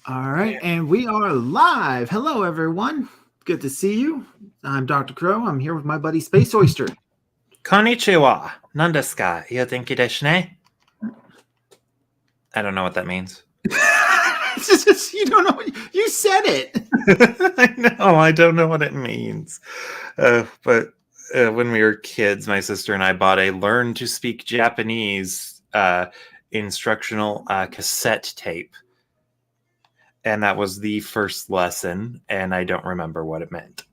All right, and we are live. Hello, everyone. Good to see you. I'm Dr. Crow. I'm here with my buddy Space Oyster. Konnichiwa. Nandeska. Yotenki desu ne? I don't know what that means. You don't know. You said it. I know. I don't know what it means. But when we were kids, my sister and I bought a Learn to Speak Japanese instructional cassette tape. And that was the first lesson, and I don't remember what it meant.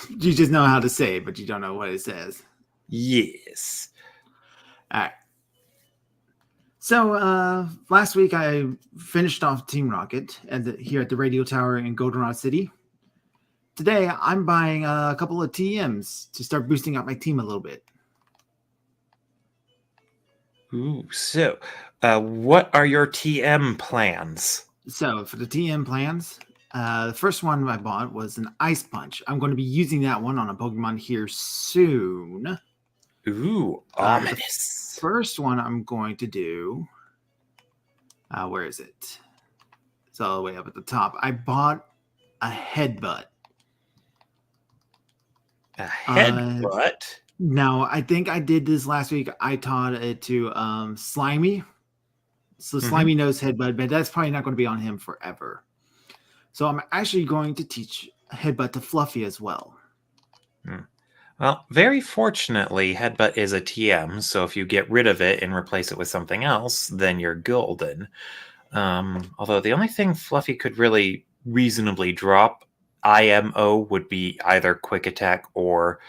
You just know how to say it, but you don't know what it says. Yes. All right. So last week I finished off Team Rocket here at the radio tower in Goldenrod City. Today I'm buying a couple of TMs to start boosting up my team a little bit. Ooh, so what are your TM plans? So for the TM plans, the first one I bought was an Ice Punch. I'm going to be using that one on a Pokemon here soon. Ooh, ominous. The first one I'm going to do, where is it? It's all the way up at the top. I bought a Headbutt. A Headbutt? Now, I think I did this last week. I taught it to Slimy. So Slimy knows Headbutt, but that's probably not going to be on him forever. So I'm actually going to teach Headbutt to Fluffy as well. Well, very fortunately, Headbutt is a TM, so if you get rid of it and replace it with something else, then you're golden. Although the only thing Fluffy could really reasonably drop IMO would be either Quick Attack or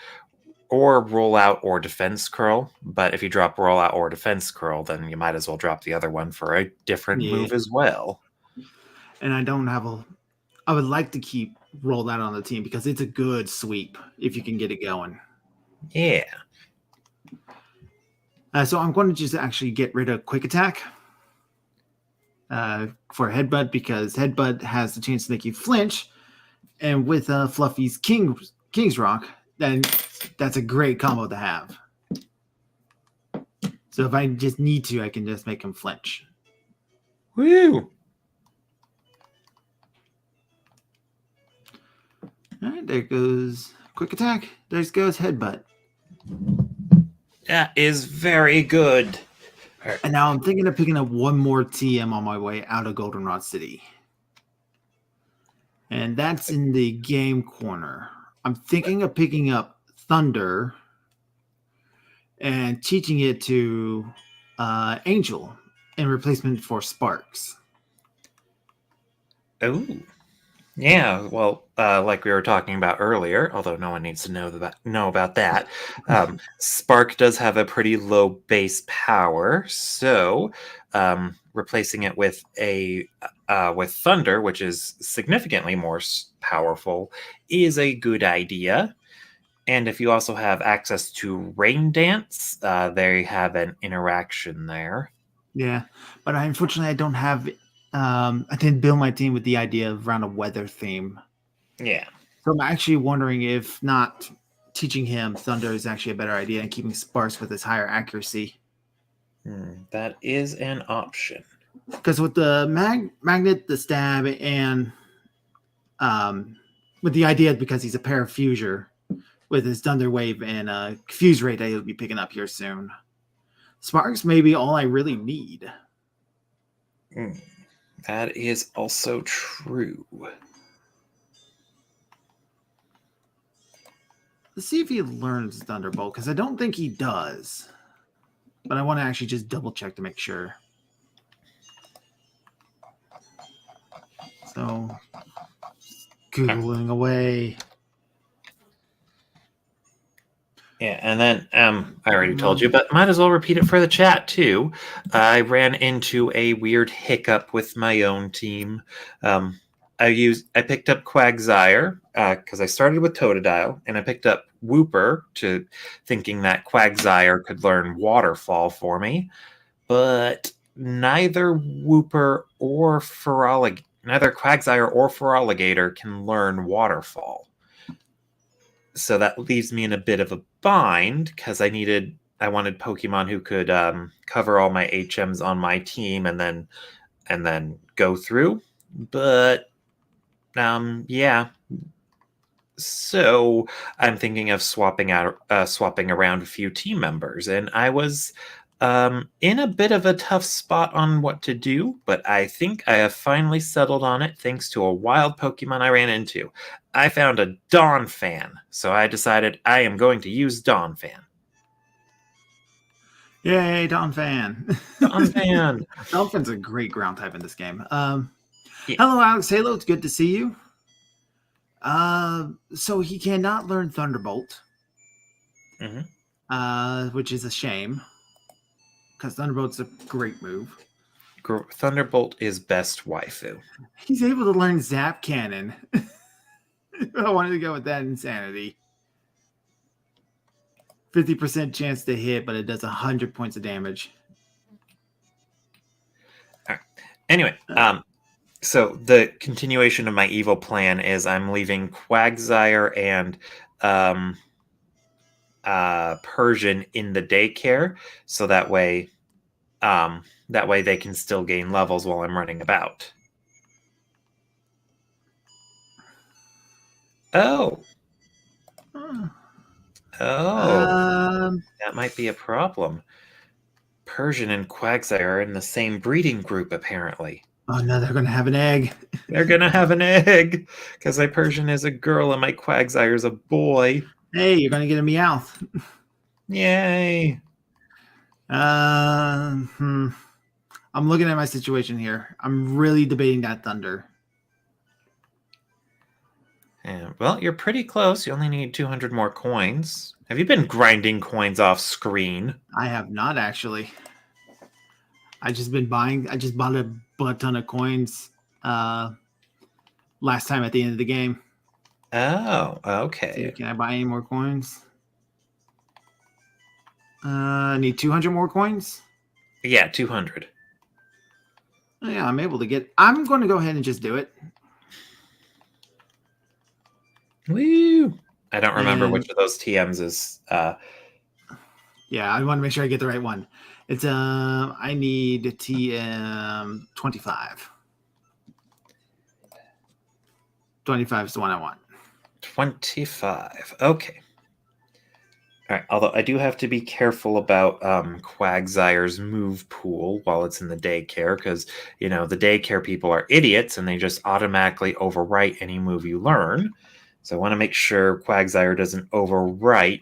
Rollout or Defense Curl. But if you drop Rollout or Defense Curl, then you might as well drop the other one for a different move as well. And I would like to keep Rollout on the team because it's a good sweep if you can get it going. Yeah. So I'm going to just actually get rid of Quick Attack for Headbutt because Headbutt has the chance to make you flinch. And with Fluffy's King's Rock, then that's a great combo to have. So if I just need to, I can just make him flinch. Woo! All right, there goes Quick Attack. There goes Headbutt. That is very good. And now I'm thinking of picking up one more TM on my way out of Goldenrod City. And that's in the game corner. I'm thinking of picking up Thunder and teaching it to Angel in replacement for Sparks. Oh. Yeah, well, like we were talking about earlier, although no one needs to know about that, Spark does have a pretty low base power, so replacing it with with Thunder, which is significantly more powerful, is a good idea. And if you also have access to Rain Dance, there you have an interaction there. Yeah, but unfortunately, I don't have. I didn't build my team with the idea of around a weather theme. Yeah. So I'm actually wondering if not teaching him Thunder is actually a better idea and keeping Sparks with his higher accuracy. That is an option. Because with the magnet, the stab, and with the idea because he's a parafuser with his Thunder Wave and Fuse Rate that he'll be picking up here soon. Sparks may be all I really need. That is also true. Let's see if he learns Thunderbolt, because I don't think he does. But I want to actually just double check to make sure. So, Googling away. Yeah, and then I already told you, but might as well repeat it for the chat too. I ran into a weird hiccup with my own team. I picked up Quagsire because I started with Totodile, and I picked up Wooper thinking that Quagsire could learn Waterfall for me, but neither Quagsire or Feraligatr can learn Waterfall. So that leaves me in a bit of a bind because I wanted Pokemon who could cover all my HMs on my team and then go through. But yeah. So I'm thinking of swapping around a few team members, and I was in a bit of a tough spot on what to do, but I think I have finally settled on it thanks to a wild Pokemon I ran into. I found a Donphan, so I decided I am going to use Donphan. Yay, Donphan. Donphan. Donphan's a great ground type in this game. Yeah. Hello, Alex Halo. It's good to see you. So he cannot learn Thunderbolt, which is a shame because Thunderbolt's a great move. Thunderbolt is best waifu. He's able to learn Zap Cannon. I wanted to go with that insanity. 50% chance to hit, but it does 100 points of damage. All right. Anyway, so the continuation of my evil plan is I'm leaving Quagsire and Persian in the daycare, so that way they can still gain levels while I'm running about. Oh, that might be a problem. Persian and Quagsire are in the same breeding group, apparently. Oh no, they're going to have an egg. They're going to have an egg because my Persian is a girl and my Quagsire is a boy. Hey, you're going to get a Meowth. Yay. I'm looking at my situation here. I'm really debating that Thunder. Yeah, well, you're pretty close. You only need 200 more coins. Have you been grinding coins off screen? I have not, actually. I just bought a butt ton of coins last time at the end of the game. Oh, okay. So can I buy any more coins? I need 200 more coins? Yeah, 200. Oh, yeah, I'm able to get... I'm going to go ahead and just do it. Woo! I don't remember which of those TMs is... Yeah, I want to make sure I get the right one. It's I need TM 25. 25 is the one I want. 25. Okay. All right. Although I do have to be careful about Quagsire's move pool while it's in the daycare, because the daycare people are idiots and they just automatically overwrite any move you learn. So I want to make sure Quagsire doesn't overwrite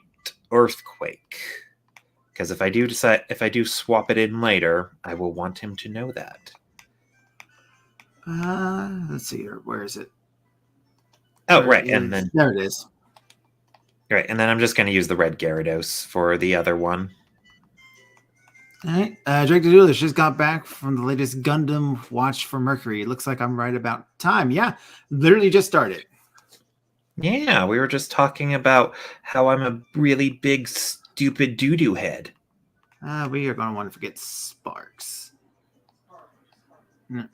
Earthquake. Because if I do swap it in later, I will want him to know that. Let's see here. Where is it? Oh, right. And then there it is. Right. And then I'm just going to use the red Gyarados for the other one. All right. Drake the Duelist just got back from the latest Gundam Watch for Mercury. It looks like I'm right about time. Yeah. Literally just started. Yeah. We were just talking about how I'm a really big, stupid doo-doo head. We are going to want to forget Sparks. No.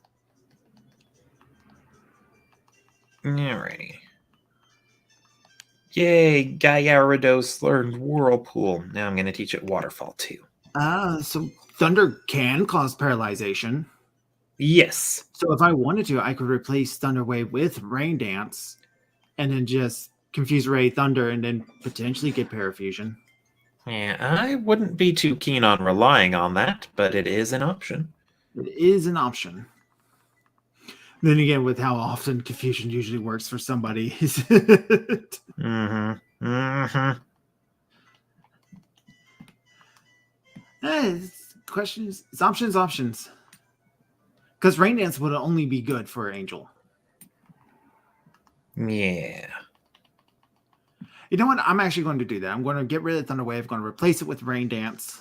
Alrighty. Yay, Gyarados learned Whirlpool. Now I'm going to teach it Waterfall too. So Thunder can cause paralyzation. Yes. So if I wanted to, I could replace Thunder Wave with Rain Dance and then just Confuse Ray Thunder and then potentially get Parafusion. Yeah, I wouldn't be too keen on relying on that, but it is an option. It is an option. Then again, with how often Confusion usually works for somebody. Questions. It's options. Because Rain Dance would only be good for Angel. Yeah. You know what? I'm actually going to do that. I'm going to get rid of Thunder Wave. I'm going to replace it with Rain Dance.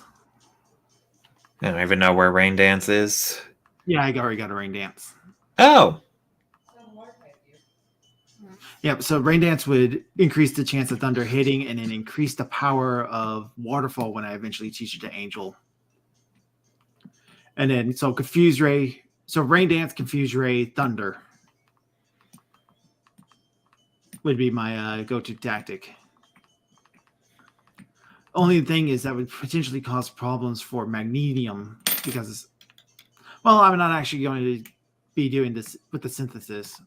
I don't even know where Rain Dance is. Yeah, I already got a Rain Dance. Oh. Yeah, so Rain Dance would increase the chance of Thunder hitting and then increase the power of Waterfall when I eventually teach it to Angel. And then, so Confuse Ray. So Rain Dance, Confuse Ray, Thunder would be my go-to tactic. Only thing is that would potentially cause problems for Magnesium because, well, I'm not actually going to be doing this with the synthesis.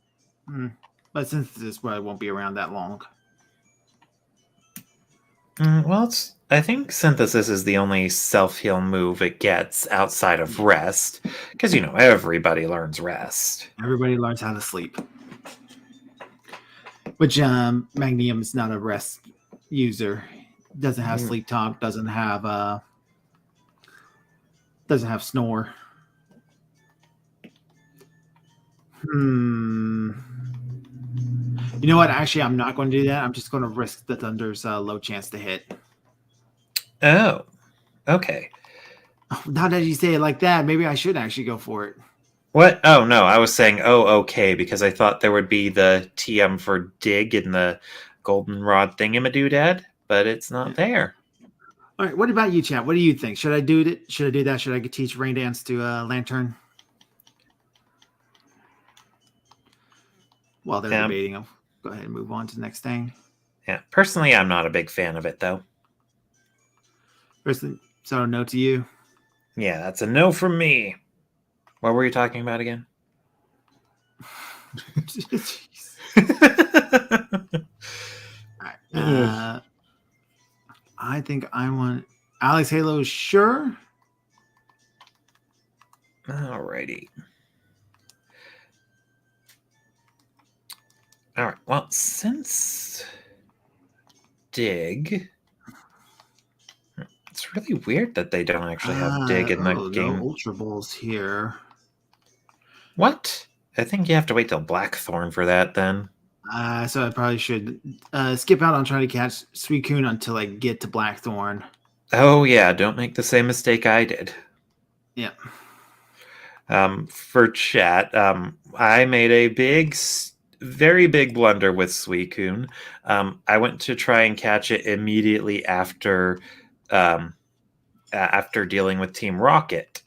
But synthesis probably won't be around that long. Well, I think synthesis is the only self-heal move it gets outside of rest, because everybody learns rest. Everybody learns how to sleep, which Magnium is not a rest user. Doesn't have sleep talk. Doesn't have snore. You know what? Actually, I'm not going to do that. I'm just going to risk the Thunder's low chance to hit. Oh, okay. Now that you say it like that, maybe I should actually go for it. What? Oh, no. I was saying, okay, because I thought there would be the TM for dig in the goldenrod thingamadoodad, but it's not there. All right. What about you, chat? What do you think? Should I do it? Should I do that? Should I teach Rain Dance to Lantern? While they're debating, I'll go ahead and move on to the next thing. Yeah. Personally, I'm not a big fan of it, though. So no to you? Yeah, that's a no from me. What were you talking about again? Right. I think I want Alex Halo, sure. Alrighty. All right. Well, since dig, it's really weird that they don't actually have dig in the game. No Ultra Balls here. What? I think you have to wait till Blackthorne for that then. So I probably should skip out on trying to catch Suicune until I get to Blackthorne. Oh yeah, don't make the same mistake I did. Yeah. For chat, I made a very big blunder with Suicune. I went to try and catch it immediately after dealing with Team Rocket.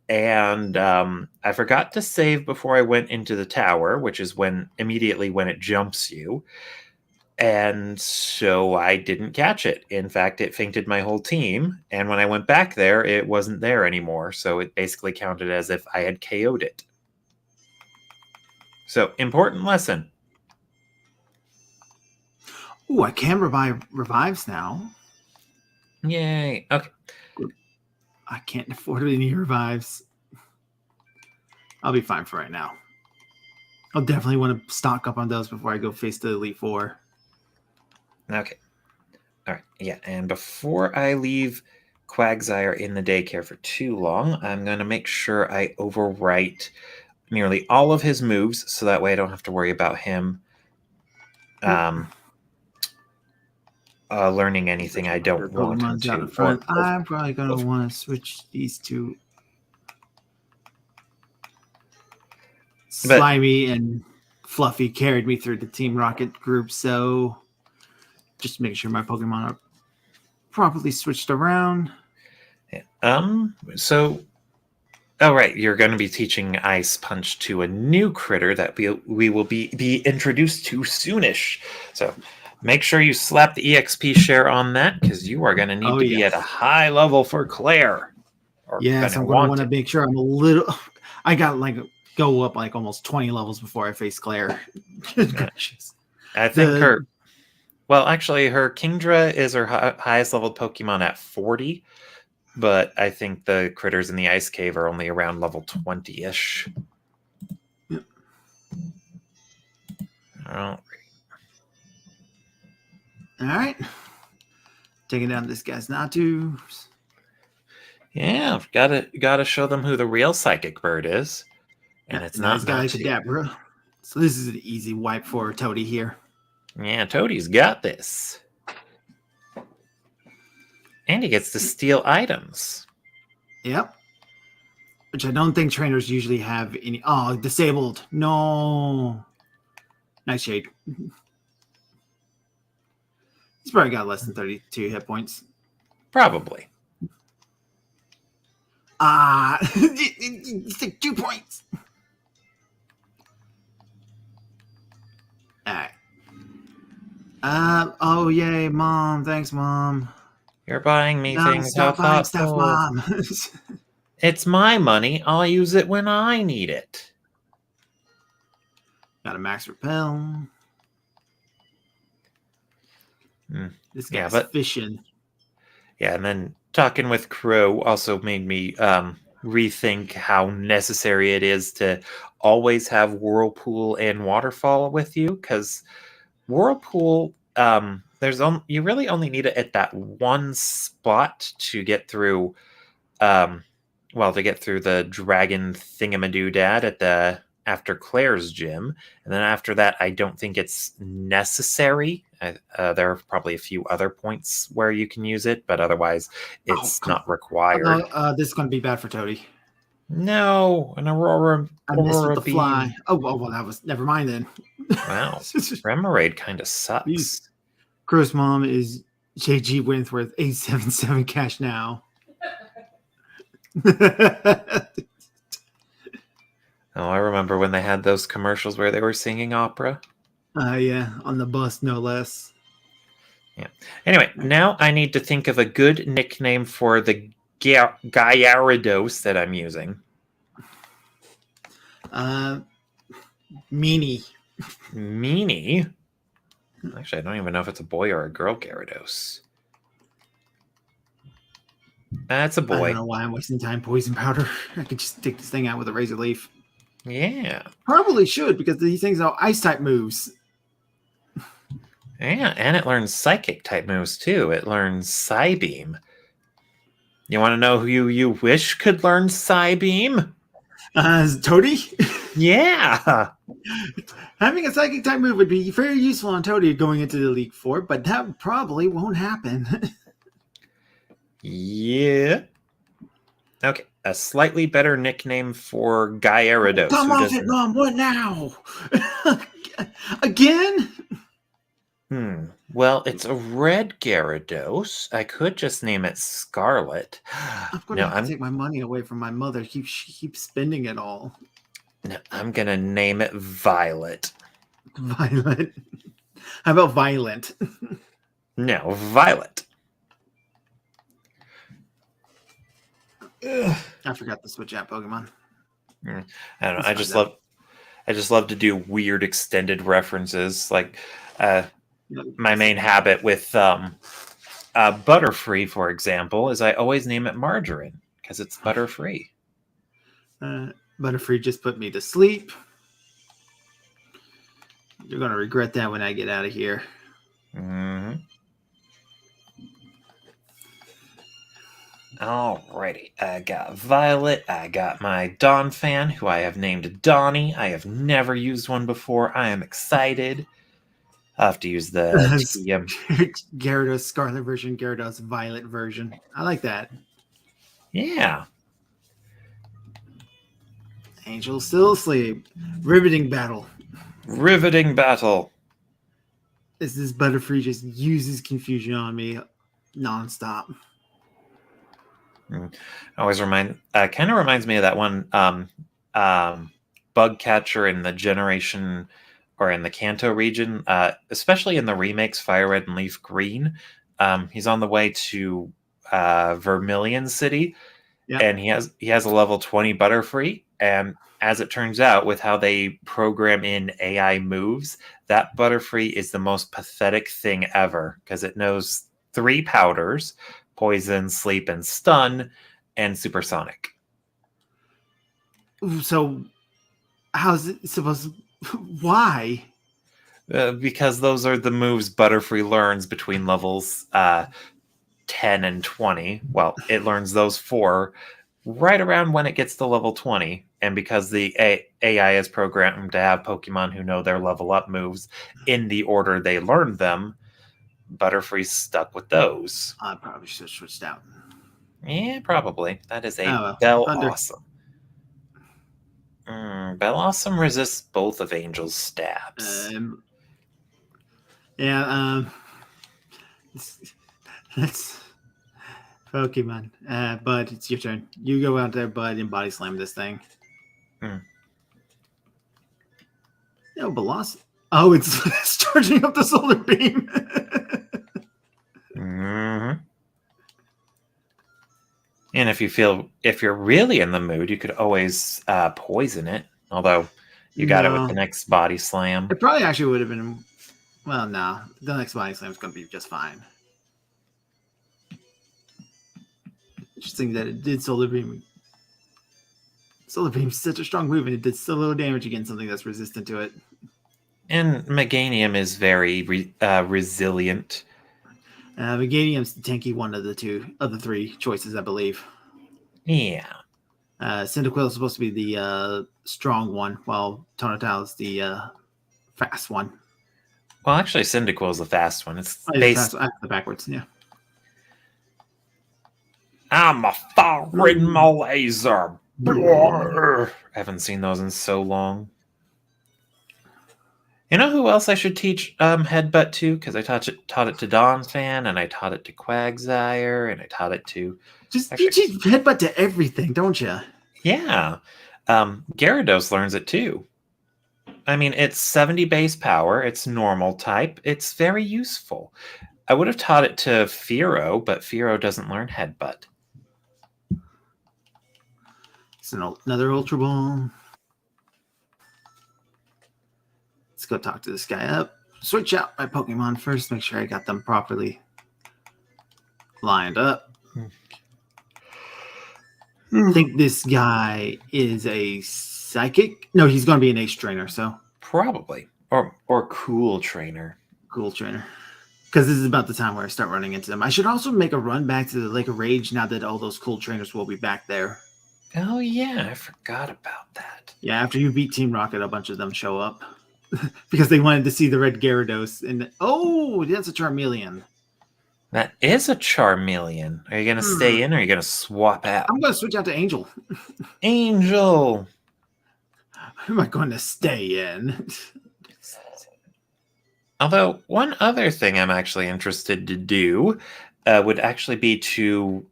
And I forgot to save before I went into the tower, which is immediately when it jumps you. And so I didn't catch it. In fact, it fainted my whole team. And when I went back there, it wasn't there anymore. So it basically counted as if I had KO'd it. So, important lesson. Ooh, I can revive revives now. Yay. Okay. I can't afford any revives. I'll be fine for right now. I'll definitely want to stock up on those before I go face the Elite Four. Okay. All right. Yeah. And before I leave Quagsire in the daycare for too long, I'm going to make sure I overwrite nearly all of his moves so that way I don't have to worry about him learning anything I don't want him to. Front. I'm probably going to want to switch these two. Slimy and Fluffy carried me through the Team Rocket group, so just making sure my Pokemon are properly switched around. Yeah. So, all right, you're going to be teaching Ice Punch to a new critter that we will be introduced to soonish. So make sure you slap the EXP share on that because you are going to need to be at a high level for Claire. Yes, I'm going to want to make sure I'm a little. I got go up almost 20 levels before I face Claire. I think her Kingdra is her highest leveled Pokemon at 40, but I think the critters in the Ice Cave are only around level 20-ish. Yep. All right. Taking down this guy's Natu. Yeah, gotta show them who the real Psychic Bird is. And it's not Kadabra. So this is an easy wipe for Toady here. Yeah, Toady's got this. And he gets to steal items. Yep. Which I don't think trainers usually have any. Oh, disabled. No. Nice shade. He's probably got less than 32 hit points. Probably. It's like 2 points. All right. Oh, yay, Mom. Thanks, Mom. You're buying me things. Stop buying stuff, Mom. It's my money. I'll use it when I need it. Got a max repel. This Yeah, guy's but fishing. yeah, and then talking with Crow also made me rethink how necessary it is to always have Whirlpool and Waterfall with you, because Whirlpool, you really only need it at that one spot to get through, to get through the dragon thingamadoodad after Claire's gym, and then after that, I don't think it's necessary. There are probably a few other points where you can use it, but otherwise, it's not required. This is going to be bad for Toady. No, an Aurora I missed with the Beam. fly. Oh, well, that was never mind then. Wow, Remoraid kind of sucks. Crow's mom is JG Wentworth, 877 cash now. Oh, I remember when they had those commercials where they were singing opera. Yeah, on the bus, no less. Yeah. Anyway, now I need to think of a good nickname for the Gyarados that I'm using. Meanie. Meanie? Actually, I don't even know if it's a boy or a girl Gyarados. That's a boy. I don't know why I'm wasting time poison powder. I could just take this thing out with a razor leaf. Yeah. Probably should, because these things are ice type moves. Yeah, and it learns psychic type moves too. It learns Psybeam. You want to know who you wish could learn Psybeam? Toady? Yeah. Having a psychic type move would be very useful on Toady going into the Elite Four, but that probably won't happen. Yeah. Okay, a slightly better nickname for Gyarados. Come off it, Mom! What now? Again? Well, it's a red Gyarados. I could just name it Scarlet. I'm going to take my money away from my mother. She keeps spending it all. No, I'm going to name it Violet. Violet. How about Violent? No, Violet. I forgot to switch out Pokemon. I don't know. I just love to do weird extended references. Like my main habit with Butterfree, for example, is I always name it Margarine because it's Butterfree. Butterfree just put me to sleep. You're going to regret that when I get out of here. Mm-hmm. Alrighty, I got Violet, I got my Dawn fan, who I have named Donnie. I have never used one before. I am excited. I'll have to use the Gyarados Scarlet version, Gyarados Violet version. I like that. Yeah. Angel still asleep. Riveting battle. Riveting battle. This Butterfree just uses confusion on me nonstop. Always kind of reminds me of that one bug catcher in the Generation or in the Kanto region, especially in the remakes Fire Red and Leaf Green. He's on the way to Vermilion City, and he has a level 20 Butterfree, and as it turns out, with how they program in AI moves, that Butterfree is the most pathetic thing ever because it knows 3 powders: Poison, Sleep, and Stun, and Supersonic. So, how's it supposed to... Why? Because those are the moves Butterfree learns between levels 10 and 20. Well, it learns those 4 right around when it gets to level 20. And because the AI is programmed to have Pokemon who know their level up moves in the order they learned them, Butterfree's stuck with those. I probably should have switched out. Yeah, probably. That is a Bellossom. Bellossom resists both of Angel's stabs. That's Pokemon. Bud, it's your turn. You go out there, Bud, and body slam this thing. No, Bellossom. Oh, it's charging up the solar beam. And if you're really in the mood, you could always poison it. Although You got it with the No, next body slam. it probably actually would have been. Well, no, the next body slam is going to be just fine. Interesting that it did Solar Beam. Solar Beam is such a strong move, and it did so little damage against something that's resistant to it. And Meganium is very resilient. Meganium's the tanky one of the three choices, I believe. Yeah. Cyndaquil is supposed to be the strong one, while Tonatile is the fast one. Well, actually, Cyndaquil is the fast one. It's based the backwards, yeah. I'm a foreign Malazer. I haven't seen those in so long. You know who else I should teach Headbutt to? Because I taught it to Donphan, and I taught it to Quagsire, and I taught it to... You teach Headbutt to everything, don't you? Yeah. Gyarados learns it too. I mean, it's 70 base power. It's normal type. It's very useful. I would have taught it to Fearow, but Fearow doesn't learn Headbutt. It's another Ultra Ball. Let's go talk to this guy up. Switch out my Pokemon first. Make sure I got them properly lined up. I think this guy is a Psychic. No, he's going to be an Ace Trainer, so. Probably. Or Cool Trainer. Cool Trainer. Because this is about the time where I start running into them. I should also make a run back to the Lake of Rage now that all those Cool Trainers will be back there. Oh, yeah. I forgot about that. Yeah, after you beat Team Rocket, a bunch of them show up. Because they wanted to see the red Gyarados. And oh, that's a Charmeleon. That is a Charmeleon. Are you going to stay in or are you going to swap out? I'm going to switch out to Angel. Angel! Who am I going to stay in? Although, one other thing I'm actually interested to do would actually be to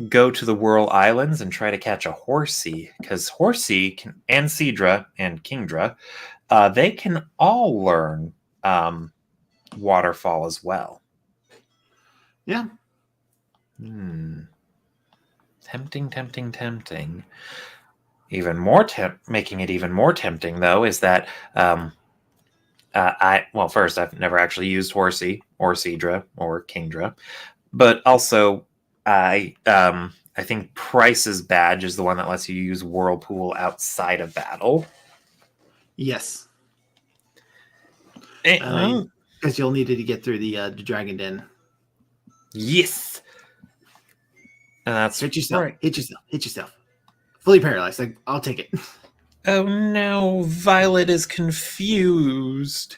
go to the Whirl Islands and try to catch a Horsey. Because Horsey and Seadra and Kingdra, they can all learn Waterfall as well. Yeah. Tempting. Even more making it even more tempting, though, is that first, I've never actually used Horsey or Seadra or Kingdra, but also I think Price's badge is the one that lets you use Whirlpool outside of battle. Yes. Because you'll need it to get through the Dragon Den. Yes. And that's hit yourself. Right. Hit yourself. Fully paralyzed. I'll take it. Oh no, Violet is confused.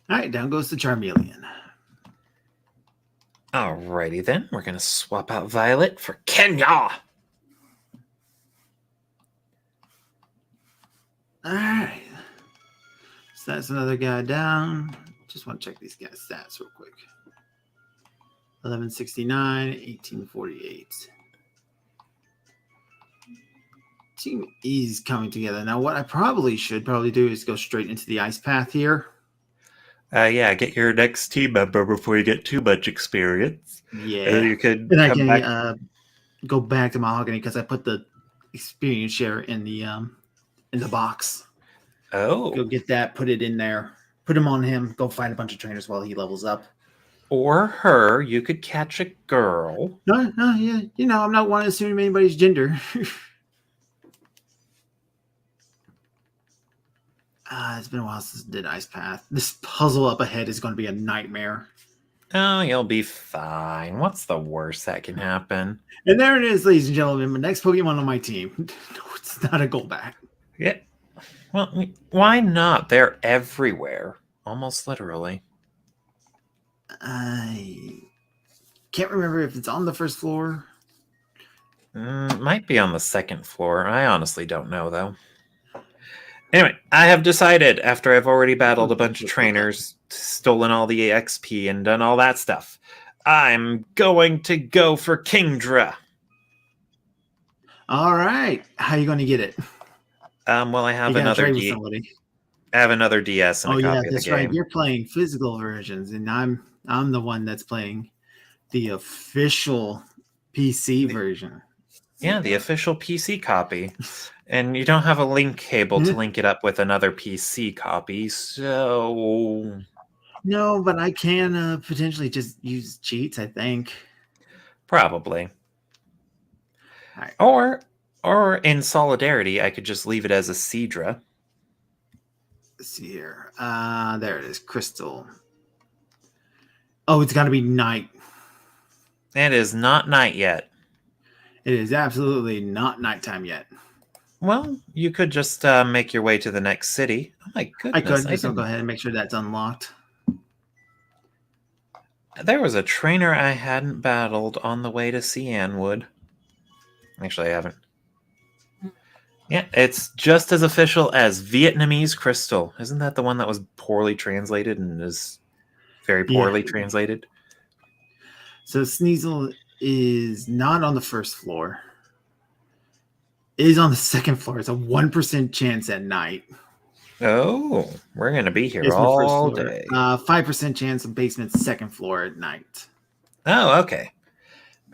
All right, down goes the Charmeleon. Alrighty then, we're gonna swap out Violet for Kenya. All right. So that's another guy down. Just want to check these guys' stats real quick. 1169, 1848. Team E's coming together. Now, what I should do is go straight into the ice path here. Yeah, get your next team member before you get too much experience. Yeah. You could and I can go back to Mahogany because I put the experience share in the box. Oh. Go get that, put it in there, put him on him, go find a bunch of trainers while he levels up. Or her, you could catch a girl. No, yeah. I'm not wanting to assume anybody's gender. It's been a while since I did Ice Path. This puzzle up ahead is going to be a nightmare. Oh, you'll be fine. What's the worst that can happen? And there it is, ladies and gentlemen. My next Pokemon on my team. No, it's not a go back. Yeah. Well, why not? They're everywhere. Almost literally. I can't remember if it's on the first floor. Might be on the second floor. I honestly don't know, though. Anyway, I have decided, after I've already battled a bunch of trainers, stolen all the XP, and done all that stuff, I'm going to go for Kingdra. All right. How are you going to get it? Well, I have another DS and a copy of the game. Right. You're playing physical versions, and I'm the one that's playing the official PC version. Yeah, the official PC copy. And you don't have a link cable to link it up with another PC copy, so... No, but I can potentially just use cheats, I think. Probably. Right. Or in solidarity, I could just leave it as a Seadra. Let's see here. There it is. Crystal. Oh, it's got to be night. It is not night yet. It is absolutely not nighttime yet. Well, you could just make your way to the next city. Oh my goodness. I could. Just go ahead and make sure that's unlocked. There was a trainer I hadn't battled on the way to Cianwood. Actually, I haven't. Yeah, it's just as official as Vietnamese Crystal. Isn't that the one that was poorly translated and is very poorly translated? So Sneasel is not on the first floor. It is on the second floor. It's a 1% chance at night. Oh, we're going to be here all day. 5% chance of basement second floor at night. Oh, okay.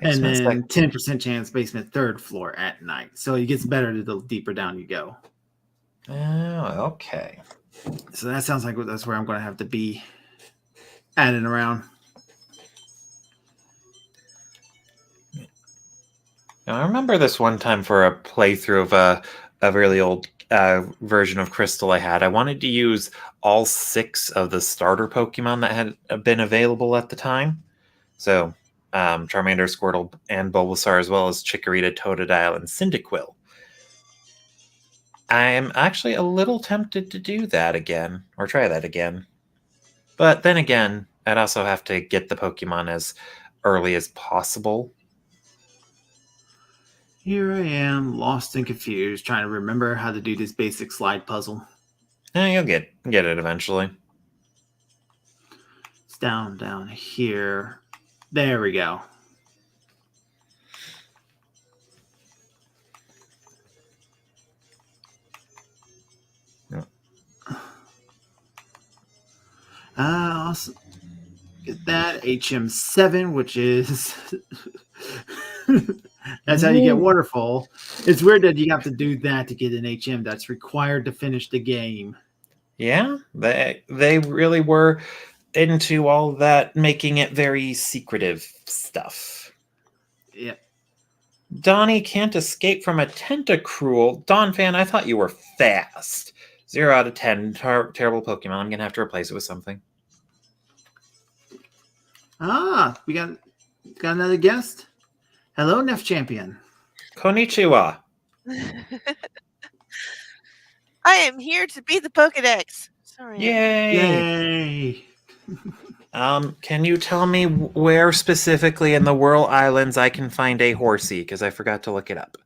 Basement and then 10% chance basement third floor at night. So it gets better the deeper down you go. Oh, okay. So that sounds like that's where I'm going to have to be adding around. Now, I remember this one time for a playthrough of a really old version of Crystal I had. I wanted to use all 6 of the starter Pokemon that had been available at the time. So Charmander, Squirtle, and Bulbasaur, as well as Chikorita, Totodile, and Cyndaquil. I'm actually a little tempted to do that again, or try that again. But then again, I'd also have to get the Pokemon as early as possible. Here I am, lost and confused, trying to remember how to do this basic slide puzzle. You'll get it eventually. It's down here. There we go. Also get that HM7, which is that's how you get Waterfall. It's weird that you have to do that to get an HM. That's required to finish the game. Yeah, they really were into all that, making it very secretive stuff. Yep. Donnie can't escape from a Tentacruel. Don fan, I thought you were fast. 0 out of 10. Terrible Pokemon. I'm going to have to replace it with something. We got another guest. Hello, Neph Champion. Konnichiwa. I am here to beat the Pokedex. Sorry. Yay! Can you tell me where specifically in the Whirl Islands I can find a Horsey? Because I forgot to look it up.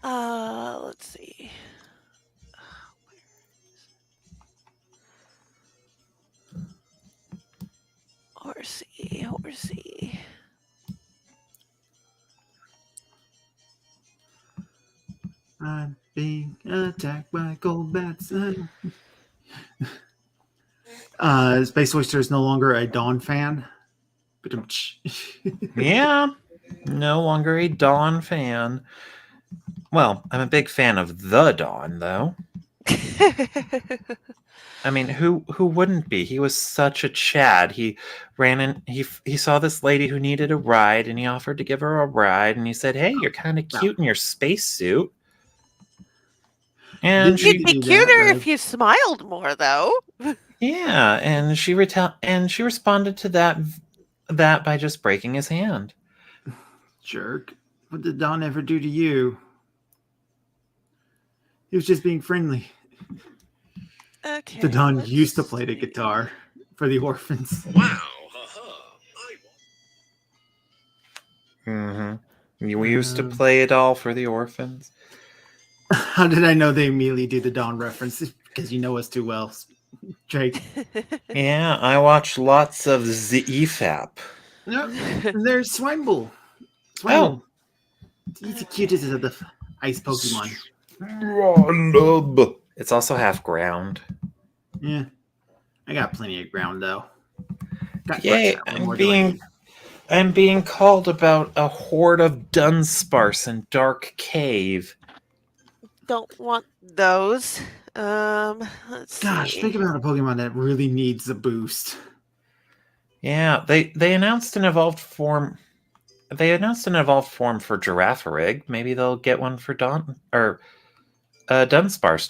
Let's see. Horsey. I'm being attacked by gold bats. Space Oyster is no longer a Dawn fan. Yeah, no longer a Dawn fan. Well, I'm a big fan of the Dawn, though. I mean, who wouldn't be? He was such a Chad. He ran in. He saw this lady who needed a ride, and he offered to give her a ride. And he said, "Hey, you're kind of cute in your spacesuit." And you'd be cuter if you smiled more, though. Yeah, and she responded to that by just breaking his hand. Jerk! What did Don ever do to you? He was just being friendly. Okay. The Don used to play the guitar for the orphans. Wow. Mm-hmm. We used to play it all for the orphans. How did I know they immediately do the Dawn reference? Because you know us too well, Drake. Yeah, I watch lots of the EFAP. No, there's Swinebull. Oh. He's the cutest of the ice Pokemon. It's also half ground. Yeah. I got plenty of ground, though. Yay, I'm being I'm being called about a horde of Dunsparce in Dark Cave. Don't want those. Let's Gosh, think see. about a Pokemon that really needs a boost. Yeah, they announced an evolved form. They announced an evolved form for Girafarig. Maybe they'll get one for Dunsparce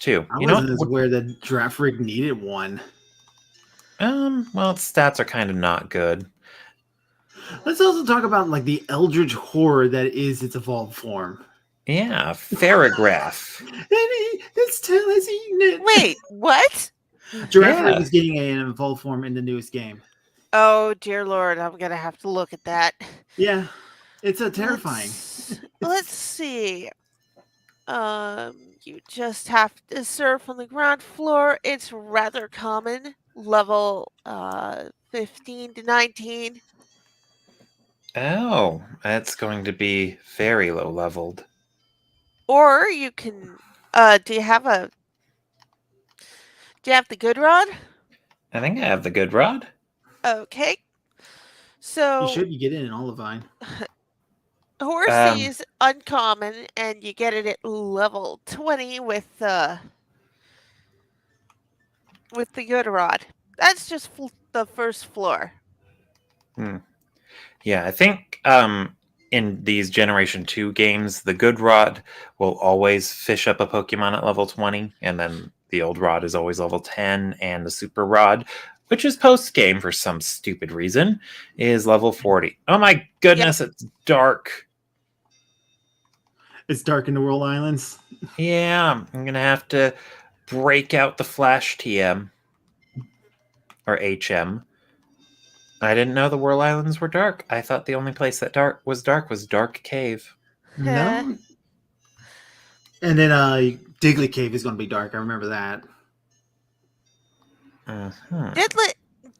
too. I You know wasn't as what? aware that Girafarig needed one. Well, its stats are kind of not good. Let's also talk about like the Eldritch horror that is its evolved form. Yeah, Farragraph. And its tail has eaten it. Wait, what? Girafarig Yeah. is getting an evolved form in the newest game. Oh dear Lord, I'm gonna have to look at that. Yeah, it's a terrifying. Let's see. You just have to surf on the ground floor. It's rather common. Level 15 to 19. Oh, that's going to be very low leveled. Or you can do you have the good rod? I think I have the good rod. Okay. You So should get it in Olivine. Horsey is uncommon and you get it at level 20 with the good rod. That's just the first floor. Yeah, I think in these Generation 2 games, the good rod will always fish up a Pokemon at level 20, and then the old rod is always level 10, and the super rod, which is post game for some stupid reason, is level 40. Oh my goodness, It's dark. It's dark in the World Islands. Yeah, I'm going to have to break out the Flash TM or HM. I didn't know the Whirl Islands were dark. I thought the only place that was dark was Dark Cave. No. And then Diglett Cave is going to be dark. I remember that.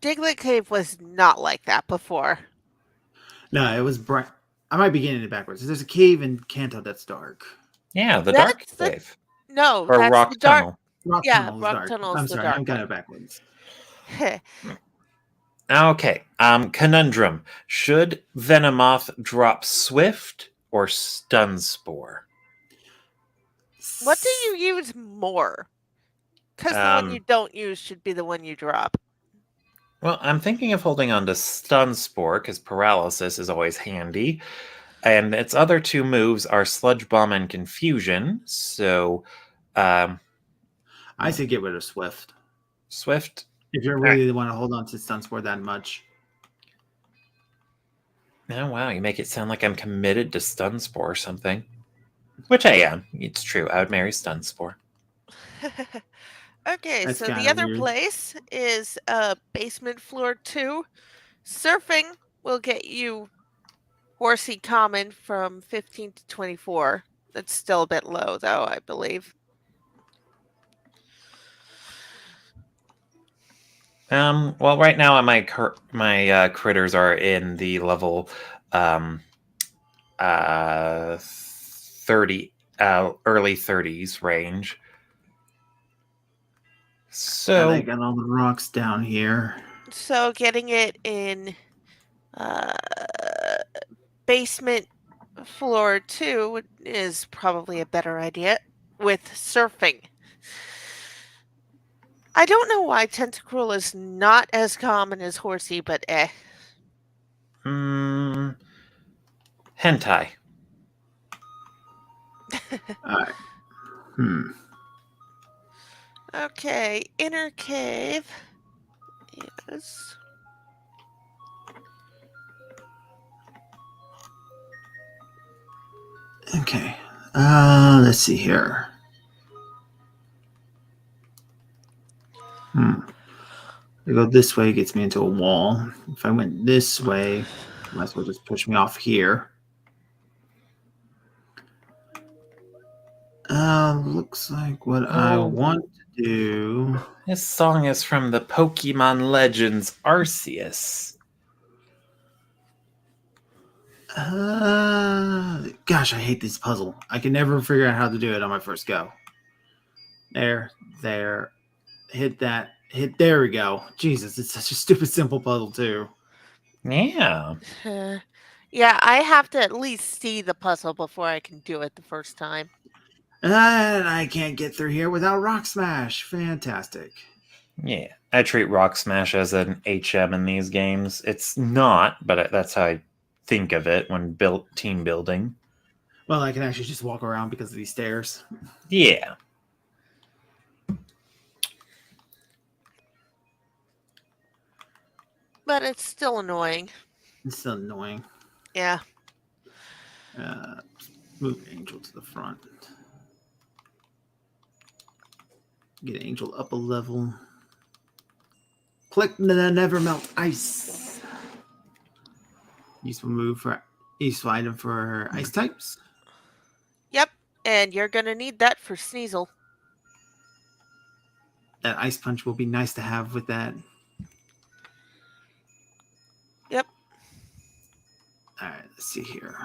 Diglett Cave was not like that before. No, it was bright. I might be getting it backwards. There's a cave in Kanto that's dark. Yeah, the Dark Cave. No, or that's Rock the dark. Tunnel. Rock Tunnel is dark. Tunnel's I'm the sorry, dark I'm got one. it backwards. Okay. Conundrum. Should Venomoth drop Swift or Stun Spore? What do you use more? Because the one you don't use should be the one you drop. Well, I'm thinking of holding on to Stun Spore because paralysis is always handy. And its other two moves are Sludge Bomb and Confusion. So, I say get rid of Swift. Swift. If you really want to hold on to Stun Spore that much. Oh, wow. You make it sound like I'm committed to Stun Spore or something. Which I am. It's true. I would marry Stun Spore. Okay, That's so the kinda other weird. place is basement floor 2. Surfing will get you Horsey Common from 15 to 24. That's still a bit low, though, I believe. Well, right now my critters are in the level 30 early 30s range. So I got all the rocks down here. So getting it in basement floor 2 is probably a better idea with surfing. I don't know why Tentacruel is not as common as Horsey, but hentai. Alright. Okay, inner cave is Okay. Let's see here. I go this way, gets me into a wall. If I went this way, might as well just push me off here. Looks like what I want to do. This song is from the Pokemon Legends Arceus. Gosh, I hate this puzzle. I can never figure out how to do it on my first go. There, hit that, there we go. Jesus, it's such a stupid simple puzzle too. Yeah. Yeah, I have to at least see the puzzle before I can do it the first time. And I can't get through here without Rock Smash. Fantastic. Yeah. I treat Rock Smash as an HM in these games. It's not, but that's how I think of it when team building. Well, I can actually just walk around because of these stairs. Yeah. But it's still annoying. It's still annoying. Yeah. Move Angel to the front. Get Angel up a level. Click the Never Melt Ice. Useful move for useful item for ice types. Yep. And you're going to need that for Sneasel. That Ice Punch will be nice to have with that. Yep. All right, let's see here.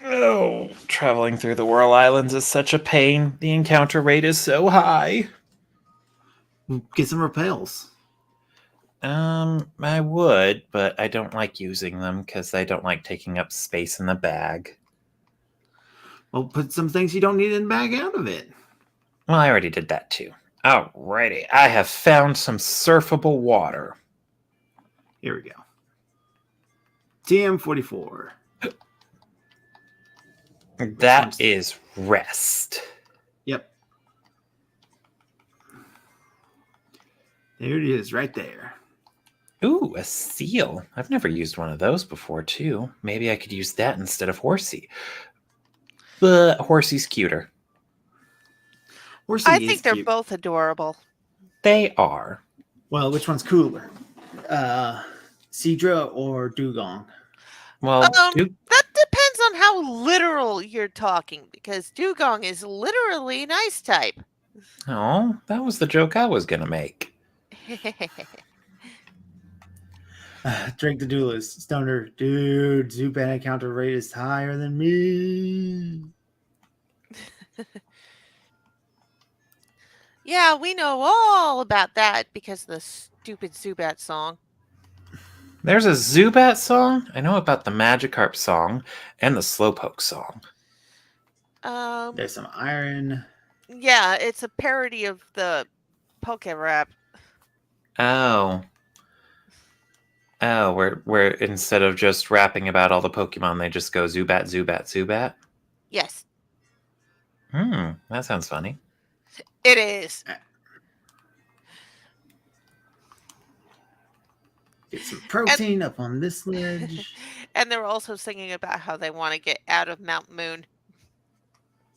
Oh, traveling through the Whirl Islands is such a pain. The encounter rate is so high. Get some repels. I would, but I don't like using them because I don't like taking up space in the bag. Well, put some things you don't need in the bag out of it. Well, I already did that too. Alrighty, I have found some surfable water. Here we go. TM44. That is rest. Yep. There it is, right there. Ooh, a seal. I've never used one of those before, too. Maybe I could use that instead of Horsey. But Horsey's cuter. Horsey I is think they're cute. both adorable. They are. Well, which one's cooler? Seadra or Dugong? Well, That depends on how literal you're talking, because Dugong is literally an ice type. oh, that was the joke I was going to make. Drake the Duelist. Stoner. Dude, Zubat encounter rate is higher than me. Yeah, we know all about that because of the stupid Zubat song. There's a Zubat song. I know about the Magikarp song and the Slowpoke song. There's some iron. Yeah, it's a parody of the Poke Rap. Oh, where instead of just rapping about all the Pokemon, they just go Zubat, Zubat, Zubat. Yes, That sounds funny. it is. Get some protein up on this ledge. And they're also singing about how they want to get out of Mount Moon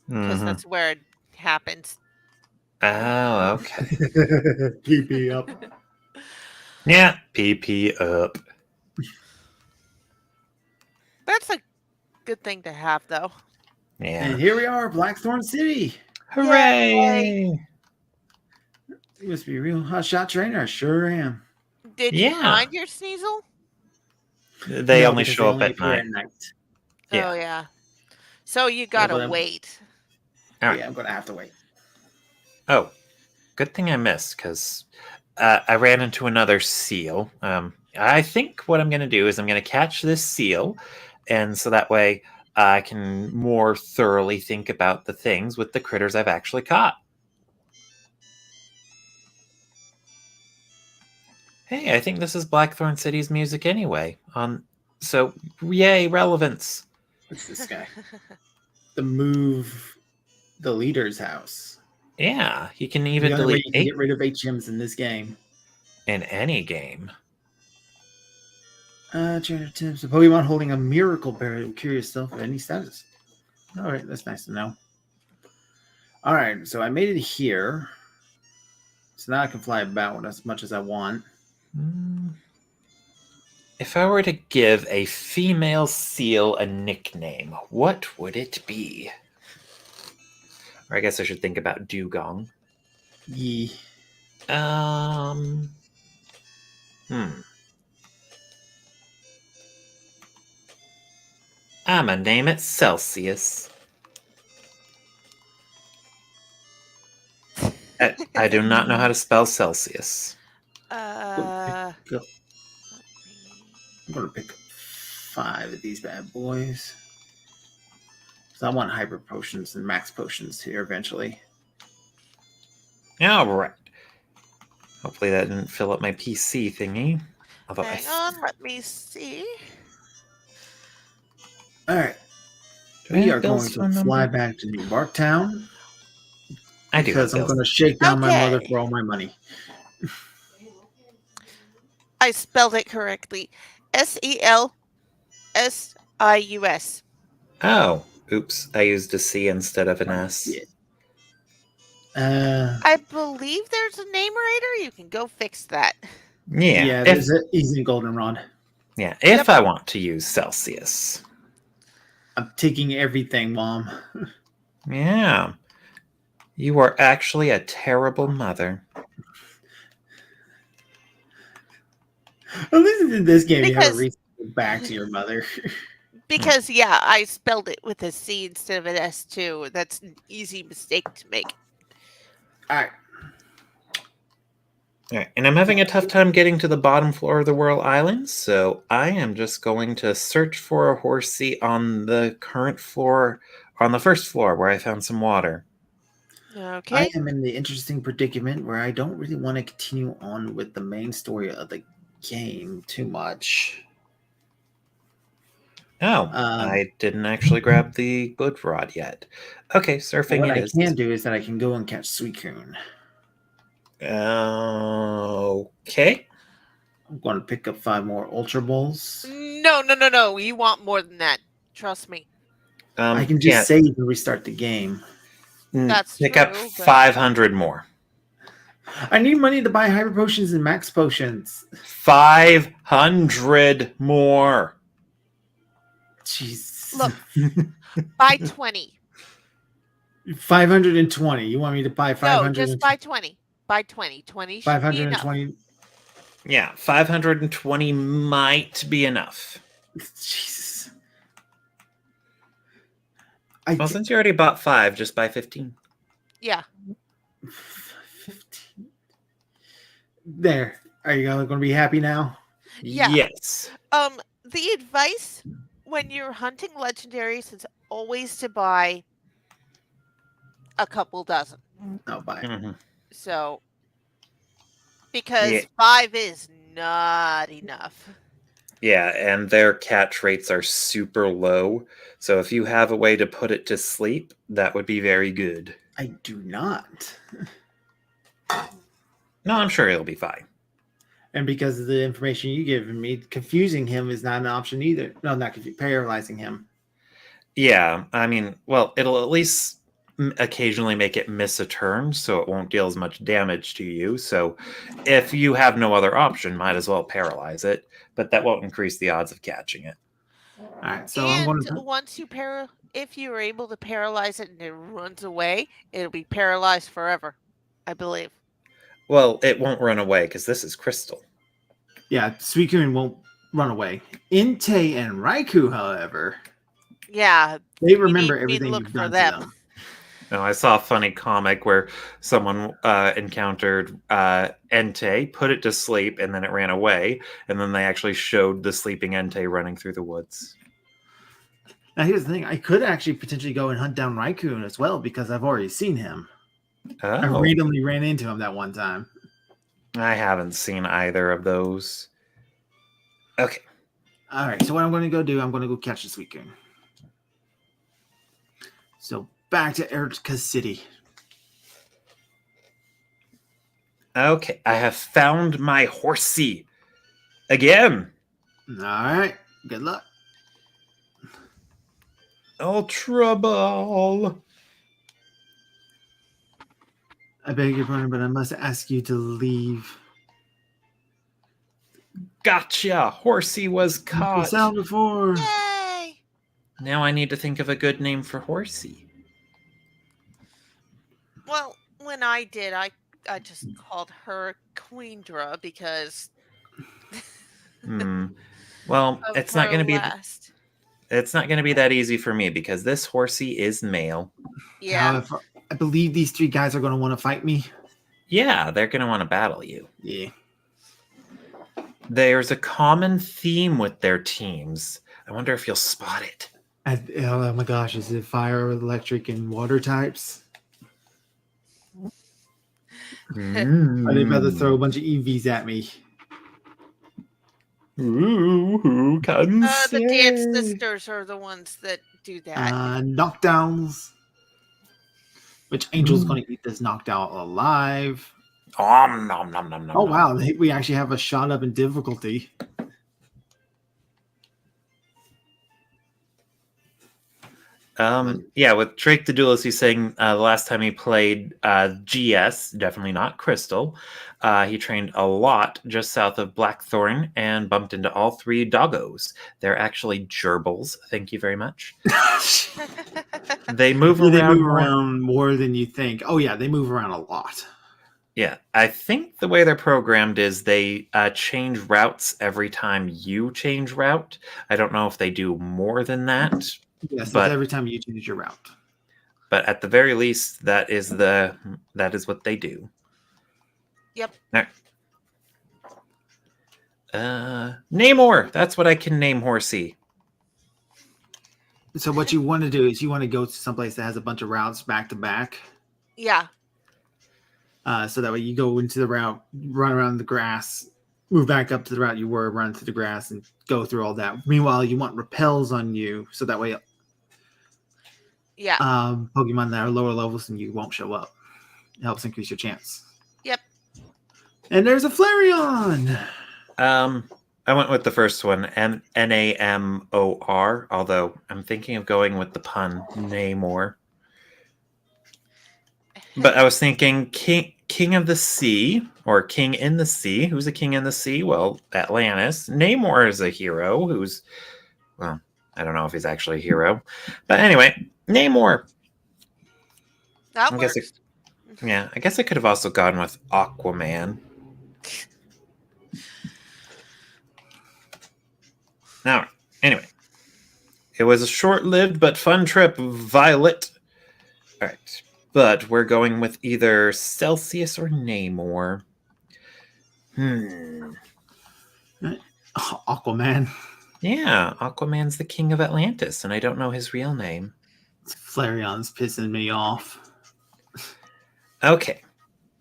because that's where it happens. Oh, okay. PP up. Yeah, PP up. That's a good thing to have, though. Yeah. And here we are, Blackthorne City. Hooray! You must be a real hotshot trainer. I sure am. Did you find your Sneasel? They No, only because show they up only at appear night. Oh, yeah. So you gotta but wait. Alright. Yeah, I'm going to have to wait. Oh, good thing I missed because I ran into another seal. I think what I'm going to do is I'm going to catch this seal, and so that way I can more thoroughly think about the things with the critters I've actually caught. Hey, I think this is Blackthorne City's music anyway. So yay, relevance. What's this guy? The leader's house. Yeah, he can even The only way delete you can get rid of HMs in this game. in any game. Trainer tips. A Pokemon holding a miracle berry will cure yourself at any status. All right, that's nice to know. All right, so I made it here. So now I can fly about as much as I want. If I were to give a female seal a nickname, what would it be? Or I guess I should think about Dugong. Yeah. I'm gonna name it Celsius. I do not know how to spell Celsius. Uh, Go. I'm gonna pick up 5 of these bad boys. So I want hyper potions and max potions here eventually. All right. Hopefully that didn't fill up my PC thingy. Although hang on, let me see. All right. Do I We have are Bill's going to phone fly number? back to New Barktown I do have because I'm Bill's. going to shake down my mother Okay. for all my money. I spelled it correctly. Selsius. Oh, oops. I used a C instead of an S. Yeah. I believe there's a namerator. You can go fix that. Yeah. There's an easy goldenrod. If Yep. I want to use Celsius. I'm taking everything, Mom. Yeah. You are actually a terrible mother. At least in this game, you have a Because- reason to go back to your mother. Because yeah, I spelled it with a C instead of an S too. That's an easy mistake to make. All right. All right, and I'm having a tough time getting to the bottom floor of the Whirl Islands, so I am just going to search for a horsey on the current floor, on the first floor where I found some water. Okay. I am in the interesting predicament where I don't really want to continue on with the main story of the game too much. Oh, I didn't actually grab the good rod yet. Okay, surfing What it I is. can do is that I can go and catch Suicune. Okay. I'm going to pick up 5 more Ultra Balls. No. You want more than that. Trust me. I can just save and restart the game. That's pick up true, but- 500 more. I need money to buy hyper potions and max potions. 500 more. Jeez. Look, buy 20. 520. You want me to buy 500? No, just buy 20. Buy 20. 20 should be enough. 520. Yeah, 520 might be enough. Jesus. Well, since you already bought 5, just buy 15. Yeah. 15. There. Are you going to be happy now? Yeah. Yes. The advice when you're hunting legendaries is always to buy a couple dozen. I'll buy it. Mm-hmm. So, because Yeah. 5 is not enough. Yeah, and their catch rates are super low. So if you have a way to put it to sleep, that would be very good. I do not. No, I'm sure it'll be fine. And because of the information you given me, confusing him is not an option either. No, not paralyzing him. Yeah, I mean, well, it'll at least occasionally make it miss a turn, so it won't deal as much damage to you. So if you have no other option, might as well paralyze it, but that won't increase the odds of catching it. All right, so And I'm going to. once you if you are able to paralyze it and it runs away, it'll be paralyzed forever, I believe. Well, it won't run away because this is crystal. Yeah, Suicune won't run away. Entei and Raikou, however, Yeah, they remember need me to everything look you've for done them. to them. No, I saw a funny comic where someone encountered Entei, put it to sleep, and then it ran away. And then they actually showed the sleeping Entei running through the woods. Now, here's the thing. I could actually potentially go and hunt down Raikou as well because I've already seen him. I Oh, randomly ran into him that one time. I haven't seen either of those. Okay. All right, so what I'm going to go do, I'm going to go catch the Suicune. So back to Erica City. Okay, I have found my horsey again. All right, good luck. Ultra Ball. I beg your pardon, but I must ask you to leave. Gotcha. Horsey was The caught. sound before. Yay! Now I need to think of a good name for horsey. Well, when I did, I just called her Kingdra because Well, of it's not her going to be. last. It's not going to be that easy for me because this horsey is male. Yeah. However, I believe these 3 guys are going to want to fight me. Yeah, they're going to want to battle you. Yeah. There's a common theme with their teams. I wonder if you'll spot it. Oh my gosh, is it fire, electric, and water types? Are they about to throw a bunch of EVs at me? Ooh, who can The Dance say? Sisters are the ones that do that. Knockdowns. Which Angel's going to eat this knockdown alive. Nom, nom, nom, nom, nom, Oh, nom. wow. We actually have a shot up in difficulty. Yeah, with Drake the Duelist, he's saying the last time he played GS, definitely not Crystal, he trained a lot just south of Blackthorne and bumped into all 3 doggos. They're actually gerbils. Thank you very much. They move Yeah, around. they move more. around more than you think. Oh, yeah, they move around a lot. Yeah, I think the way they're programmed is they change routes every time you change route. I don't know if they do more than that. Yes, But- it's every time you choose your route. But at the very least, that is what they do. Yep. Now, Namor. That's what I can name Horsey. So what you want to do is you want to go to someplace that has a bunch of routes back to back. Yeah. So that way you go into the route, run around the grass, move back up to the route you were, run through the grass, and go through all that. Meanwhile, you want repels on you, so that way Yeah. Pokemon that are lower levels and you won't show up. It helps increase your chance. Yep. And there's a Flareon! I went with the first one, Namor, although I'm thinking of going with the pun, Namor. But I was thinking King of the Sea, or King in the Sea. Who's a king in the sea? Well, Atlantis. Namor is a hero who's, well, I don't know if he's actually a hero. But anyway, Namor. That I works. guess I guess I could have also gone with Aquaman. Now, anyway, it was a short-lived but fun trip, Violet. All right, but we're going with either Celsius or Namor. Aquaman. Yeah, Aquaman's the king of Atlantis, and I don't know his real name. Flareon's pissing me off. Okay.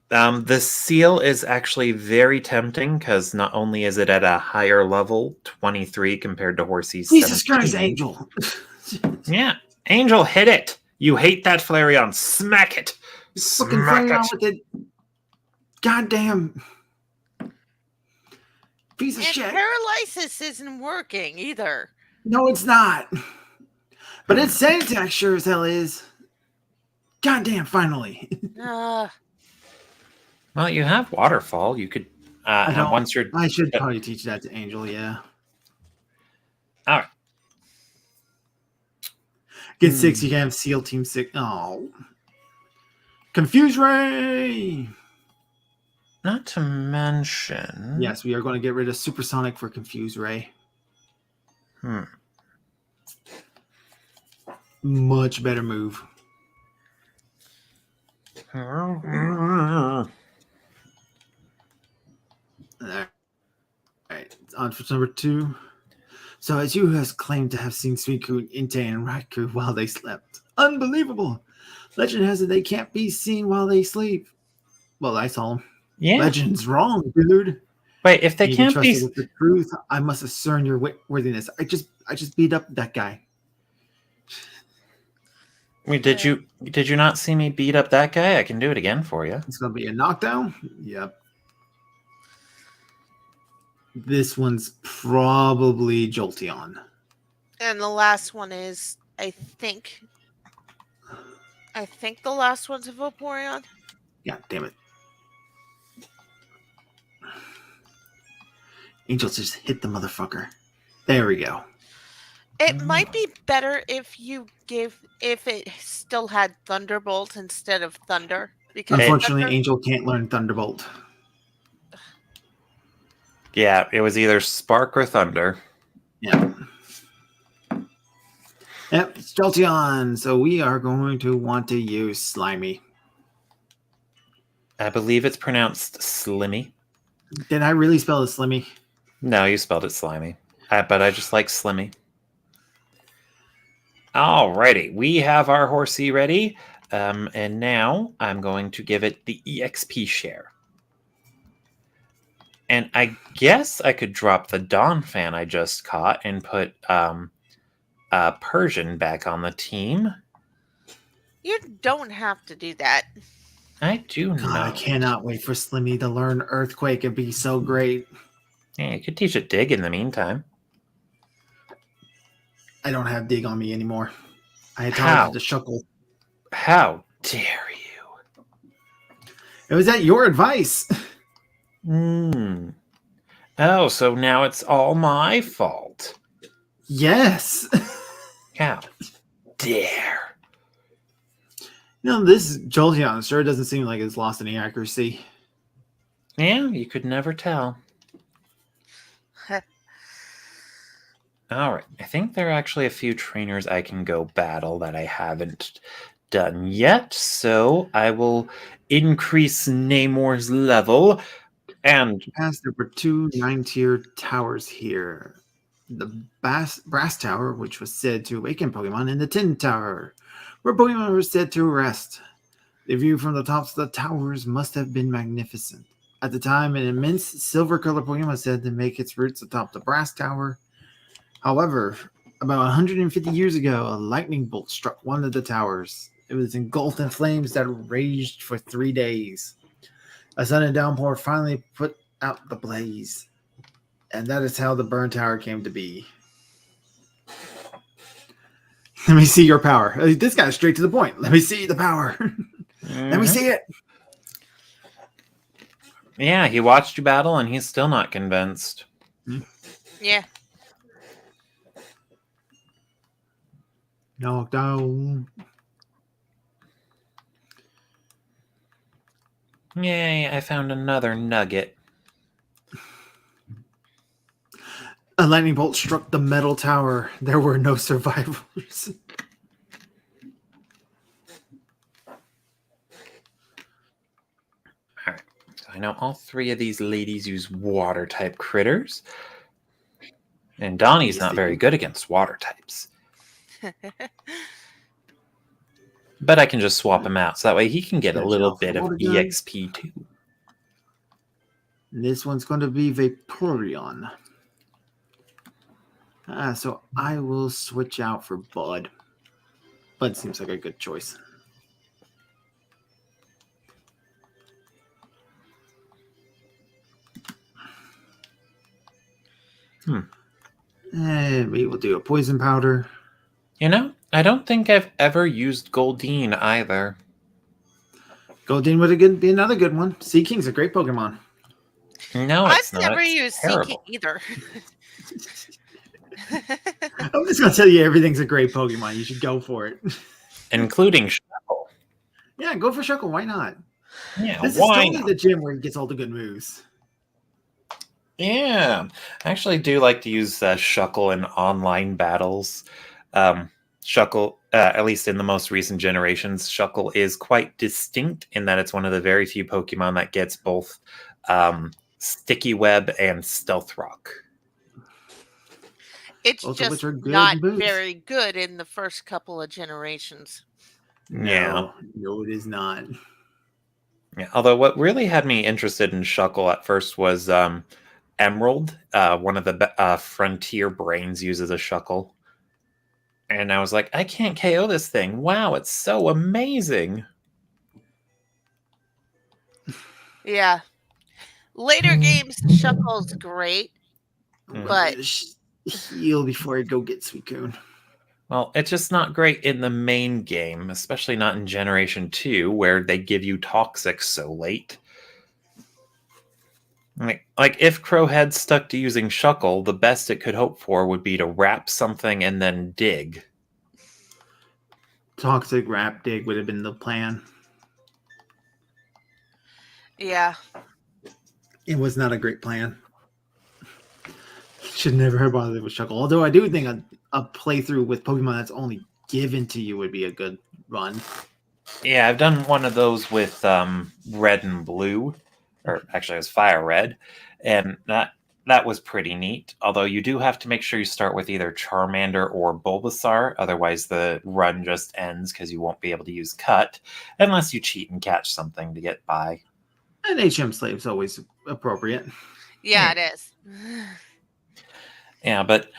The seal is actually very tempting because not only is it at a higher level, 23 compared to Horsey's Jesus 17. Christ, Angel! Yeah. Angel, hit it! You hate that Flareon. Smack it! Fucking Smack Flareon it! with it. Goddamn piece of And shit. paralysis isn't working either. No, it's not. But its Saniac sure as hell is. Goddamn, finally. Well, you have Waterfall. You could, once you're... I should probably teach that to Angel, yeah. All right. Get 6, you can have SEAL Team 6. Oh. Confuse Ray! Not to mention... Yes, we are going to get rid of Supersonic for Confuse Ray. Much better move. All right, on for number 2. So, as you has claimed to have seen Suicune, Entei, and Raikou while they slept. Unbelievable! Legend has it they can't be seen while they sleep. Well, I saw them. Yeah. Legend's wrong, dude. Wait, if they You can't be... with the truth, I must discern your worthiness. I just beat up that guy. Wait, did you not see me beat up that guy? I can do it again for you. It's going to be a knockdown? Yep. This one's probably Jolteon. And the last one is, I think the last one's a Vaporeon. Yeah, damn it. Angel just hit the motherfucker. There we go. It might be better if it still had Thunderbolt instead of Thunder. Because Unfortunately, Thunder, Angel can't learn Thunderbolt. Yeah, it was either Spark or Thunder. Yeah. Yep, it's Jolteon. So we are going to want to use Slimy. I believe it's pronounced Slimmy. Did I really spell it Slimmy? No, you spelled it Slimy. But I just like Slimmy. Alrighty, we have our horsey ready. And now I'm going to give it the EXP share. And I guess I could drop the Dawn fan I just caught and put Persian back on the team. You don't have to do that. I do God, I not. cannot wait for Slimmy to learn Earthquake and be so great. Yeah, you could teach it Dig in the meantime. I don't have Dig on me anymore. I had How? taught it to Shuckle. How dare you? It was at your advice. Oh, so now it's all my fault. Yes. How dare? This Jolteon sure doesn't seem like it's lost any accuracy. Yeah, you could never tell. Alright, I think there are actually a few trainers I can go battle that I haven't done yet, so I will increase Namor's level. And Past there were 2 9-tier towers here. The Brass Tower, which was said to awaken Pokemon, and the Tin Tower, where Pokemon were said to rest. The view from the tops of the towers must have been magnificent. At the time, an immense silver-colored Pokemon was said to make its roots atop the Brass Tower. However, about 150 years ago, a lightning bolt struck one of the towers. It was engulfed in flames that raged for 3 days. A sudden downpour finally put out the blaze, and that is how the burn tower came to be. Let me see your power. This guy's straight to the point. Let me see the power. Let me see it. Yeah, he watched you battle and he's still not convinced. Yeah. Knocked down. Yay, I found another nugget. A lightning bolt struck the metal tower. There were no survivors. Alright, so I know all 3 of these ladies use water-type critters. And Donnie's Yes, not they very do. good against water types. But I can just swap him out, so that way he can get a Catch little off bit of water gun. EXP too. This one's going to be Vaporeon. So I will switch out for Bud. Bud seems like a good choice. And we will do a poison powder. You know, I don't think I've ever used Goldeen either. Goldeen would be another good one. Sea King's a great Pokemon. No, I've it's not. never It's used Sea terrible. King either. I'm just going to tell you everything's a great Pokemon. You should go for it. Including Shuckle. Yeah, go for Shuckle. Why not? Yeah, This why is totally not? the gym where he gets all the good moves. Yeah, I actually do like to use Shuckle in online battles. Shuckle, at least in the most recent generations, Shuckle is quite distinct in that it's one of the very few Pokemon that gets both Sticky Web and Stealth Rock. It's Both of which just are good not moves. very good in the first couple of generations. Yeah. No, it is not. Yeah, although what really had me interested in Shuckle at first was Emerald. One of the Frontier Brains uses a Shuckle. And I was like, I can't KO this thing. Wow, it's so amazing. Yeah. Later games, Shuckle's great, but Heal before I go get Suicune. Well, it's just not great in the main game, especially not in Generation 2, where they give you Toxic so late. Like if Crow had stuck to using Shuckle, the best it could hope for would be to wrap something and then dig. Toxic Rap Dig would have been the plan. yeah. It was not a great plan. Should never have bothered with Shuckle. Although I do think a playthrough with Pokemon that's only given to you would be a good run. Yeah, I've done one of those with red and blue, or actually it was fire red, and that was pretty neat. Although you do have to make sure you start with either Charmander or Bulbasaur, otherwise the run just ends because you won't be able to use Cut unless you cheat and catch something to get by. An HM slave's always appropriate. Yeah, it is. Yeah, but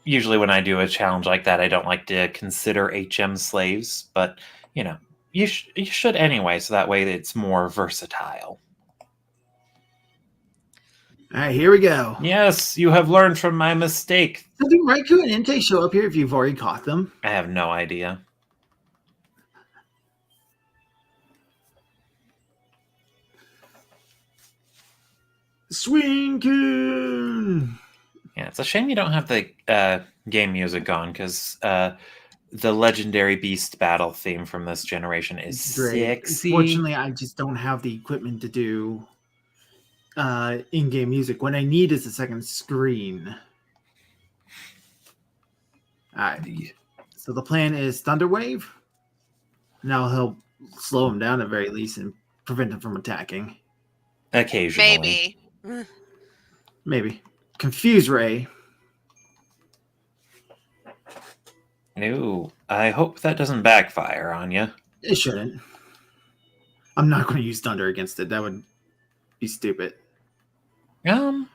usually when I do a challenge like that, I don't like to consider HM slaves, but you should anyway, so that way it's more versatile. All right, here we go. Yes, you have learned from my mistake. So do Raikou and Entei show up here if you've already caught them? I have no idea. Suicune! Yeah, it's a shame you don't have the game music on, because the legendary beast battle theme from this generation is sexy. Unfortunately, I just don't have the equipment to do in-game music. What I need is a second screen. All right. So the plan is Thunder Wave. Now he'll slow him down at very least and prevent him from attacking. Occasionally. Maybe. Confuse Ray. Ooh, I hope that doesn't backfire on you. It shouldn't. I'm not going to use Thunder against it. That would be stupid.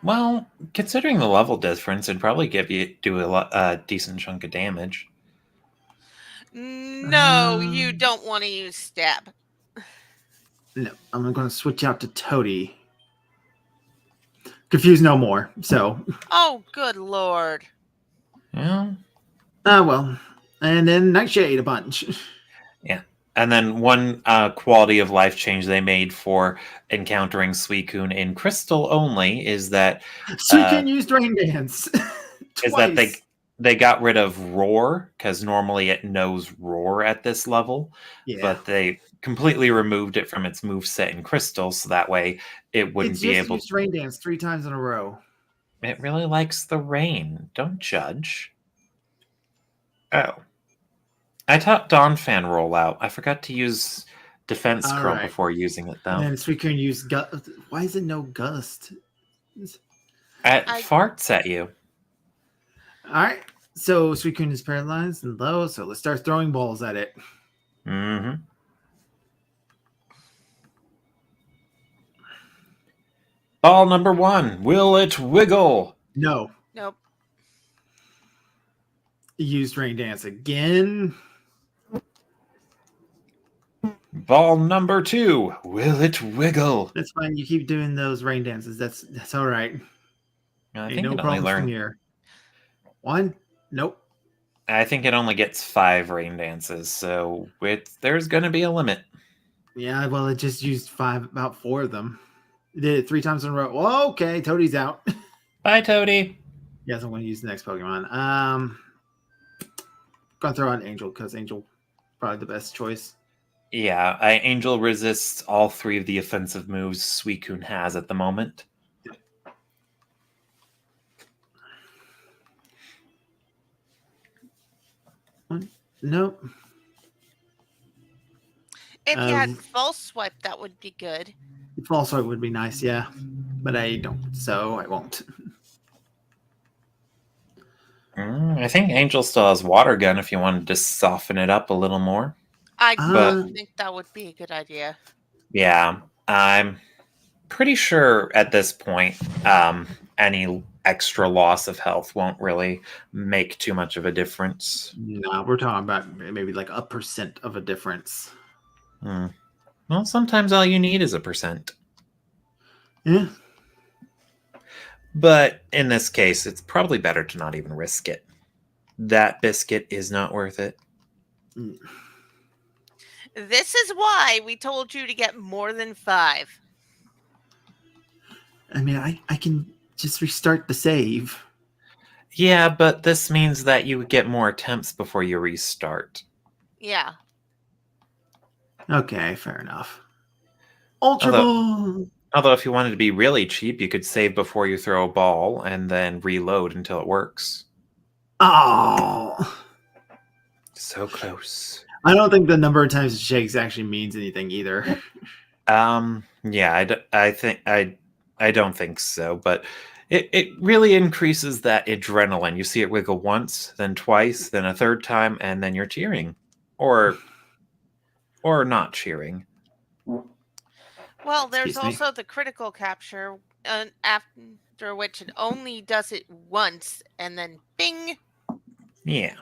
Well, considering the level difference, it'd probably do a decent chunk of damage. No, you don't want to use Stab. No, I'm going to switch out to Toady. Confuse no more. So. Oh, good lord. Yeah. Well. And then Nightshade a bunch. Yeah. And then one quality of life change they made for encountering Suicune in Crystal only is that Suicune used Rain Dance. is that they got rid of Roar, because normally it knows Roar at this level, but they completely removed it from its moveset in Crystal, so that way it wouldn't be able to use Rain Dance 3 times in a row. It really likes the rain. Don't judge. Oh. I taught Donphan rollout. I forgot to use Defense Curl before using it, though. And then Suicune used Gust. Why is it no Gust? It farts at you. All right. So Suicune is paralyzed and low, so let's start throwing balls at it. Mm-hmm. Ball number 1. Will it wiggle? No. Nope. Used Rain Dance again. Ball number 2. Will it wiggle? That's fine. You keep doing those rain dances. That's all right. I think no it problem from here. 1. Nope. I think it only gets 5 rain dances, so there's going to be a limit. Yeah, well, it just used about 4 of them. It did it 3 times in a row. Oh, okay, Toadie's out. Bye, Toadie. Yes, I'm going to use the next Pokemon. Going to throw out Angel because Angel probably the best choice. Yeah, Angel resists all 3 of the offensive moves Suicune has at the moment. Nope. If you had False Swipe, that would be good. False Swipe would be nice, yeah. But I don't, so I won't. I think Angel still has Water Gun if you wanted to soften it up a little more. I think that would be a good idea. Yeah, I'm pretty sure at this point any extra loss of health won't really make too much of a difference. No, we're talking about maybe like 1% of a difference. Well, sometimes all you need is 1%. Yeah. But in this case, it's probably better to not even risk it. That biscuit is not worth it. This is why we told you to get more than 5. I mean, I can just restart the save. Yeah, but this means that you get more attempts before you restart. Yeah. Okay, fair enough. Ultra Ball! Although if you wanted to be really cheap, you could save before you throw a ball and then reload until it works. Oh! So close. I don't think the number of times it shakes actually means anything either. Yeah, I don't think so, but it really increases that adrenaline. You see it wiggle once, then twice, then a third time, and then you're cheering, or not cheering. Well, there's Excuse me. also the critical capture, after which it only does it once, and then bing. Yeah.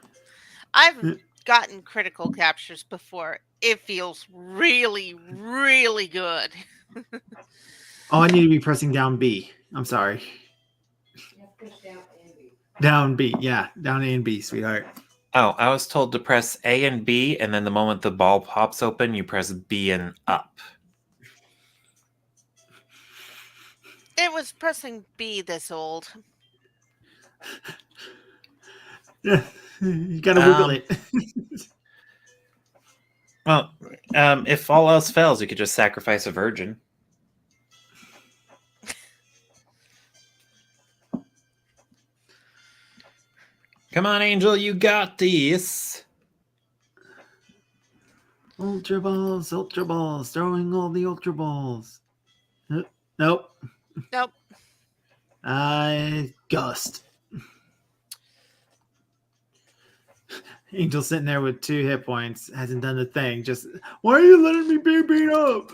I've gotten critical captures before. It feels really, really good. Oh, I need to be pressing down B. I'm sorry. Down B. Yeah, down A and B, sweetheart. Oh, I was told to press A and B, and then the moment the ball pops open, you press B and up. It was pressing B this old. Yeah, you gotta wiggle it. Well, if all else fails, you could just sacrifice a virgin. Come on, Angel, you got this. Ultra balls, throwing all the ultra balls. Nope. Nope. Gust. Angel sitting there with 2 hit points, hasn't done a thing. Just, why are you letting me be beat up?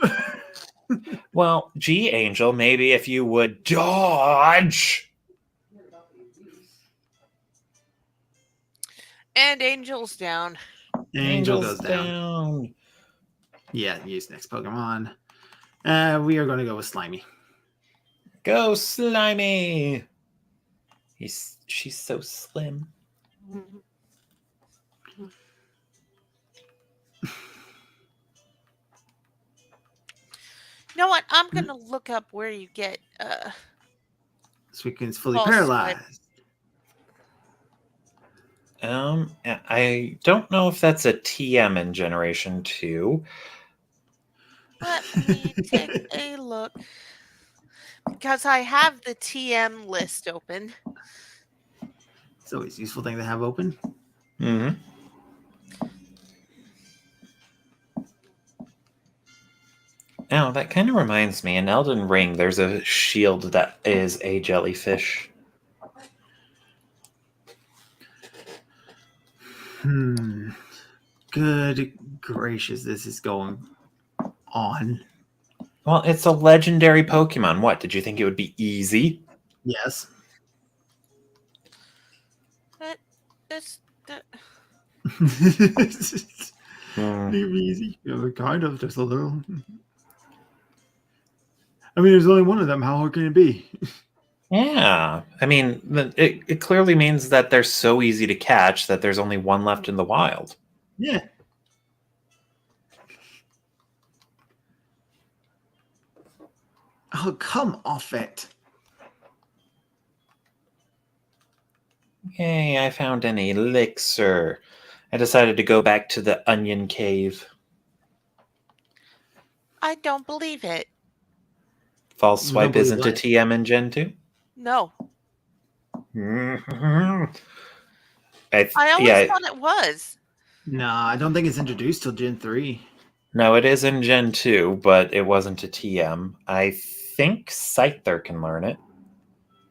Well, gee, Angel, maybe if you would dodge. And Angel's down. Angel Angel's goes down. Yeah, use next Pokemon. We are going to go with Slimy. Go, Slimy. She's so slim. You know what? I'm going to look up where you get Suicune's fully False paralyzed. I don't know if that's a TM in Generation 2. Let me take a look. Because I have the TM list open. It's always a useful thing to have open. Mm-hmm. Now, that kind of reminds me, in Elden Ring, there's a shield that is a jellyfish. Good gracious, this is going on. Well, it's a legendary Pokemon. What, did you think it would be easy? Yes. But this... Easy. Yeah, kind of, just a little. I mean, there's only one of them. How hard can it be? Yeah. I mean, it clearly means that they're so easy to catch that there's only one left in the wild. Yeah. Oh, come off it. Yay, I found an elixir. I decided to go back to the onion cave. I don't believe it. False You don't swipe believe isn't a what? TM in Gen 2? No. I I always thought it was. No, I don't think it's introduced till Gen 3. No, it is in Gen 2, but it wasn't a TM. I think Scyther can learn it.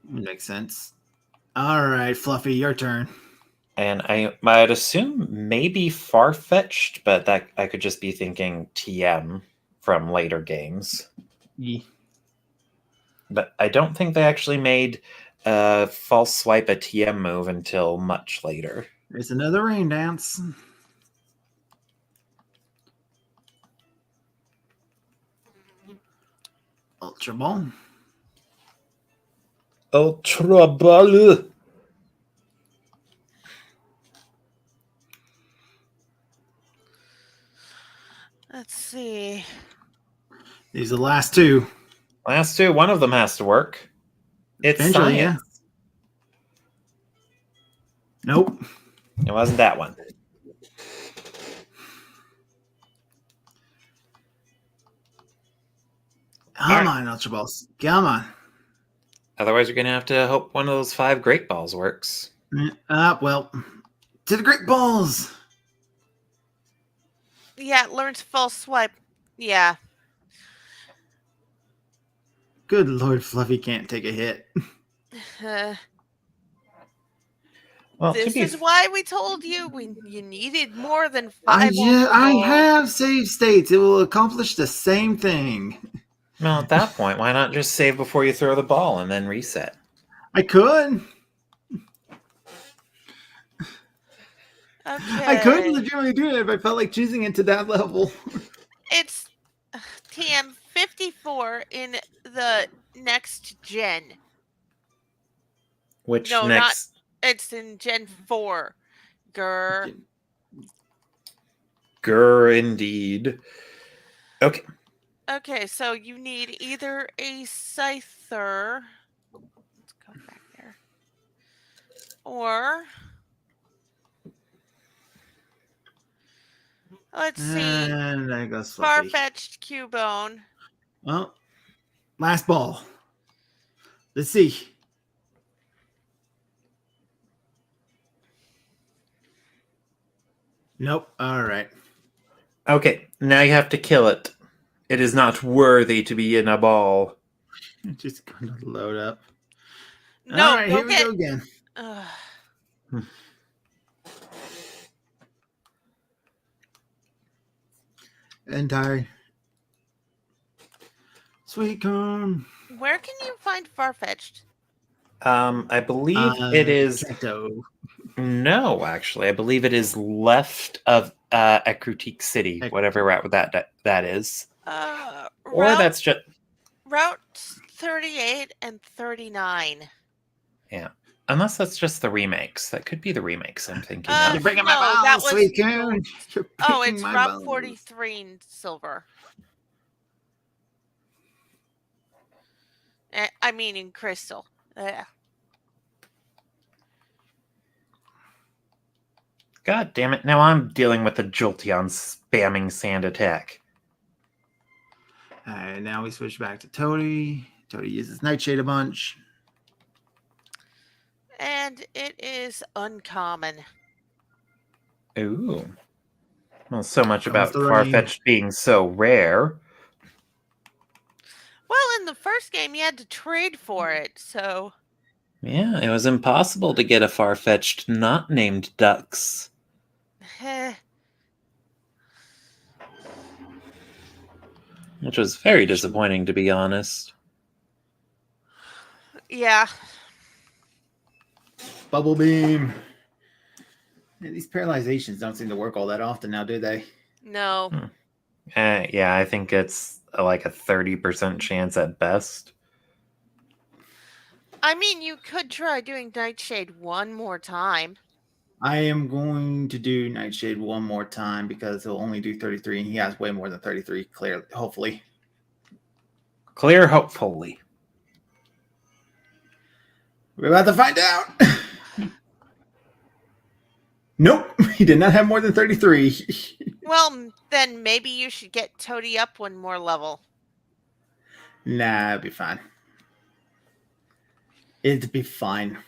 Makes sense. All right, Fluffy, your turn. And I'd assume maybe Farfetch'd, but that I could just be thinking TM from later games. Yeah. But I don't think they actually made False Swipe a TM move until much later. There's another rain dance. Ultra Ball. Ultra Ball. Let's see. These are the last 2. Last 2, one of them has to work. It's Eventually, science. yeah. Nope. It wasn't that one. Come on, Ultra Balls. Come on. Otherwise, you're going to have to hope one of those 5 Great Balls works. Well, to the Great Balls. Yeah, it learns false swipe. Yeah. Good Lord, Fluffy can't take a hit. Well, This is why we told you you needed more than 5 I Ultra have save states. It will accomplish the same thing. well, at that point, why not just save before you throw the ball and then reset? I could. Okay. I could legitimately do it if I felt like choosing it to that level. It's TM 54 in the next gen. Which No, next? it's in Gen 4. Grr. Grr, indeed. Okay. Okay, so you need either a Scyther. Let's go back there. Or let's see. And there goes Fluffy. Farfetched Cubone. Well, last ball. Let's see. Nope. All right. Okay, now you have to kill it. It is not worthy to be in a ball. Just going to load up. No, all right, here we go again. Entire. Sweet corn. Where can you find Farfetched? I believe it is. Kanto. No, actually, I believe it is left of Ekrutik City, whatever route that is. Or that's just Route 38 and 39. Yeah, unless that's just the remakes. That could be the remakes I'm thinking You're of. breaking my balls, that was Sweet corn. Oh, it's Route 43 in silver. I mean in crystal. God damn it! Now I'm dealing with the Jolteon spamming sand attack. Alright, now we switch back to Toady. Toady uses Nightshade a bunch. And it is uncommon. Ooh. Well, so much Comes about the rain. Farfetch'd being so rare. Well, in the first game, you had to trade for it, so... Yeah, it was impossible to get a Farfetch'd not named Ducks. Which was very disappointing, to be honest. Yeah. Bubble Beam. Yeah, these paralyzations don't seem to work all that often now, do they? No. Yeah, I think it's like a 30% chance at best. I mean, you could try doing Nightshade one more time. I am going to do Nightshade one more time because he'll only do 33, and he has way more than 33, clear, hopefully. Clear, hopefully. We're about to find out. Nope, he did not have more than 33. Well, then maybe you should get Toady up one more level. Nah, it'd be fine. It'd be fine.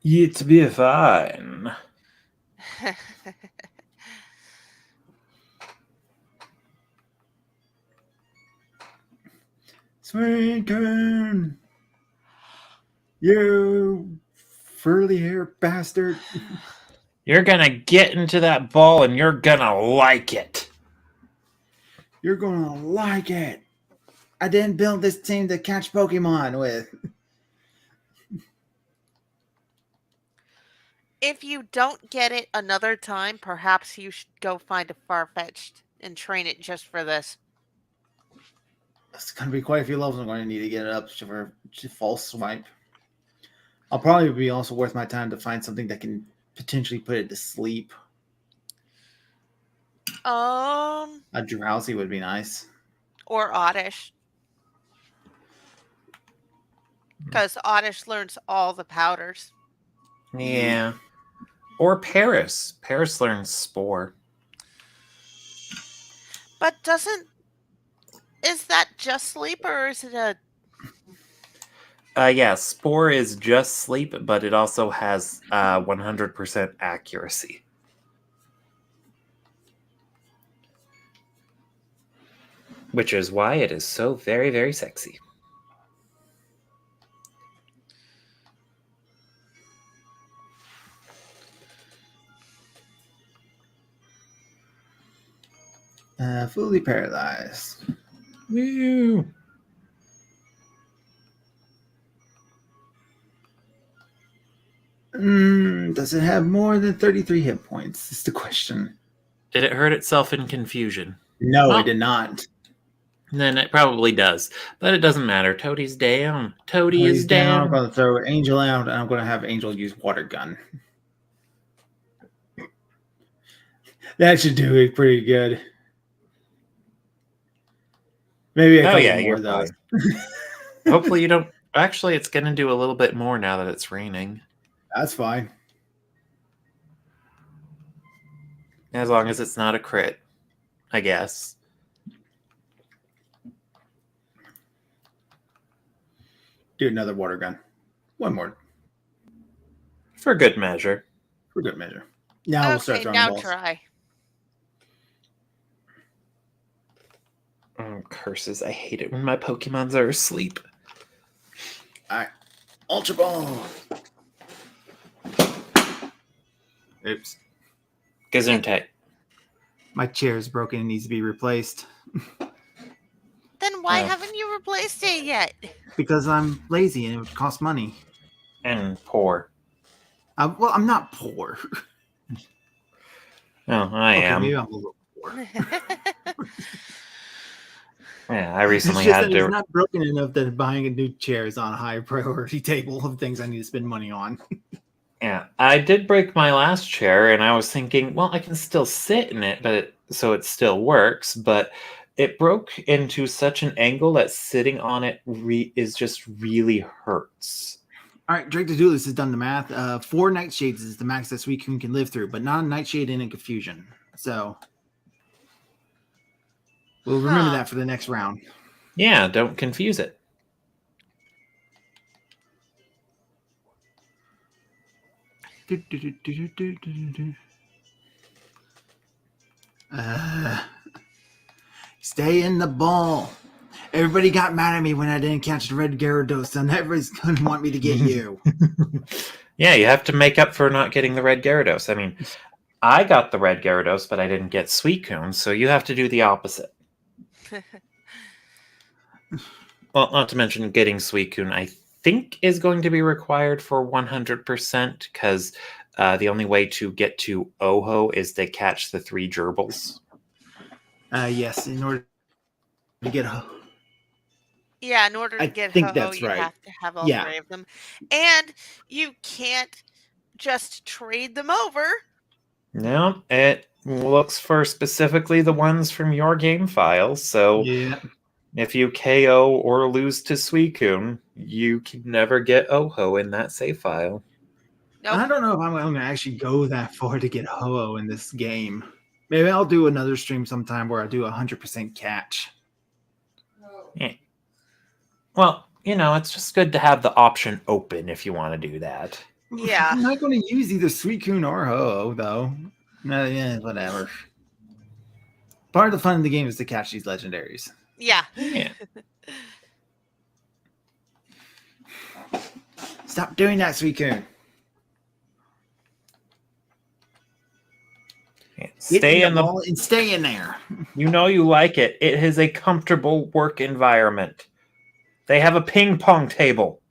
It'd be fine. Sweet corn. You furry hair bastard. You're gonna get into that ball and you're gonna like it. You're gonna like it. I didn't build this team to catch Pokemon with. If you don't get it another time, perhaps you should go find a Farfetch'd and train it just for this. It's going to be quite a few levels I'm going to need to get it up for false swipe. I'll probably be also worth my time to find something that can potentially put it to sleep. A Drowsy would be nice. Or Oddish. Because Oddish learns all the powders. Yeah. Or Paris. Paris learns Spore. But is that just sleep or is it a... Yeah, Spore is just sleep, but it also has 100% accuracy. which is why it is so very, very sexy. Fully paralyzed. Woo! Does it have more than 33 hit points? Is the question. Did it hurt itself in confusion? No, Oh. it did not. Then it probably does. But it doesn't matter. Toadie's down. Toadie When is he's down, I'm down. going to throw Angel out, and I'm going to have Angel use Water Gun. That should do it pretty good. Maybe a couple more, you're though. fine. Hopefully you don't... Actually, it's going to do a little bit more now that it's raining. That's fine. As long as it's not a crit, I guess. Do another Water Gun. One more. For good measure. For good measure. Now we'll start throwing now balls. try. Oh, curses. I hate it when my Pokemons are asleep. Alright. Ultra Ball. Oops. Gesundheit. My chair is broken and needs to be replaced. Then why Oh. haven't you replaced it yet? Because I'm lazy and it would cost money. And poor. Well, I'm not poor. Oh, I am. Maybe I'm a little poor. Yeah, I recently It's just had that it's to... not broken enough that buying a new chair is on a high priority table of things I need to spend money on. Yeah, I did break my last chair, and I was thinking, well, I can still sit in it, so it still works, but it broke into such an angle that sitting on it is just really hurts. All right, Drake the Duelist has done the math. 4 Nightshades is the max that Suicune can live through, but not a Nightshade in a Confusion. So we'll remember that for the next round. Yeah, don't confuse it. Stay in the ball. Everybody got mad at me when I didn't catch the red Gyarados, and everybody's going to want me to get you. Yeah, you have to make up for not getting the red Gyarados. I mean, I got the red Gyarados, but I didn't get Suicune, so you have to do the opposite. Well, not to mention getting Suicune, I think, is going to be required for 100%, because the only way to get to Oho is to catch the 3 gerbils. Yes, in order to get... Yeah, in order to get Ho-Oh, that's you right. have to have all 3 of them. And you can't just trade them over. No, it looks for specifically the ones from your game files, so if you KO or lose to Suicune, you can never get Oho in that save file. Nope. I don't know if I'm going to actually go that far to get Ho-Oh in this game. Maybe I'll do another stream sometime where I do 100% catch. Yeah. Well, it's just good to have the option open if you want to do that. Yeah. I'm not going to use either Suicune or Ho-Oh, though. Whatever. Part of the fun of the game is to catch these legendaries. Yeah. Stop doing that, Suicune. Stay in the ball and stay in there. You know you like it. It is a comfortable work environment. They have a ping pong table.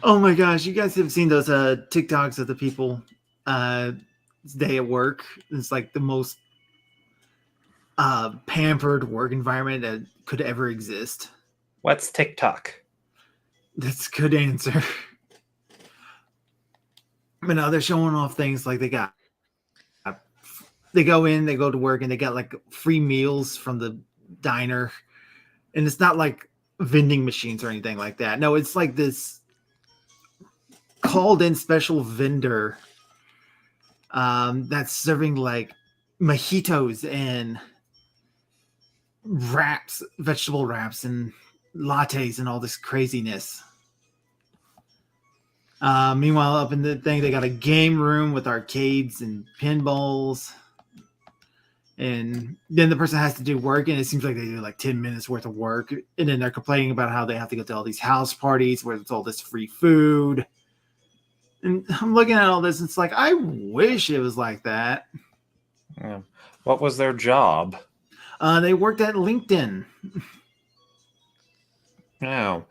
Oh my gosh, you guys have seen those TikToks of the people day at work. It's like the most pampered work environment that could ever exist. What's TikTok? That's a good answer. But no, they're showing off things like they go to work and they got like free meals from the diner. And it's not like vending machines or anything like that. No, it's like this called in special vendor that's serving like mojitos and wraps, vegetable wraps and lattes and all this craziness. Meanwhile, up in the thing, they got a game room with arcades and pinballs. And then the person has to do work, and it seems like they do like 10 minutes worth of work. And then they're complaining about how they have to go to all these house parties where it's all this free food. And I'm looking at all this, and it's like, I wish it was like that. Yeah. What was their job? They worked at LinkedIn. Oh.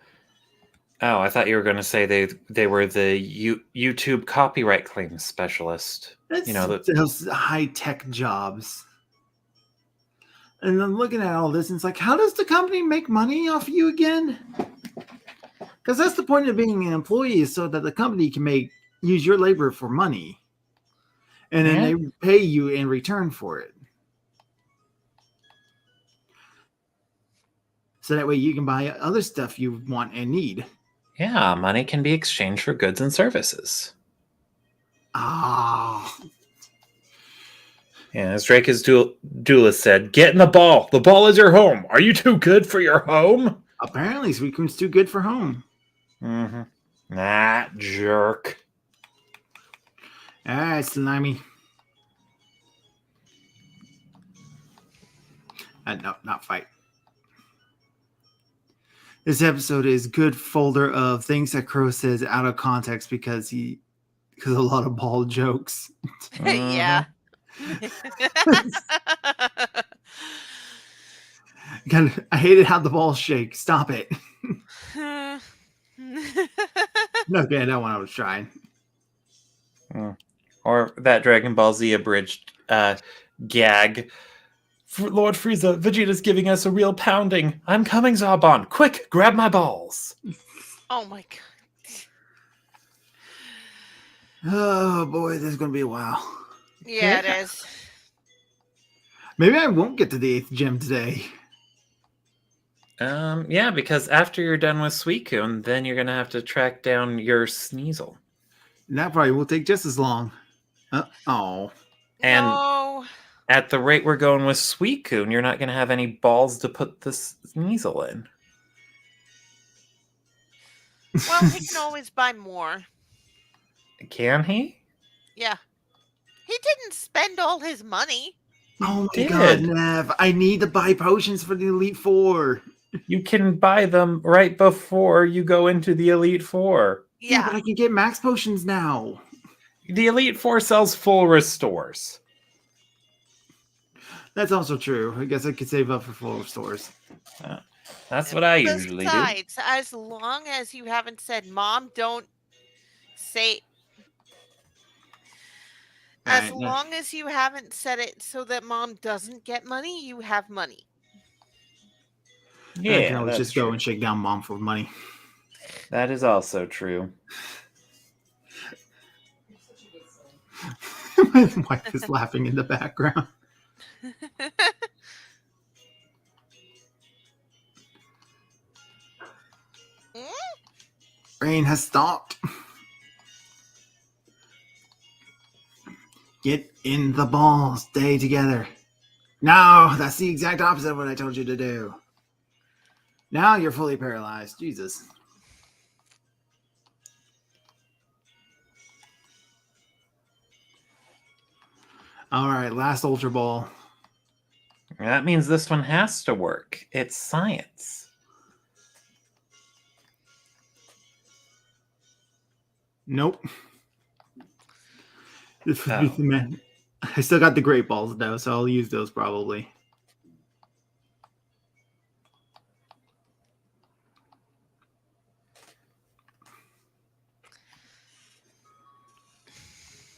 Oh, I thought you were going to say they were the YouTube copyright claims specialist. That's those high-tech jobs. And I'm looking at all this, and it's like, how does the company make money off you again? Because that's the point of being an employee, is so that the company can use your labor for money. And then they pay you in return for it. So that way you can buy other stuff you want and need. Yeah, money can be exchanged for goods and services. Ah. Yeah, as Drake's duelist said, get in the ball. The ball is your home. Are you too good for your home? Apparently, Suicune's too good for home. Mm-hmm. That jerk. All right, Slimy. No, not fight. This episode is good folder of things that Crow says out of context because a lot of ball jokes. Yeah. God, I hated how the balls shake. Stop it. Okay, that one I was trying. Or that Dragon Ball Z abridged gag. Lord Frieza, Vegeta's giving us a real pounding. I'm coming, Zarbon. Quick, grab my balls. Oh my god. Oh boy, this is going to be a while. Yeah, it is. Maybe I won't get to the 8th gym today. Yeah, because after you're done with Suicune, then you're going to have to track down your Sneasel. And that probably will take just as long. Oh. And no. At the rate we're going with Suicune, you're not going to have any balls to put the Sneasel in. Well, he can always buy more. Can he? Yeah. He didn't spend all his money. Oh my god, Nev. I need to buy potions for the Elite Four. You can buy them right before you go into the Elite Four. Yeah, but I can get max potions now. The Elite Four sells full restores. That's also true. I guess I could save up for full restores. That's what I usually do. Besides, as long as you haven't said, Mom, don't say... As long as you haven't said it so that Mom doesn't get money, you have money. Yeah, I can always just go and shake down Mom for money. That is also true. My wife is laughing in the background. Rain has stopped. Get in the ball. Stay together. No, that's the exact opposite of what I told you to do. Now you're fully paralyzed. Jesus. All right, last Ultra Ball. That means this one has to work. It's science. Nope. I still got the Great Balls, though, so I'll use those probably.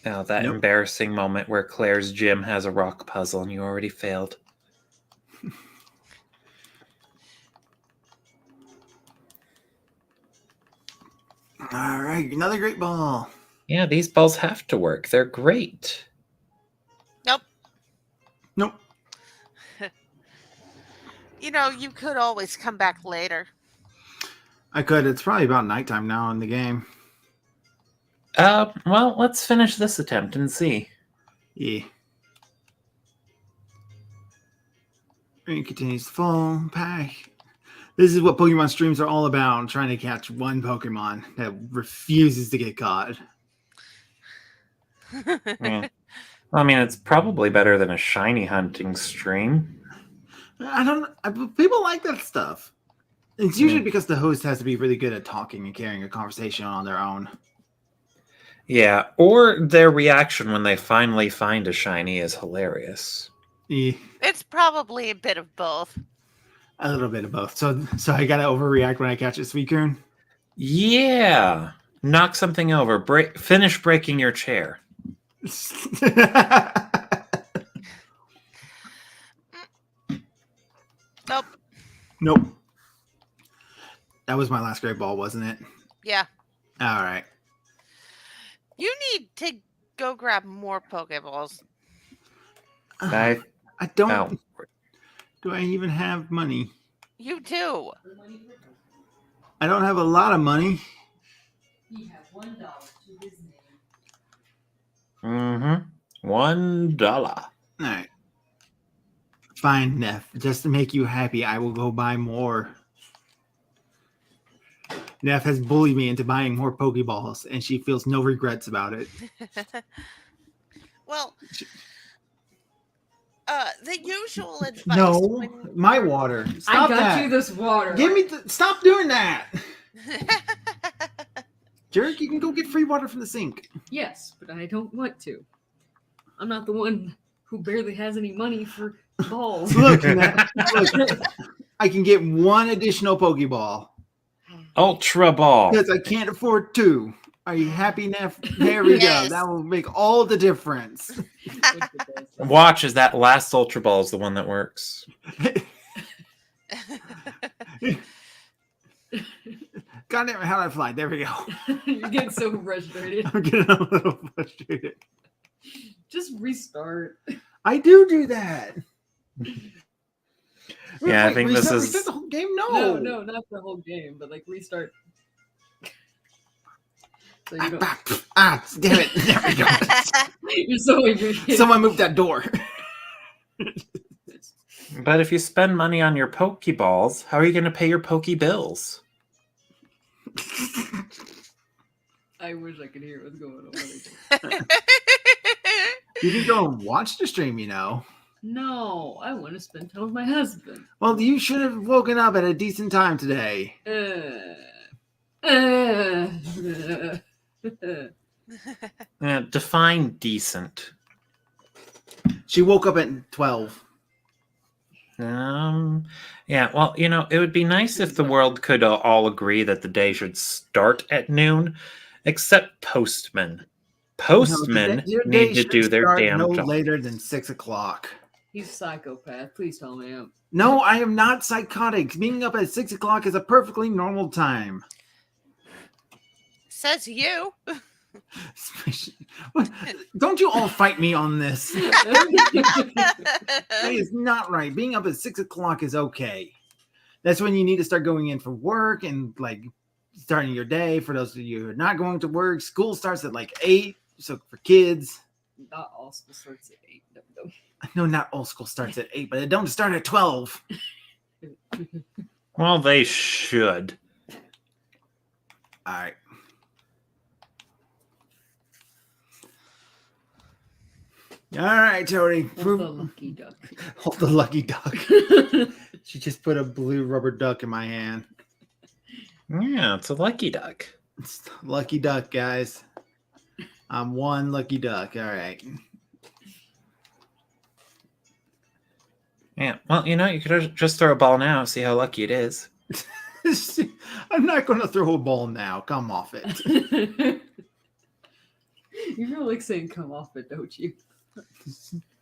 Now, that embarrassing moment where Claire's gym has a rock puzzle and you already failed. All right, another Great Ball. Yeah, these balls have to work. They're great. Nope. You know, you could always come back later. I could. It's probably about nighttime now in the game. Well, let's finish this attempt and see. Yeah. Rain continues to fall. Pack. This is what Pokemon streams are all about. Trying to catch one Pokemon that refuses to get caught. Yeah. I mean, it's probably better than a shiny hunting stream. People like that stuff. It's usually because the host has to be really good at talking and carrying a conversation on their own. Yeah, or their reaction when they finally find a shiny is hilarious. Yeah, It's probably a bit of both. a little bit of both. So I gotta overreact when I catch a Suicune? Yeah. Knock something over. Finish breaking your chair. Nope. Nope. That was my last great ball, wasn't it? Yeah. All right. You need to go grab more Pokeballs. I don't. Oh. Do I even have money? You do. I don't have a lot of money. He has $1 to his name. Mm-hmm. $1. All right. Fine, Neph. Just to make you happy, I will go buy more. Neph has bullied me into buying more Pokeballs, and she feels no regrets about it. Well, the usual advice. No, my water. Stop I got that. you this water. Give me. Stop doing that, jerk. You can go get free water from the sink. Yes, but I don't want to. I'm not the one who barely has any money for balls. Look, Neph, look, I can get one additional Pokeball Ultra Ball. because I can't afford two. Are you happy, Neph? There we Yes. go. That will make all the difference. Watch as that last Ultra Ball is the one that works. God damn it, how did I fly? There we go. You're getting so frustrated. I'm getting a little frustrated. Just restart. I do that. Yeah, I think this restart- is- restart the whole game. No, not the whole game, but like restart. So you don't. Damn it. There we go. You're so angry. Someone moved that door. But if you spend money on your Pokeballs, how are you going to pay your Poke bills? I wish I could hear what's going on. You can go and watch the stream, you know. No, I want to spend time with my husband. Well, you should have woken up at a decent time today. Define decent. She woke up at 12. Yeah, well, it would be nice if the world could all agree that the day should start at noon, except postmen. Postmen Your day need to should do their start damn no job. later than 6 o'clock. He's a psychopath. Please tell me I'm. No, I am not psychotic. Being up at 6 o'clock is a perfectly normal time. Says you. Don't you all fight me on this. That is not right. Being up at 6 o'clock is okay. That's when you need to start going in for work and like starting your day. For those of you who are not going to work, school starts at like 8. So for kids, Not all school starts at 8. No. no, not all school starts at 8, but it don't start at 12. Well, they should. All right. All right, Tony. Hold the lucky duck. Hold the lucky duck. She just put a blue rubber duck in my hand. Yeah, it's a lucky duck. It's the lucky duck, guys. I'm one lucky duck. All right. Yeah, well, you could just throw a ball now, see how lucky it is. I'm not going to throw a ball now. Come off it. You feel like saying come off it, don't you?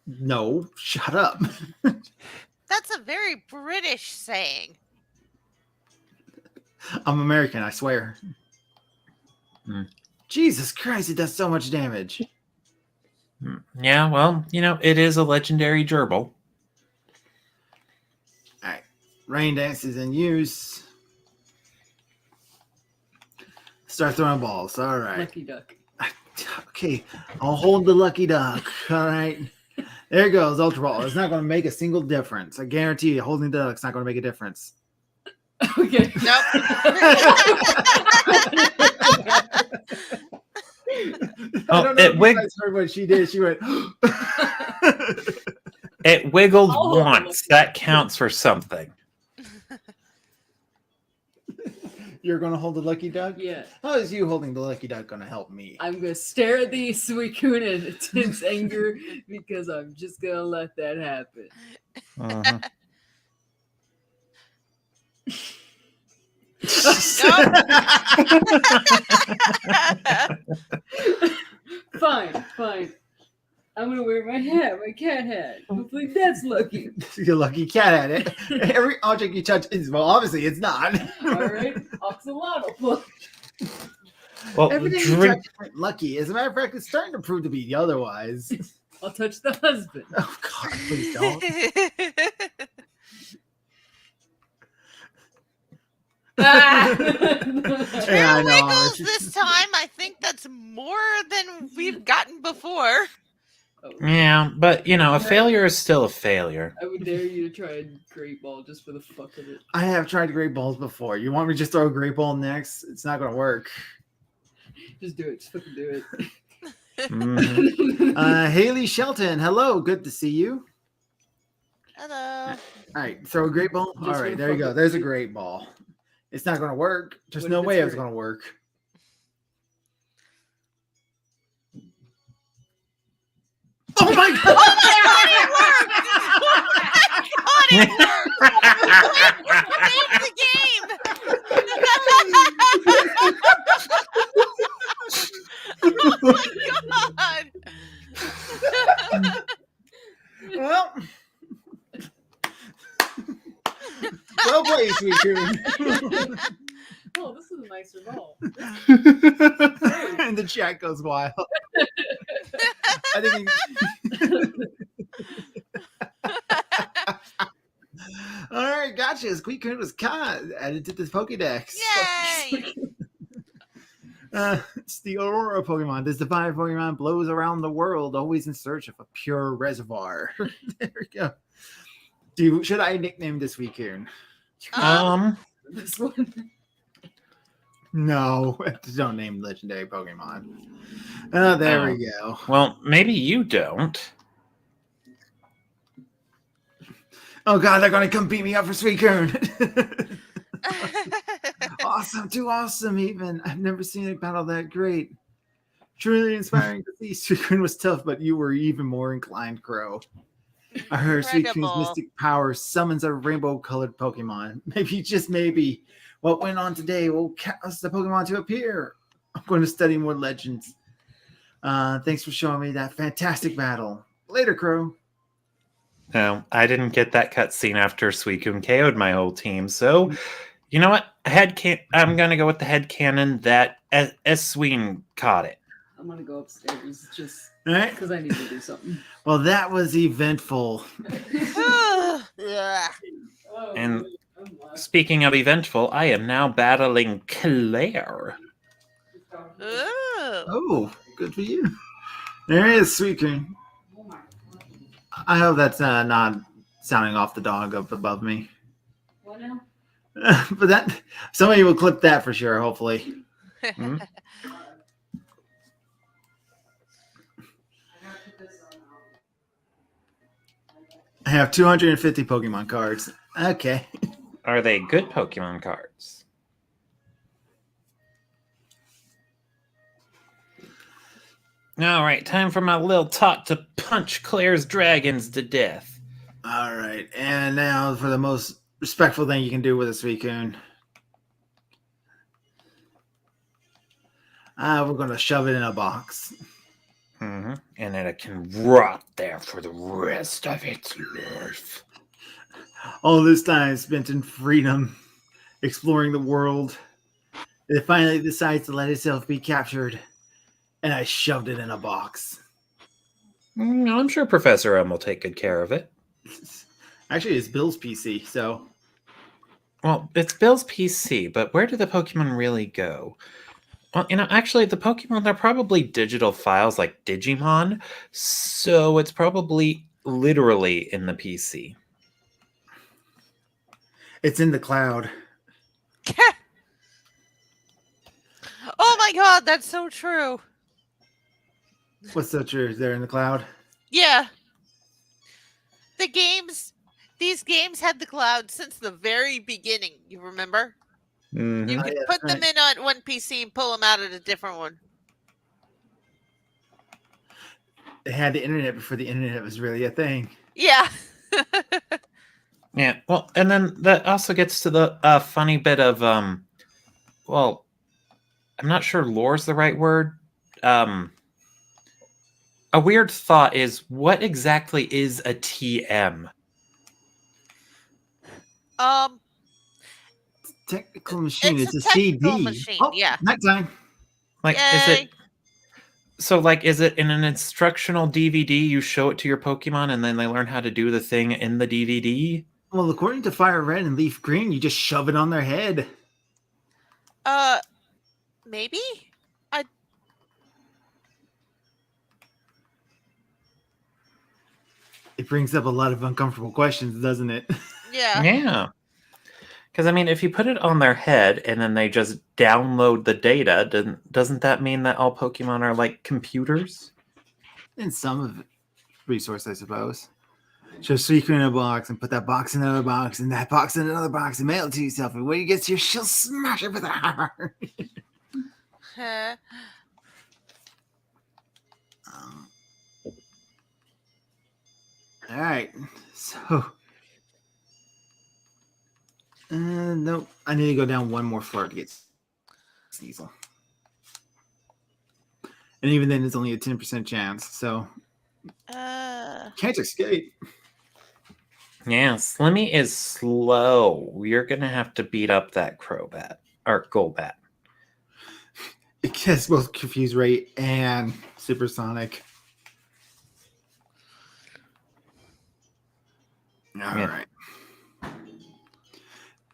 No, shut up. That's a very British saying. I'm American, I swear. Hmm. Jesus Christ, it does so much damage. Yeah, well, it is a legendary gerbil. All right. Rain Dance is in use. Start throwing balls. All right. Lucky duck. Okay, I'll hold the lucky duck. All right. There it goes, Ultra Ball. It's not going to make a single difference. I guarantee you, holding the duck's not going to make a difference. Okay. Nope. I don't know if you guys heard what she did. She went. It wiggled Oh. once. That counts for something. You're going to hold the lucky duck? Yeah. How is you holding the lucky duck going to help me? I'm gonna stare at the Suicune in intense anger because I'm just gonna let that happen. Mhm. Fine. I'm gonna wear my hat, my cat hat. Hopefully that's lucky. You're lucky cat at it. Every object you touch is, well, obviously it's not. Alright, Oxalotl plug. Well, Everything you drink. touch isn't lucky. As a matter of fact, it's starting to prove to be otherwise. I'll touch the husband. Oh, God, please don't. Ah! Two Yeah, I know. wiggles this time. I think that's more than we've gotten before. Oh, Yeah, but a failure is still a failure. I would dare you to try a great ball just for the fuck of it. I have tried great balls before. You want me to just throw a great ball next? It's not going to work. Just do it. Just fucking do it. Mhm. Haley Shelton, hello. Good to see you. Hello. All right, throw a great ball. Just All for right, the there you fuck go. of There's a it. great ball. It's not going to work. There's What no if way it's it's great? going to work. Oh my God! God, it worked! Save the game! Oh my God! Well, well played, sweet coon. Oh, this is a nicer ball. And the chat goes wild. I think. All right, gotcha. Squeak Coon was caught. Added to the Pokédex. Yay! It's the Aurora Pokemon. This divine Pokemon blows around the world, always in search of a pure reservoir. There we go. Should I nickname this Squeak Coon? This one. No, don't name legendary Pokemon. Oh, there we go. Well, maybe you don't. Oh God, they're gonna come beat me up for Sweet Coon. Awesome, too awesome. Even I've never seen a battle that great. Truly inspiring to see. Sweet Coon was tough, but you were even more inclined, Crow. I heard Sweet Coon's Incredible. mystic power summons a rainbow-colored Pokemon. Maybe, just maybe, what went on today will cause the Pokemon to appear. I'm going to study more legends. Thanks for showing me that fantastic battle. Later, Crow. No, I didn't get that cutscene after Suicune KO'd my whole team, so you know what? I'm gonna go with the headcanon that Esween caught it. I'm gonna go upstairs just All right. because I need to do something. Well, that was eventful. Ugh. Oh, And- I'm lost. Speaking of eventful, I am now battling Claire. Ooh. Oh, good for you. There is Sweet Coon. Oh my God. I hope that's not sounding off the dog up above me. What now? But that somebody will clip that for sure, hopefully. Hmm? I have 250 Pokemon cards. Okay. Are they good Pokemon cards? All right, time for my little tot to punch Claire's dragons to death. All right. And now for the most respectful thing you can do with a Suicune. We're going to shove it in a box. Mm-hmm. And then it can rot there for the rest of its life. All this time spent in freedom, exploring the world. It finally decides to let itself be captured, and I shoved it in a box. I'm sure Professor M will take good care of it. Actually, it's Bill's PC, so Well, it's Bill's PC, but where do the Pokemon really go? Well, actually, the Pokemon, they're probably digital files like Digimon, so it's probably literally in the PC. it's in the cloud. Oh my God, that's so true. What's so true? They're in the cloud. Yeah. these games had the cloud since the very beginning. You remember? Mhm. You Oh, could yeah, put that's them in on one PC and pull them out at a different one. They had the internet before the internet was really a thing. Yeah. Yeah, well, and then that also gets to the funny bit of well, I'm not sure lore's the right word. A weird thought is, what exactly is a TM? Um, Technical machine. It's It's a a technical CD. machine, Oh, yeah. nighttime. Like, is Yay. it so? Like, is it in an instructional DVD? You show it to your Pokemon, and then they learn how to do the thing in the DVD. Well, according to Fire Red and Leaf Green, you just shove it on their head. Maybe? It brings up a lot of uncomfortable questions, doesn't it? Yeah. Yeah. Because, I mean, if you put it on their head and then they just download the data, doesn't that mean that all Pokemon are like computers? In some of resource, I suppose. Just secret in a box and put that box in another box and that box in another box and mail it to yourself. And when you get here, she'll smash it with a hammer. Huh. All right. So, nope. I need to go down one more floor to get Sneasel. And even then, it's only a 10% chance. So, can't escape. Yeah, Slimmy is slow. You're going to have to beat up that Crobat. Or Golbat. It gets both Confuse Ray and Supersonic. All right.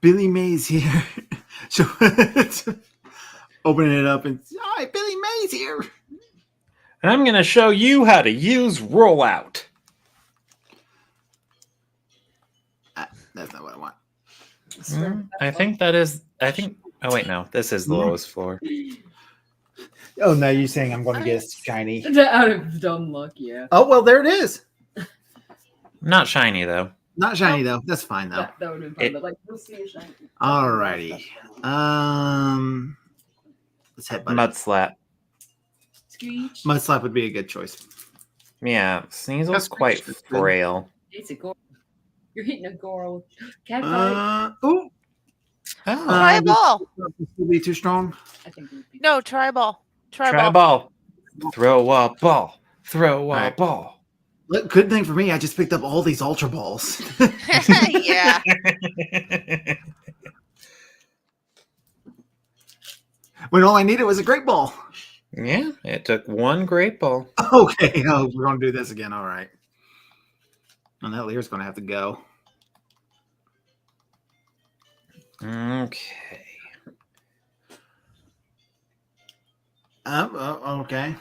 Billy Mays here. So open it up and hi, Billy Mays here. And I'm going to show you how to use Rollout. That's not what I want. I think that is... Oh, wait, no. This is the lowest floor. Oh, no, you're saying I'm going to get shiny. Out of dumb luck, yeah. Oh, well, there it is. Not shiny, though. Not shiny, though. That's fine, though. That would have been fun, but like, we'll see a shiny. Alrighty. Let's head Mud Slap. Screech. Mud Slap would be a good choice. Yeah, Sneasel's That's quite pretty good. frail. It's a Goro. You're hitting a Goro. Cacti. Oh. Try ball. Will be too strong. I think it would be. No, try ball. Try Try ball. ball. Throw a ball. Throw a Alright. ball. Look, good thing for me, I just picked up all these Ultra Balls. Yeah. When all I needed was a Great Ball. Yeah, it took one great ball. Okay, oh, we're going to do this again. All right. And that Lear's going to have to go. Okay. Okay.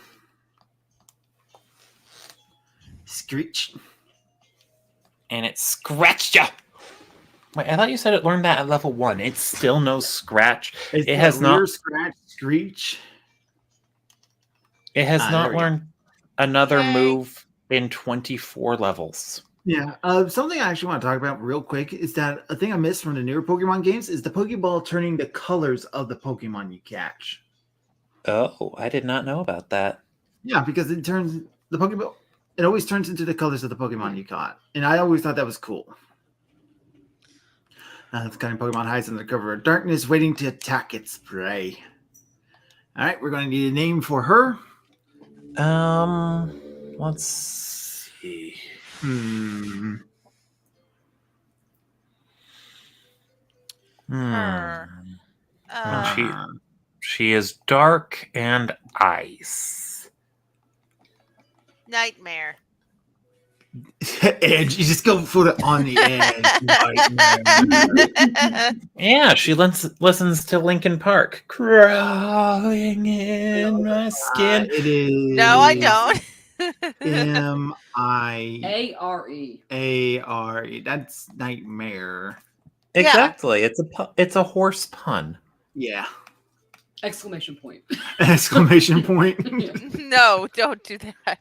Screech. And it scratched ya. Wait, I thought you said it learned that at level 1. It still knows Scratch. It's It has not. Scratch, Screech. It has there not we go. learned another Yay. move in 24 levels. Yeah. Something I actually want to talk about real quick is that a thing I missed from the newer Pokemon games is the Pokeball turning the colors of the Pokemon you catch. Oh, I did not know about that. Yeah, because it turns the Pokeball. It always turns into the colors of the Pokemon you caught, and I always thought that was cool. This kind of Pokemon hides in the cover of darkness, waiting to attack its prey. All right, we're going to need a name for her. Let's see. Her. She is dark and ice. Nightmare. Edge. You just go put it on the edge. Yeah, she listens to Linkin Park. Crawling in my skin. It is. No, I don't. M-I-A-R-E. A-R-E. That's Nightmare. Exactly. It's a horse pun. Yeah. Exclamation point. Exclamation point. Yeah. No, don't do that.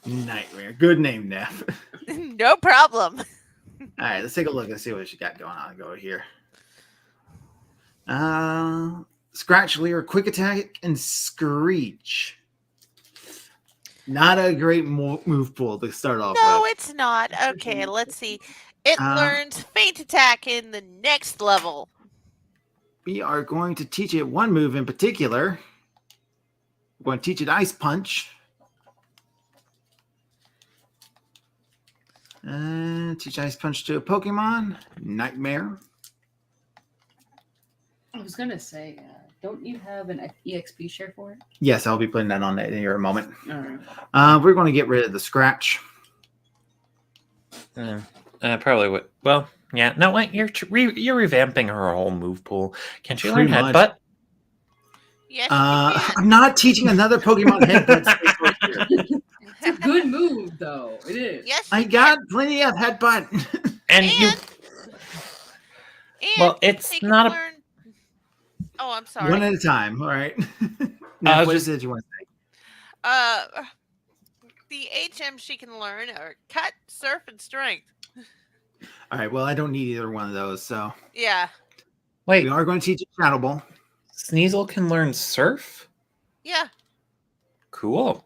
Nightmare. Good name, Neph. No problem. All right, let's take a look and see what she got going on. Go here. Scratch, Leer, Quick Attack, and Screech. Not a great move pool to start off No, with. it's not. Okay, let's see. It Uh, learns Feint Attack in the next level. We are going to teach it one move in particular. We're going to teach it Ice Punch. Teach Ice Punch to a Pokemon. Nightmare. I was gonna say, don't you have an EXP share for it? Yes, I'll be putting that on in here in a moment. All right. We're going to get rid of the Scratch. Probably would. Well, yeah. No, wait. You're revamping her whole move pool. Can she learn Pretty much. Headbutt? Yes, you can. I'm not teaching another Pokemon Headbutt. It's a good move, though. It is. Yes, I you got plenty of Headbutt. And can. you. And Well, it's they can not a. learn... Oh, I'm sorry. One at a time. All right. Now, what is it you want to say? The HM she can learn are Cut, Surf, and Strength. All right. Well, I don't need either one of those. So Yeah. Wait, we are going to teach it Shadow Ball. Sneasel can learn Surf? Yeah. Cool.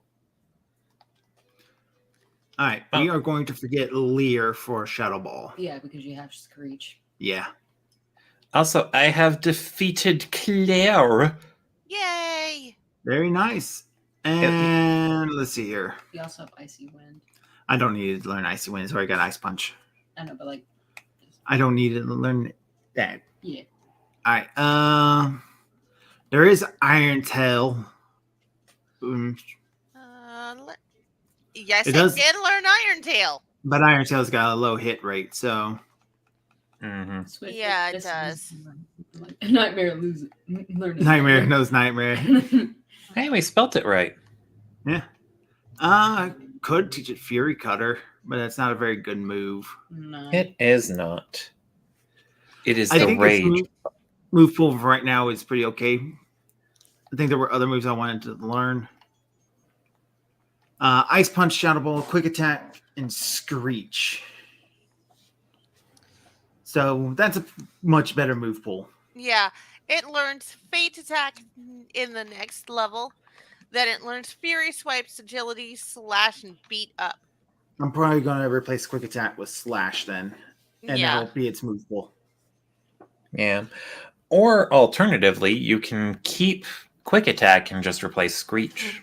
All right. We are going to forget Leer for Shadow Ball. Yeah, because you have Screech. Yeah. Also, I have defeated Claire. Yay. Very nice. And let's see here. You also have Icy Wind. I don't need to learn Icy Wind, so I got Ice Punch. I know, but like, I don't need to learn that. yeah. All right. There is Iron Tail. Yes, It it does- can learn Iron Tail. But Iron Tail's got a low hit rate, so Mm-hmm. Switch Yeah, it this does. is- Nightmare lose it. Learn it. Nightmare knows Nightmare. Hey, we spelt it right. Yeah. Could teach it Fury Cutter, but that's not a very good move. No. It is not. It is I the think rage. its move pool for right now is pretty okay. I think there were other moves I wanted to learn. Ice Punch, Shadow Ball, Quick Attack, and Screech. So that's a much better move pool. Yeah. It learns Feint Attack in the next level. Then it learns Fury Swipes, Agility, Slash, and Beat Up. I'm probably going to replace Quick Attack with Slash then, and Yeah. that'll be its move pool. Yeah. Or alternatively, you can keep Quick Attack and just replace Screech.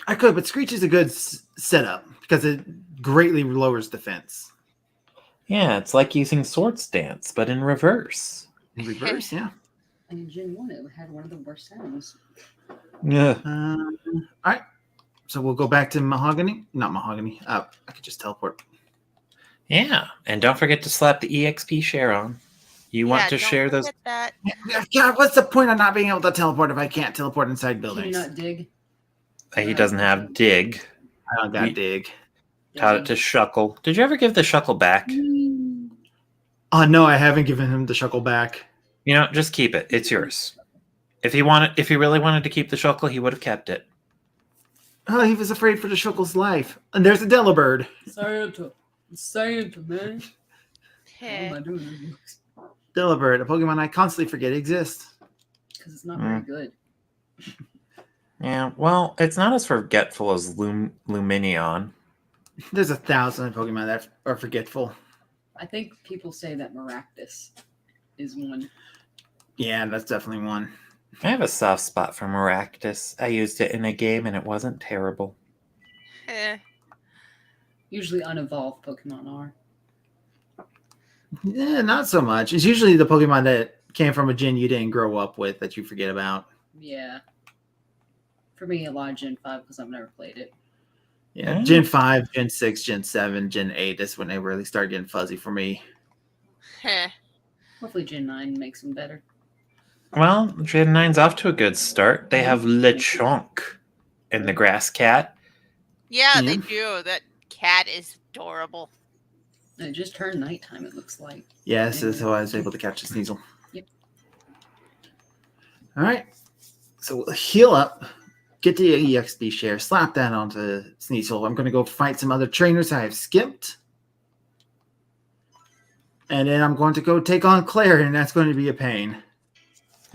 I could, but Screech is a good setup because it greatly lowers defense. Yeah, it's like using Sword Stance, but in reverse. In reverse, yeah. And in Gen 1, it had one of the worst sounds. Yeah. All right. So we'll go back to Mahogany. Not Mahogany. I could just teleport. Yeah. And don't forget to slap the EXP share on. You want to don't share those? forget that. God, what's the point of not being able to teleport if I can't teleport inside Can you buildings? not dig? He doesn't have Dig. I don't got We- dig. Taught it to Shuckle. Did you ever give the Shuckle back? Oh no, I haven't given him the Shuckle back. You know, just keep it. It's yours. If he really wanted to keep the Shuckle, he would have kept it. Oh, he was afraid for the Shuckle's life. And there's a Delibird. Santa, man. What Heh. am I doing? Delibird, a Pokemon I constantly forget exists. Because it's not very good. Yeah, well, it's not as forgetful as Luminion. There's 1,000 Pokemon that are forgetful. I think people say that Maractus is one. Yeah, that's definitely one. I have a soft spot for Maractus. I used it in a game and it wasn't terrible. Heh. Usually unevolved Pokemon are. Yeah, not so much. It's usually the Pokemon that came from a gen you didn't grow up with that you forget about. Yeah. For me, a lot of Gen 5 because I've never played it. Yeah, Mm. Gen 5, Gen 6, Gen 7, Gen 8. That's when they really start getting fuzzy for me. Heh. Hopefully Gen 9 makes them better. Well, Gen 9's off to a good start. They have Lechonk and the Grass Cat. Yeah, they Yeah. do. That cat is adorable. And it just turned nighttime, it looks like. Yes, that's how I was able to catch the Sneasel. Yep. All right. So we'll heal up. get the EXP share, slap that onto Sneasel. I'm going to go fight some other trainers I have skipped. And then I'm going to go take on Claire, and that's going to be a pain.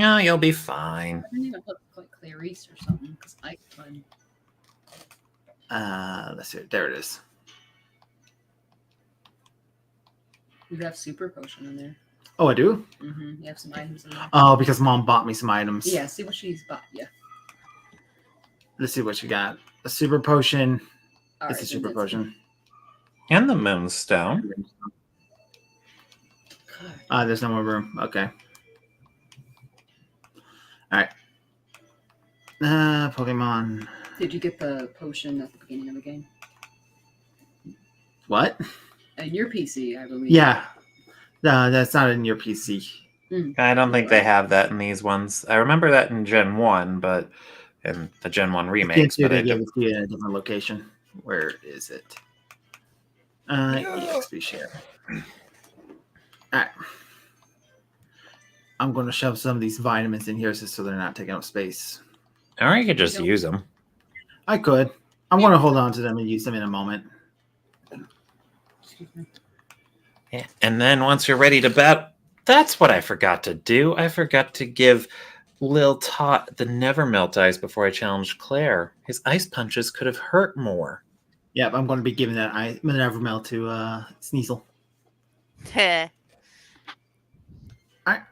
Oh, you'll be fine. I didn't even put like Clarice or something because I could. Let's see. There it is. You have Super Potion in there. Oh, I do? Mm-hmm. You have some items in there. Oh, because Mom bought me some items. Yeah, see what she's bought. Yeah. Let's see what she got. A super potion. All It's right, a super then potion. And the Moonstone. There's no more room. Okay. All right. Pokemon. Did you get the potion at the beginning of the game? What? Your PC, I believe. Yeah. That's not in your PC. I don't think they have that in these ones. I remember that in Gen 1, but in the Gen 1 remakes. But They gave it to you in a different location. Where is it? EXP share. All right. I'm going to shove some of these vitamins in here just so they're not taking up space. Or you could just use them. I could. I'm going to hold on to them and use them in a moment. Yeah. And then once you're ready to battle, that's what I forgot to do. I forgot to give Lil Tot the Never Melt Ice before I challenged Claire. His ice punches could have hurt more. Yep, I'm going to be giving that Never Melt to Sneasel. Heh. Alright.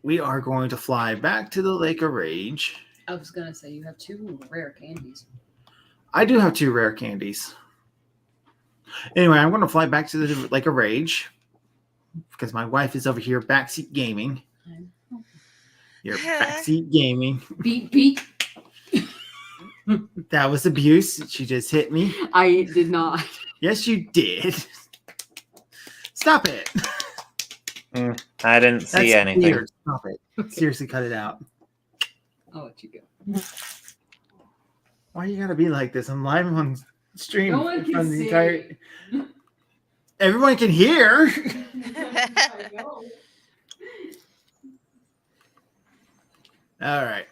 We are going to fly back to the Lake of Rage. I was gonna say you have 2 rare candies. I do have 2 rare candies. Anyway, I'm going to fly back to the Lake of Rage because my wife is over here backseat gaming. You're backseat gaming. Beat. That was abuse. She just hit me. I did not. Yes, you did. Stop it. I didn't see That's anything. weird. Stop it. Seriously, cut it out. I'll let you go. Why you gotta be like this? I'm live on stream. No one can from the see. entire... Everyone can hear. All right.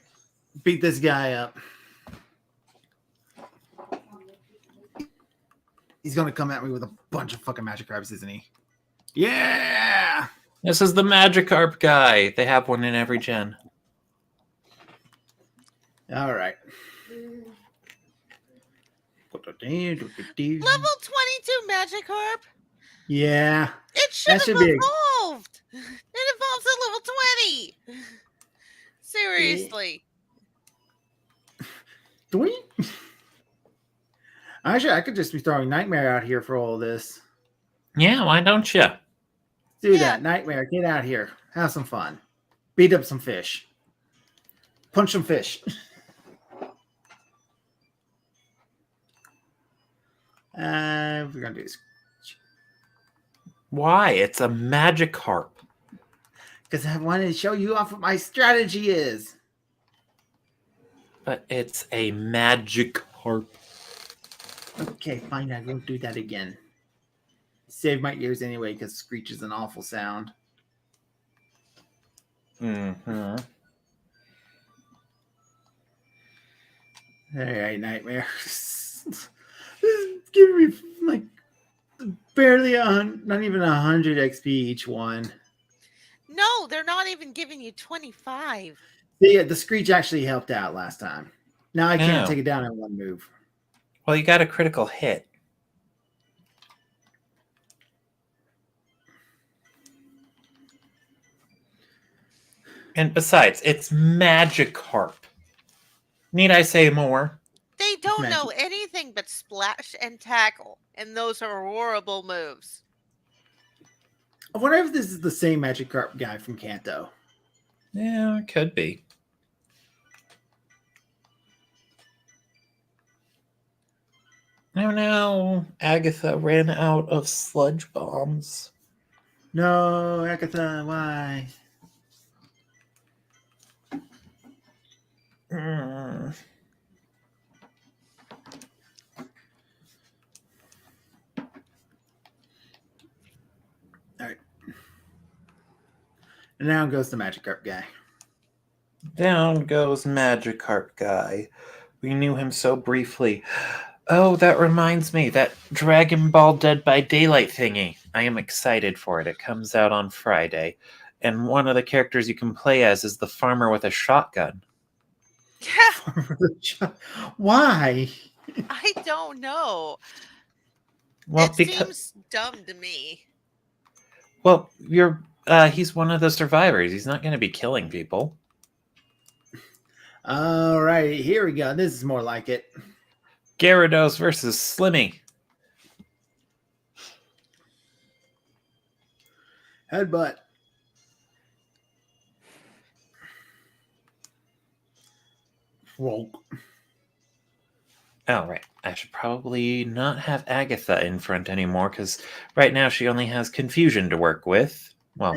Beat this guy up. He's going to come at me with a bunch of fucking Magikarps, isn't he? Yeah! This is the Magikarp guy. They have one in every gen. All right. Level 22 Magikarp. Yeah. It should That have should be evolved. It evolves at level 20. Seriously. Doink. Actually, I could just be throwing Nightmare out here for all this. Yeah, why don't you? Do Yeah. that. Nightmare, get out here. Have some fun. Beat up some fish. Punch some fish. We're going to do this. Why? It's a Magikarp. Because I wanted to show you off what my strategy is. But it's a Magikarp. Okay, fine. I won't do that again. Save my ears anyway, because Screech is an awful sound. Mm-hmm. All right, Nightmare. Give me like barely not even 100 XP each one. No, they're not even giving you 25. Yeah, the Screech actually helped out last time. Now I can't Oh. take it down in one move. Well, you got a critical hit. And besides, it's Magikarp. Need I say more? They don't Magic. know anything but splash and tackle, and those are horrible moves. I wonder if this is the same Magikarp guy from Kanto. Yeah, it could be. Oh no, Agatha ran out of sludge bombs. No, Agatha, why? Mm. All right. And now goes the Magikarp guy. Down goes Magikarp guy. We knew him so briefly. Oh, that reminds me, that Dragon Ball Dead by Daylight thingy. I am excited for it. It comes out on Friday. And one of the characters you can play as is the farmer with a shotgun. Why? I don't know. Well, It seems dumb to me. Well, he's one of the survivors. He's not going to be killing people. All right, here we go. This is more like it. Gyarados versus Slimmy. Headbutt. Whoa. Oh, right. I should probably not have Agatha in front anymore because right now she only has Confusion to work with. Well,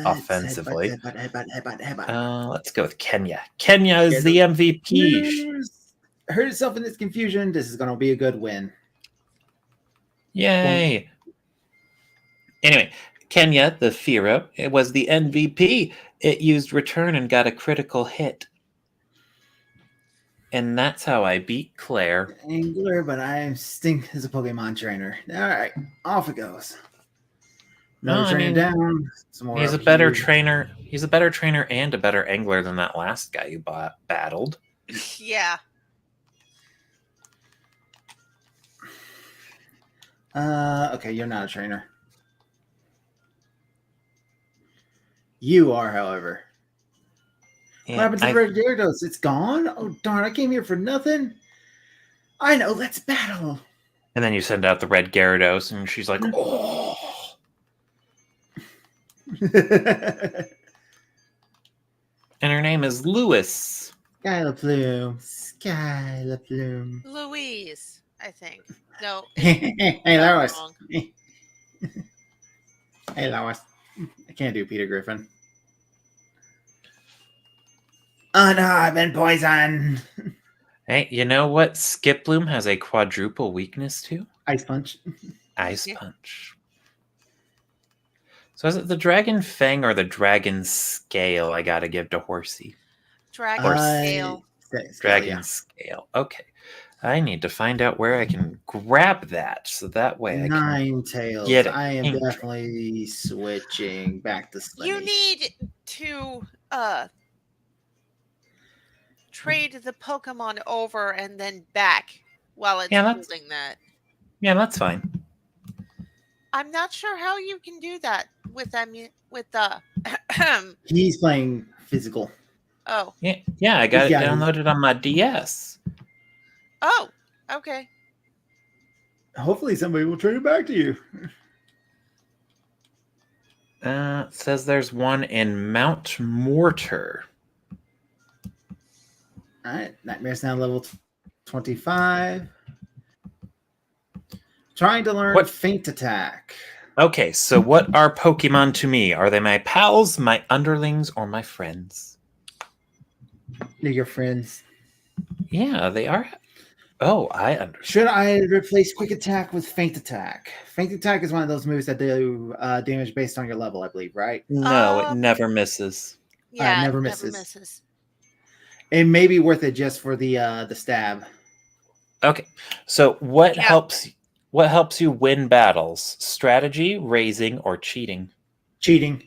offensively. Headbutt. Let's go with Kenya. Kenya is the MVP. Hurt itself in this confusion. This is going to be a good win. Yay. Anyway, Kenya, the Firo, it was the MVP. It used Return and got a critical hit. And that's how I beat Claire. Angler, but I stink as a Pokemon trainer. All right, off it goes. Down. Some more He's a better trainer. He's a better trainer and a better angler than that last guy you battled. Yeah. Okay, you're not a trainer. You are, however. And What happened to the Red Gyarados? It's gone? Oh, darn, I came here for nothing. I know, let's battle. And then you send out the Red Gyarados, and she's like, oh. And her name is Lewis. Skyla-Plume. Louise, I think. No. Hey, Lois. Wrong. Hey, Lois. I can't do Peter Griffin. Oh no, I've been poisoned. Hey, you know what Skiploom has a quadruple weakness to? Ice Punch. Ice Punch. So is it the Dragon Fang or the Dragon Scale I gotta give to Horsey? Dragon Scale. Dragon Scale. Okay. I need to find out where I can grab that so that way I can Ninetales. get it. I am definitely switching back to Slimmy. You need to trade the Pokemon over and then back while it's holding that. Yeah, that's fine. I'm not sure how you can do that with the. He's playing physical. Oh. Yeah, I got it downloaded on my DS. Oh, okay. Hopefully somebody will trade it back to you. It says there's one in Mount Mortar. All right, Nightmare's now level 25. Trying to learn Faint Attack. Okay, so what are Pokemon to me? Are they my pals, my underlings, or my friends? They're your friends. Yeah, they are. Oh, I understand. Should I replace Quick Attack with Faint Attack? Faint Attack is one of those moves that do damage based on your level, I believe, right? No, it never misses. Yeah, it never misses. misses. It may be worth it just for the stab. Okay, so what helps you win battles? Strategy, raising, or cheating? Cheating.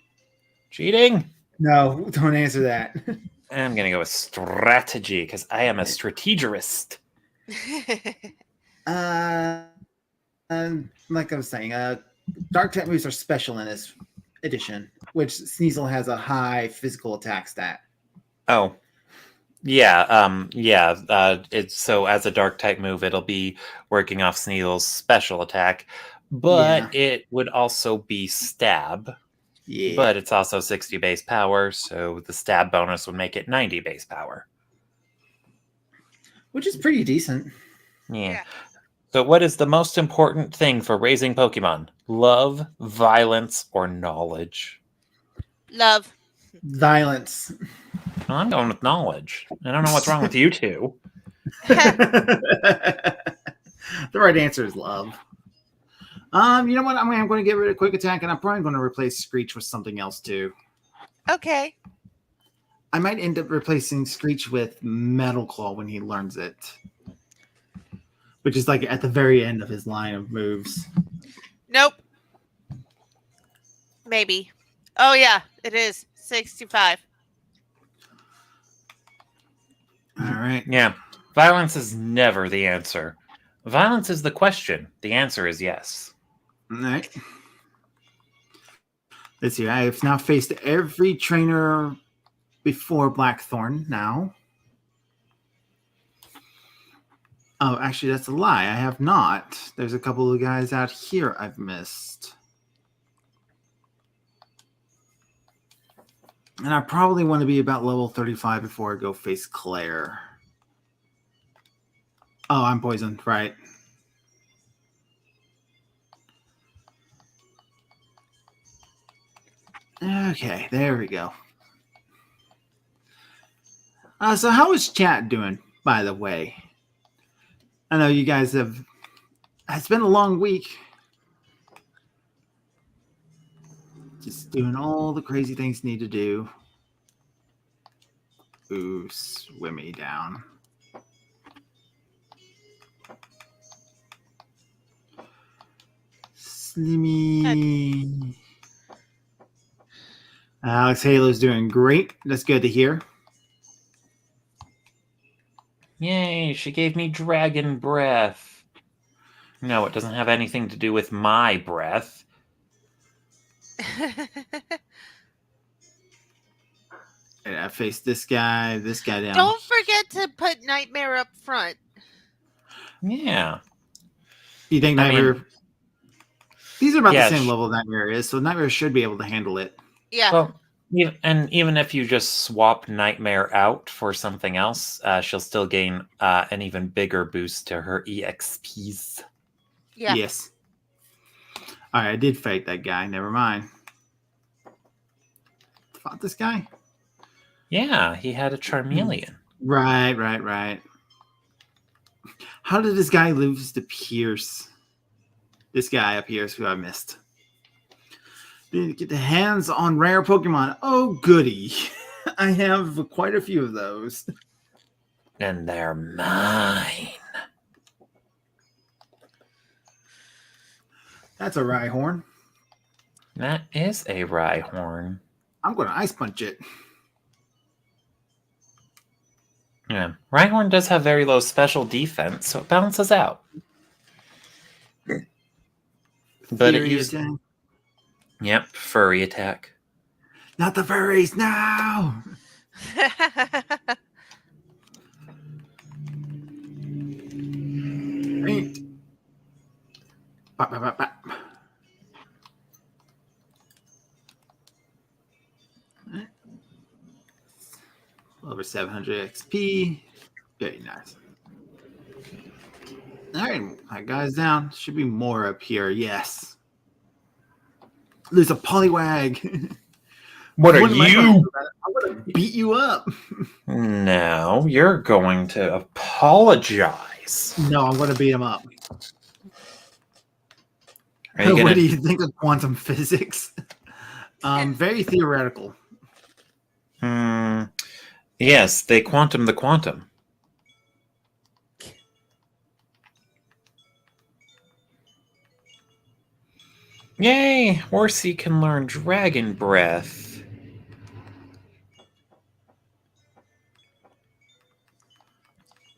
Cheating? No, don't answer that. I'm gonna go with strategy because I am a strategist. Like I was saying, dark type moves are special in this edition, which Sneasel has a high physical attack stat. Oh, yeah, it's so as a dark type move, it'll be working off Sneasel's special attack, but it would also be stab. Yeah, but it's also 60 base power, so the stab bonus would make it 90 base power, which is pretty decent. Yeah. So what is the most important thing for raising Pokemon? Love, violence, or knowledge? Love. Violence. Well, I'm going with knowledge. I don't know what's wrong with you two. The right answer is love. You know what? I'm going to get rid of Quick Attack, and I'm probably going to replace Screech with something else too. Okay. I might end up replacing Screech with Metal Claw when he learns it, which is like at the very end of his line of moves. Nope. Maybe. Oh yeah, it is 65. All right. Yeah. Violence is never the answer. Violence is the question. The answer is yes. All right. Let's see. I have now faced every trainer before Blackthorne now. Oh, actually, that's a lie. I have not. There's a couple of guys out here I've missed. And I probably want to be about level 35 before I go face Claire. Oh, I'm poisoned, right. Okay, there we go. So how is chat doing, by the way? I know you guys have... It's been a long week. Just doing all the crazy things you need to do. Ooh, swimmy down. Slimmy. Alex Halo's doing great. That's good to hear. Yay, she gave me dragon breath. No, it doesn't have anything to do with my breath. And I faced this guy down. Don't forget to put Nightmare up front. Yeah. Do you think I mean- Nightmare... These are about Yeah, the same level Nightmare is, so Nightmare should be able to handle it. Yeah. Well, and even if you just swap Nightmare out for something else, she'll still gain an even bigger boost to her EXPs. Yeah. Yes. All right, I did fight that guy. Never mind. Fought this guy? Yeah, he had a Charmeleon. Right. How did this guy lose to Pierce? This guy up here is who I missed. Didn't get the hands on rare Pokemon. Oh, goody. I have quite a few of those. And they're mine. That's a Rhyhorn. That is a Rhyhorn. I'm going to Ice Punch it. Yeah, Rhyhorn does have very low special defense, so it balances out. But it Fury used... attack. Yep, furry attack. Not the furries, no! Right. Bop, bop, bop, bop. Right. Over 700 XP. Very nice. All right, that guy's down. Should be more up here. Yes. There's a Poliwag. What are am I you? I'm gonna beat you up. No, you're going to apologize. No, I'm gonna beat him up. Are you What gonna... do you think of quantum physics? Very theoretical. Yes, they quantum the quantum. Yay! Horsey can learn Dragon Breath.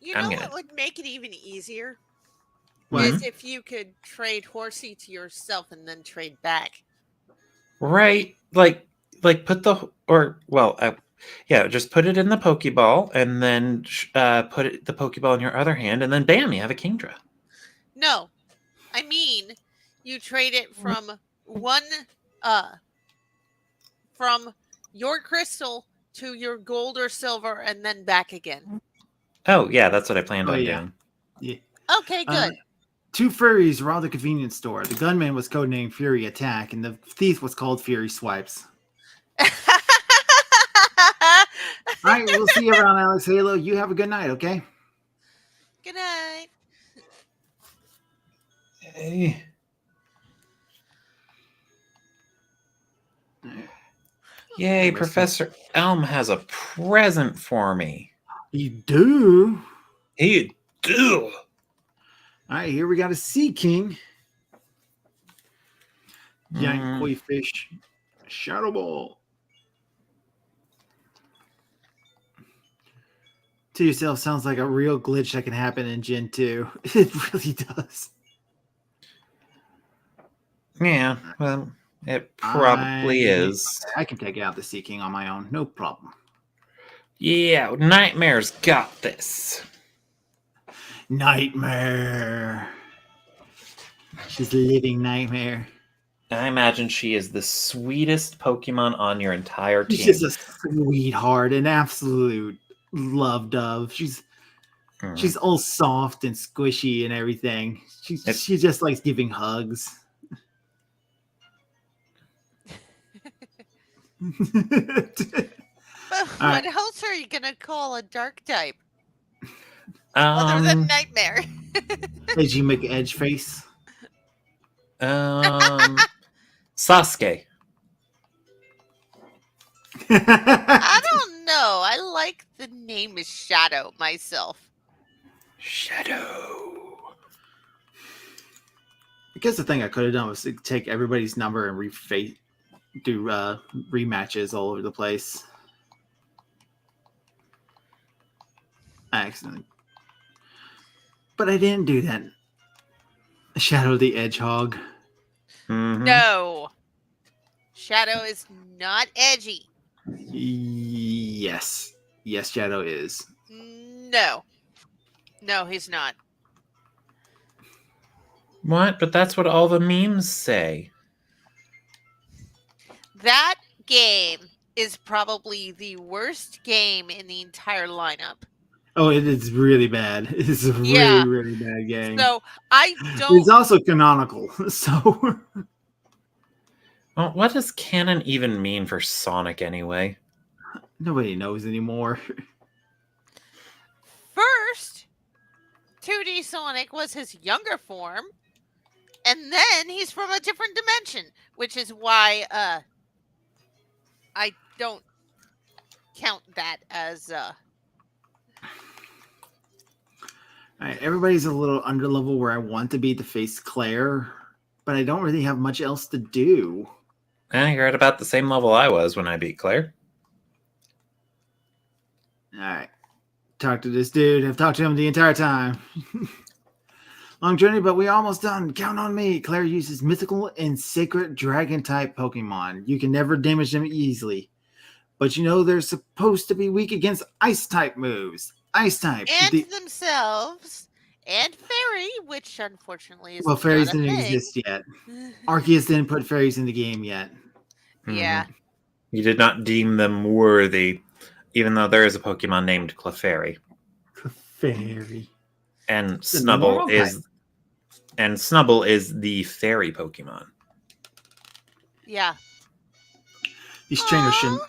You I'm know gonna- what would make it even easier? What? Is if you could trade Horsey to yourself and then trade back. Right? Like put the... Or, well, yeah, just put it in the Pokeball, and then put the Pokeball in your other hand, and then bam, you have a Kingdra. No. I mean, you trade it from from your crystal to your gold or silver and then back again. Oh, yeah, that's what I planned Oh, on yeah. doing. Yeah. Okay, good. Two furries robbed a convenience store. The gunman was codenamed Fury Attack, and the thief was called Fury Swipes. All right, we'll see you around, Alex Halo. You have a good night, okay? Good night. Hey. Yay, Missed it. Professor Elm has a present for me. You do? He do. All right, here we got a Sea King. Giant Mm. koi fish. Shadow Ball. To yourself sounds like a real glitch that can happen in Gen 2. It really does. Yeah, well, it probably is. I can take out the Sea King on my own. No problem. Yeah, Nightmare's got this. Nightmare. She's a living nightmare. I imagine she is the sweetest Pokemon on your entire team. She's just a sweetheart, an absolute love dove. She's all soft and squishy and everything. She just likes giving hugs. What else are you gonna call a dark type other than Nightmare? Edgy McEdge face. Sasuke. I don't know. I like the name is Shadow myself. Shadow. I guess the thing I could have done was to take everybody's number and do rematches all over the place. Accident. But I didn't do that. Shadow the Edgehog. Mm-hmm. No. Shadow is not edgy. Yes. Yes, Shadow is. No. No, he's not. What? But that's what all the memes say. That game is probably the worst game in the entire lineup. Oh, it is really bad. It's a Yeah. really, really bad game. So I don't. It's also canonical. So Well, what does canon even mean for Sonic anyway? nobody knows anymore. First, 2D Sonic was his younger form, and then he's from a different dimension, which is why I don't count that as All right, everybody's a little under level where I want to be to face Claire, but I don't really have much else to do. You're at about the same level I was when I beat Claire. All right, talk to this dude. I've talked to him the entire time. Long journey, but we're almost done. Count on me. Claire uses mythical and sacred dragon type Pokemon. You can never damage them easily. But you know they're supposed to be weak against ice type moves. Ice type. and themselves and fairy, which unfortunately is Well, fairies not a didn't thing. exist yet. Arceus didn't put fairies in the game yet. Yeah. You did not deem them worthy, even though there is a Pokemon named Clefairy. Fairy. And It's a Snubble normal is the fairy Pokemon. Yeah. These trainers shouldn't.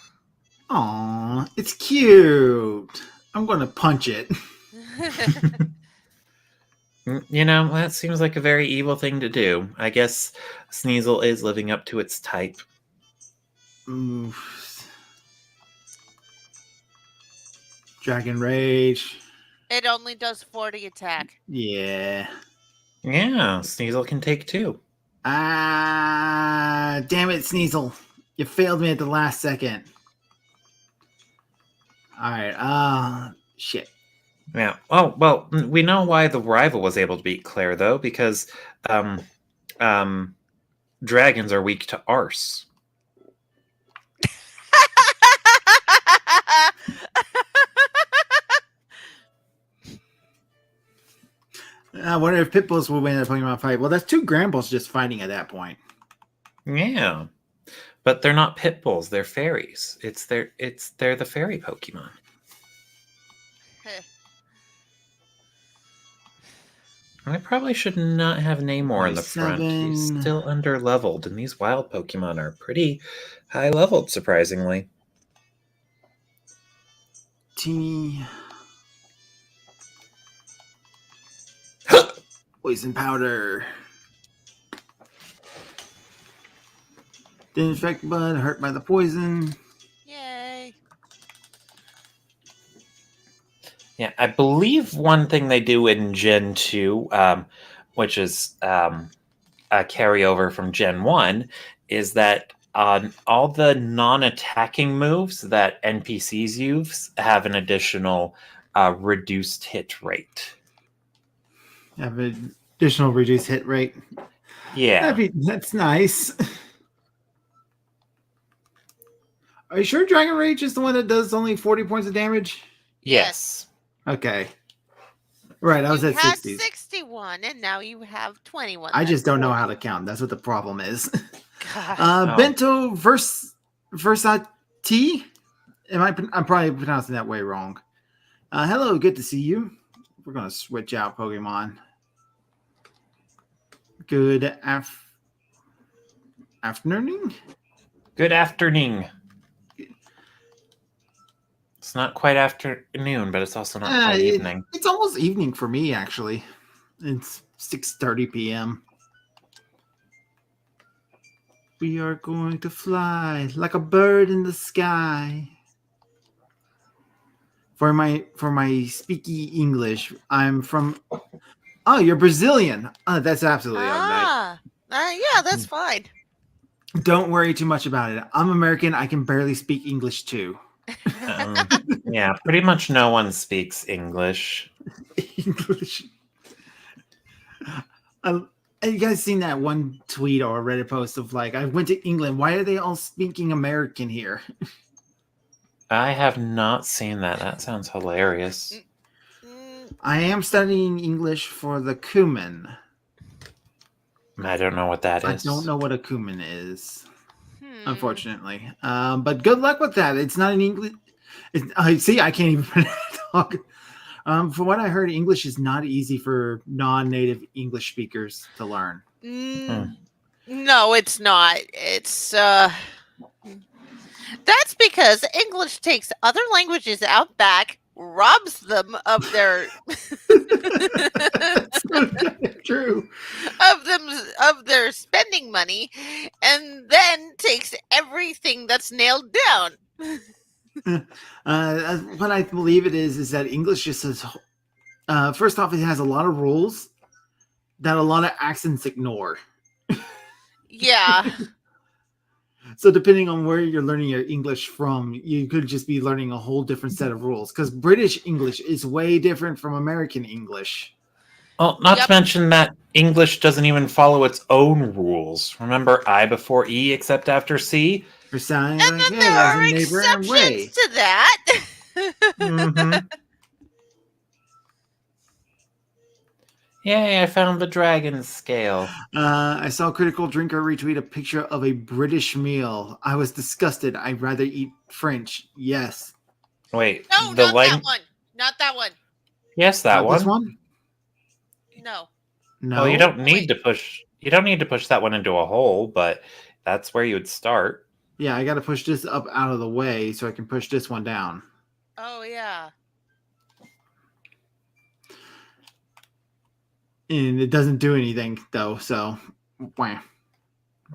Aw, it's cute. I'm going to punch it. You know, that seems like a very evil thing to do. I guess Sneasel is living up to its type. Oof. Dragon Rage. It only does 40 attack. Yeah. Yeah, Sneasel can take 2. Ah, damn it, Sneasel. You failed me at the last second. All right. Shit. Yeah. Oh, well, we know why the rival was able to beat Claire, though, because dragons are weak to arse. I wonder if Pitbulls will win a Pokemon fight. Well, that's 2 Granbulls just fighting at that point. Yeah. But they're not pit bulls, they're fairies. They're the fairy Pokemon. I probably should not have Namor in the front. He's 27. still under-leveled, and these wild Pokemon are pretty high-leveled, surprisingly. Teeny. Poison powder. Didn't infect Bud, hurt by the poison. Yeah, I believe one thing they do in Gen 2, which is a carryover from Gen 1, is that on all the non-attacking moves that NPCs use have an additional reduced hit rate. Have an additional reduced hit rate. Yeah. That's nice. Are you sure Dragon Rage is the one that does only 40 points of damage? Yes. Okay. Right, I was You at had 60s. 61, and now you have 21. I just That's don't know 40. how to count. That's what the problem is. Gosh. Oh. Bento Versati? I'm probably pronouncing that way wrong. Hello, good to see you. We're going to switch out Pokemon. Good afternoon? Good afternoon. It's not quite afternoon, but it's also not quite evening. It's almost evening for me, actually. It's 6:30 p.m. We are going to fly like a bird in the sky. For my speaky English, I'm from. Oh, you're Brazilian. That's absolutely all right. Yeah, that's fine. Don't worry too much about it. I'm American. I can barely speak English too. Yeah, pretty much no one speaks English. English. Have you guys seen that one tweet or Reddit post of like, I went to England. Why are they all speaking American here? I have not seen that. That sounds hilarious. I am studying English for the Cumin. I don't know what that is. I don't know what a Cumin is, unfortunately. But good luck with that. It's not in English. See, I can't even talk. From what I heard, English is not easy for non-native English speakers to learn. No, it's not. It's that's because English takes other languages out back, robs them of their That's true. of their spending money, and then takes everything that's nailed down. What I believe it is that English just says, first off, it has a lot of rules that a lot of accents ignore. Yeah. So depending on where you're learning your English from, you could just be learning a whole different set of rules, because British English is way different from American English. Well, not to mention that English doesn't even follow its own rules. Remember I before E except after C? For sound, And then there are exceptions to that. Yay, I found the dragon scale. I saw Critical Drinker retweet a picture of a British meal. I was disgusted. I'd rather eat French. Yes. Wait. No, not that one. Not that one. Yes, that one. This one? No. No. Well, you don't need to push. You don't need to push that one into a hole, but that's where you would start. Yeah, I got to push this up out of the way so I can push this one down. Oh yeah. And it doesn't do anything though, so wah.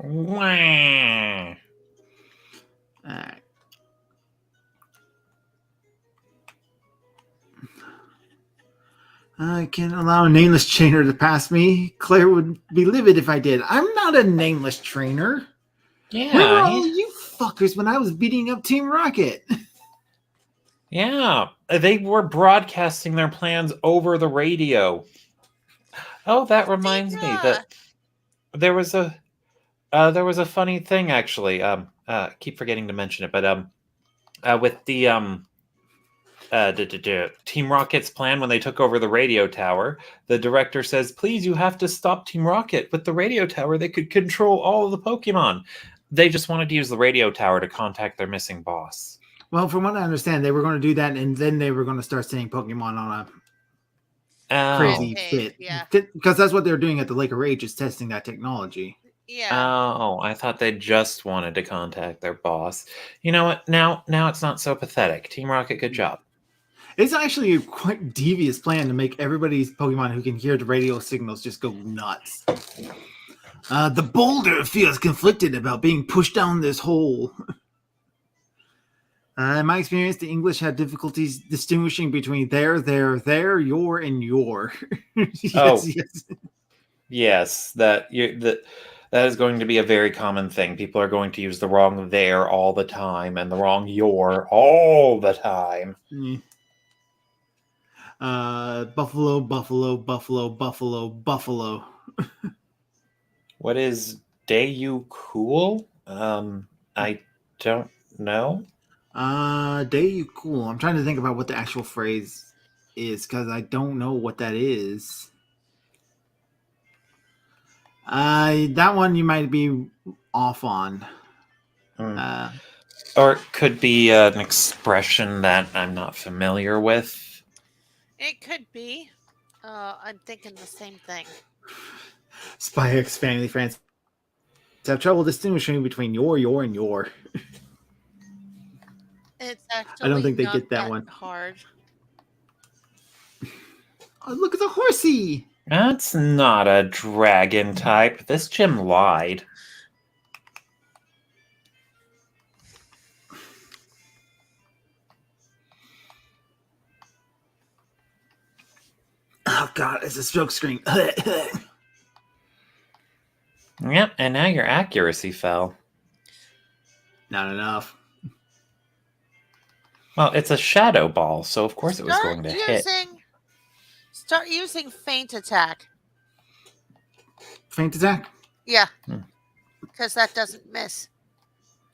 Wah. Alright. I can't allow a nameless trainer to pass me. Claire would be livid if I did. I'm not a nameless trainer. Yeah. Where were all you fuckers when I was beating up Team Rocket? Yeah. They were broadcasting their plans over the radio. Oh, that reminds me that there was a funny thing actually. Keep forgetting to mention it, but with the Team Rocket's plan when they took over the radio tower, the director says, "Please, you have to stop Team Rocket. With the radio tower, they could control all of the Pokemon." They just wanted to use the radio tower to contact their missing boss. Well, from what I understand, they were going to do that, and then they were going to start sending Pokemon on a crazy fit. Yeah. Because that's what they're doing at the Lake of Rage, is testing that technology. Yeah. Oh, I thought they just wanted to contact their boss. You know what? Now it's not so pathetic. Team Rocket, good job. It's actually a quite devious plan to make everybody's Pokemon who can hear the radio signals just go nuts. The boulder feels conflicted about being pushed down this hole. In my experience, the English have difficulties distinguishing between there, your, and your. Yes, Oh. yes. Yes, that is going to be a very common thing. People are going to use the wrong there all the time and the wrong your all the time. Yeah. Buffalo, buffalo, buffalo, buffalo, buffalo. What is day you cool? I don't know. Day you cool. I'm trying to think about what the actual phrase is because I don't know what that is. That one you might be off on. Or it could be an expression that I'm not familiar with. It could be. I'm thinking the same thing. Spy X family friends have trouble distinguishing between your, and your. It's actually I don't think they not get that one. hard. Oh, look at the horsey. That's not a dragon type. This gym lied. Oh god, it's a stroke screen. Yep, and now your accuracy fell. Not enough. Well, it's a shadow ball, so of course it was going to hit. Start using feint attack. Feint attack? Yeah. Because that doesn't miss.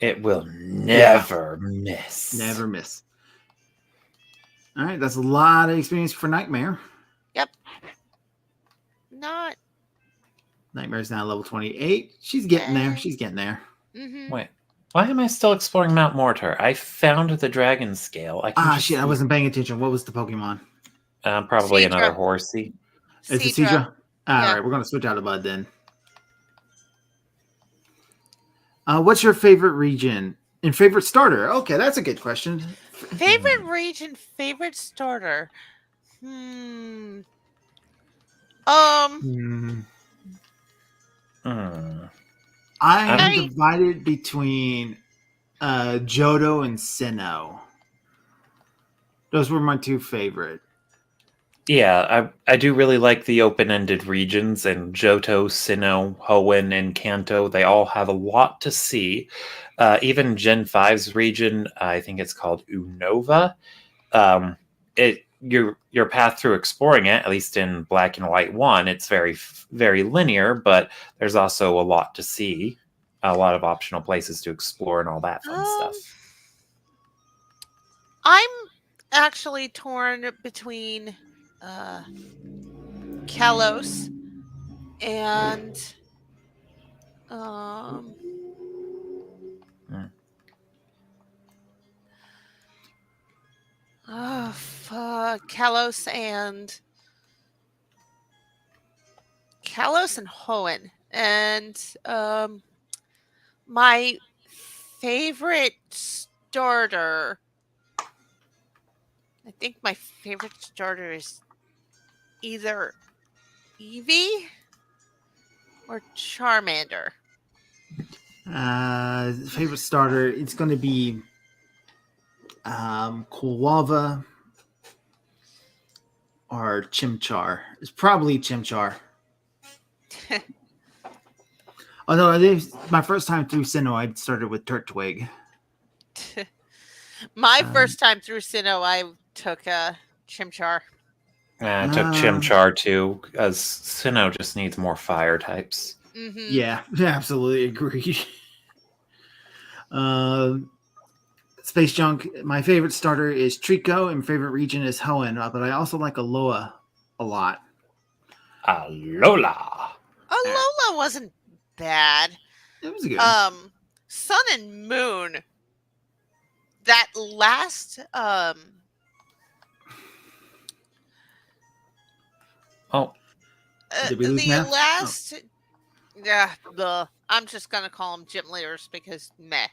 It will never miss. Never miss. All right, that's a lot of experience for Nightmare. Yep. Nightmare's now level 28. She's getting there. She's getting there. Mm-hmm. Wait, why am I still exploring Mount Mortar? I found the dragon scale. Shit, I wasn't paying attention. What was the Pokemon? Probably Seadra. another horsey. It's a Seadra? All Yeah. right, we're going to switch out of Bud then. What's your favorite region and favorite starter? Okay, that's a good question. Favorite region, favorite starter. I'm divided between Johto and Sinnoh. Those were my two favorite. Yeah, I do really like the open-ended regions, and Johto, Sinnoh, Hoenn, and Kanto, they all have a lot to see. Even Gen 5's region, I think it's called Unova. Your path through exploring it, at least in Black and White 1, it's very, very linear, but there's also a lot to see. A lot of optional places to explore and all that fun stuff. I'm actually torn between Kalos and Kalos and Hoenn. And my favorite starter, I think my favorite starter is either Eevee or Charmander. Favorite starter, it's going to be Quilava or Chimchar. It's probably Chimchar. Oh no! My first time through Sinnoh, I started with Turtwig. My first time through Sinnoh, I took Chimchar. I took Chimchar too, because Sinnoh just needs more fire types. Mm-hmm. Yeah, absolutely agree. Space Junk. My favorite starter is Trico, and favorite region is Hoenn, but I also like Alola a lot. Alola. Alola wasn't bad. It was good. Sun and Moon. That last Did we lose the Neph? last I'm just gonna call them gym leaders because meh.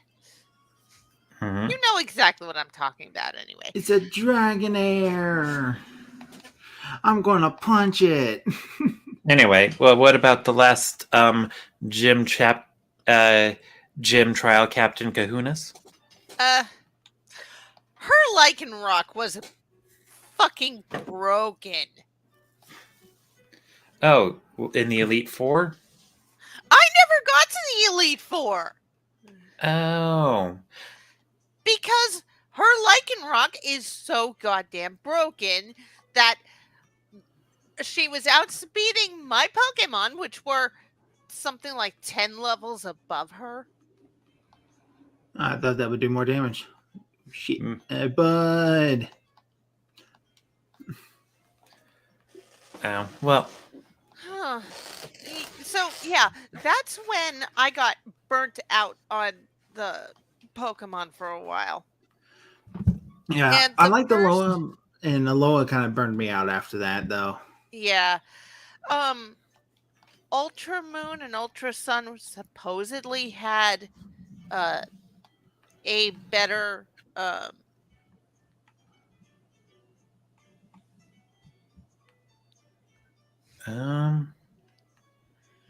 Mm-hmm. You know exactly what I'm talking about anyway. It's a Dragonair. I'm gonna punch it. Anyway, well, what about the last gym trial Captain Kahunas? her Lycanroc was fucking broken. Oh, in the Elite Four? I never got to the Elite Four Oh. because her Lycanroc is so goddamn broken that she was outspeeding my Pokemon, which were something like 10 levels above her. I thought that would do more damage. Shit, Mm. bud. Oh, well. Huh. So, yeah, that's when I got burnt out on the Pokemon for a while. Yeah, And I the like the first- Alola, and Alola kind of burned me out after that, though. Yeah. Ultra Moon and Ultra Sun supposedly had a better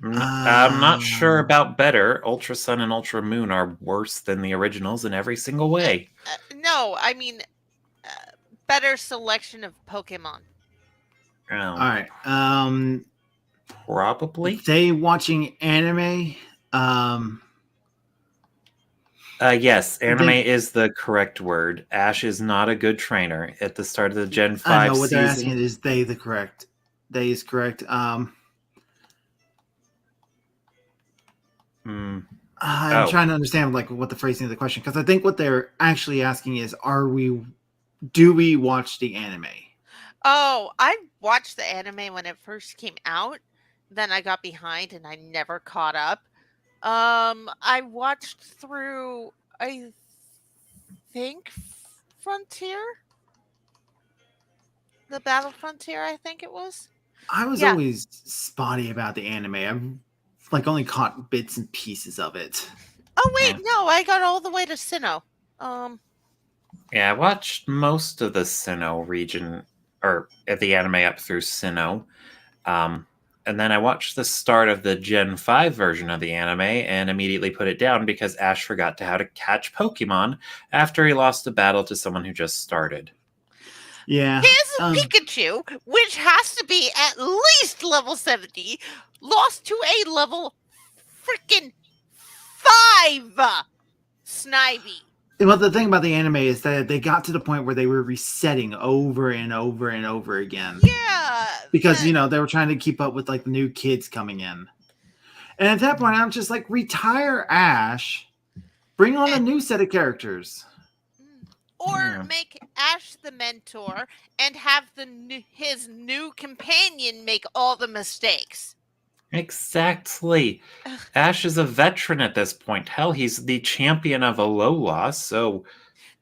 I'm not sure about better. Ultra Sun and Ultra Moon are worse than the originals in every single way. no, I mean better selection of Pokemon. Oh, All right. probably. They watching anime. Yes, anime is the correct word. Ash is not a good trainer. At the start of the Gen 5 I know what they're season. asking is they the correct. They is correct. I'm trying to understand like what the phrasing of the question, because I think what they're actually asking is, do we watch the anime? Oh, I watched the anime when it first came out. Then I got behind and I never caught up. I watched through, I think, Frontier? The Battle Frontier, I think it was. I was Yeah. always spotty about the anime. I've like only caught bits and pieces of it. Oh wait, Yeah. no, I got all the way to Sinnoh. Yeah, I watched most of the Sinnoh region, or at the anime up through Sinnoh. And then I watched the start of the Gen 5 version of the anime and immediately put it down because Ash forgot how to catch Pokemon after he lost a battle to someone who just started. Yeah. His Pikachu, which has to be at least level 70, lost to a level freaking 5 Snivy. Well, the thing about the anime is that they got to the point where they were resetting over and over and over again. Yeah. Because, they were trying to keep up with like the new kids coming in. And at that point, I'm just like, retire Ash, bring on a new set of characters. Or make Ash the mentor and have his new companion make all the mistakes. Exactly. Ash is a veteran at this point. Hell, he's the champion of Alola, so...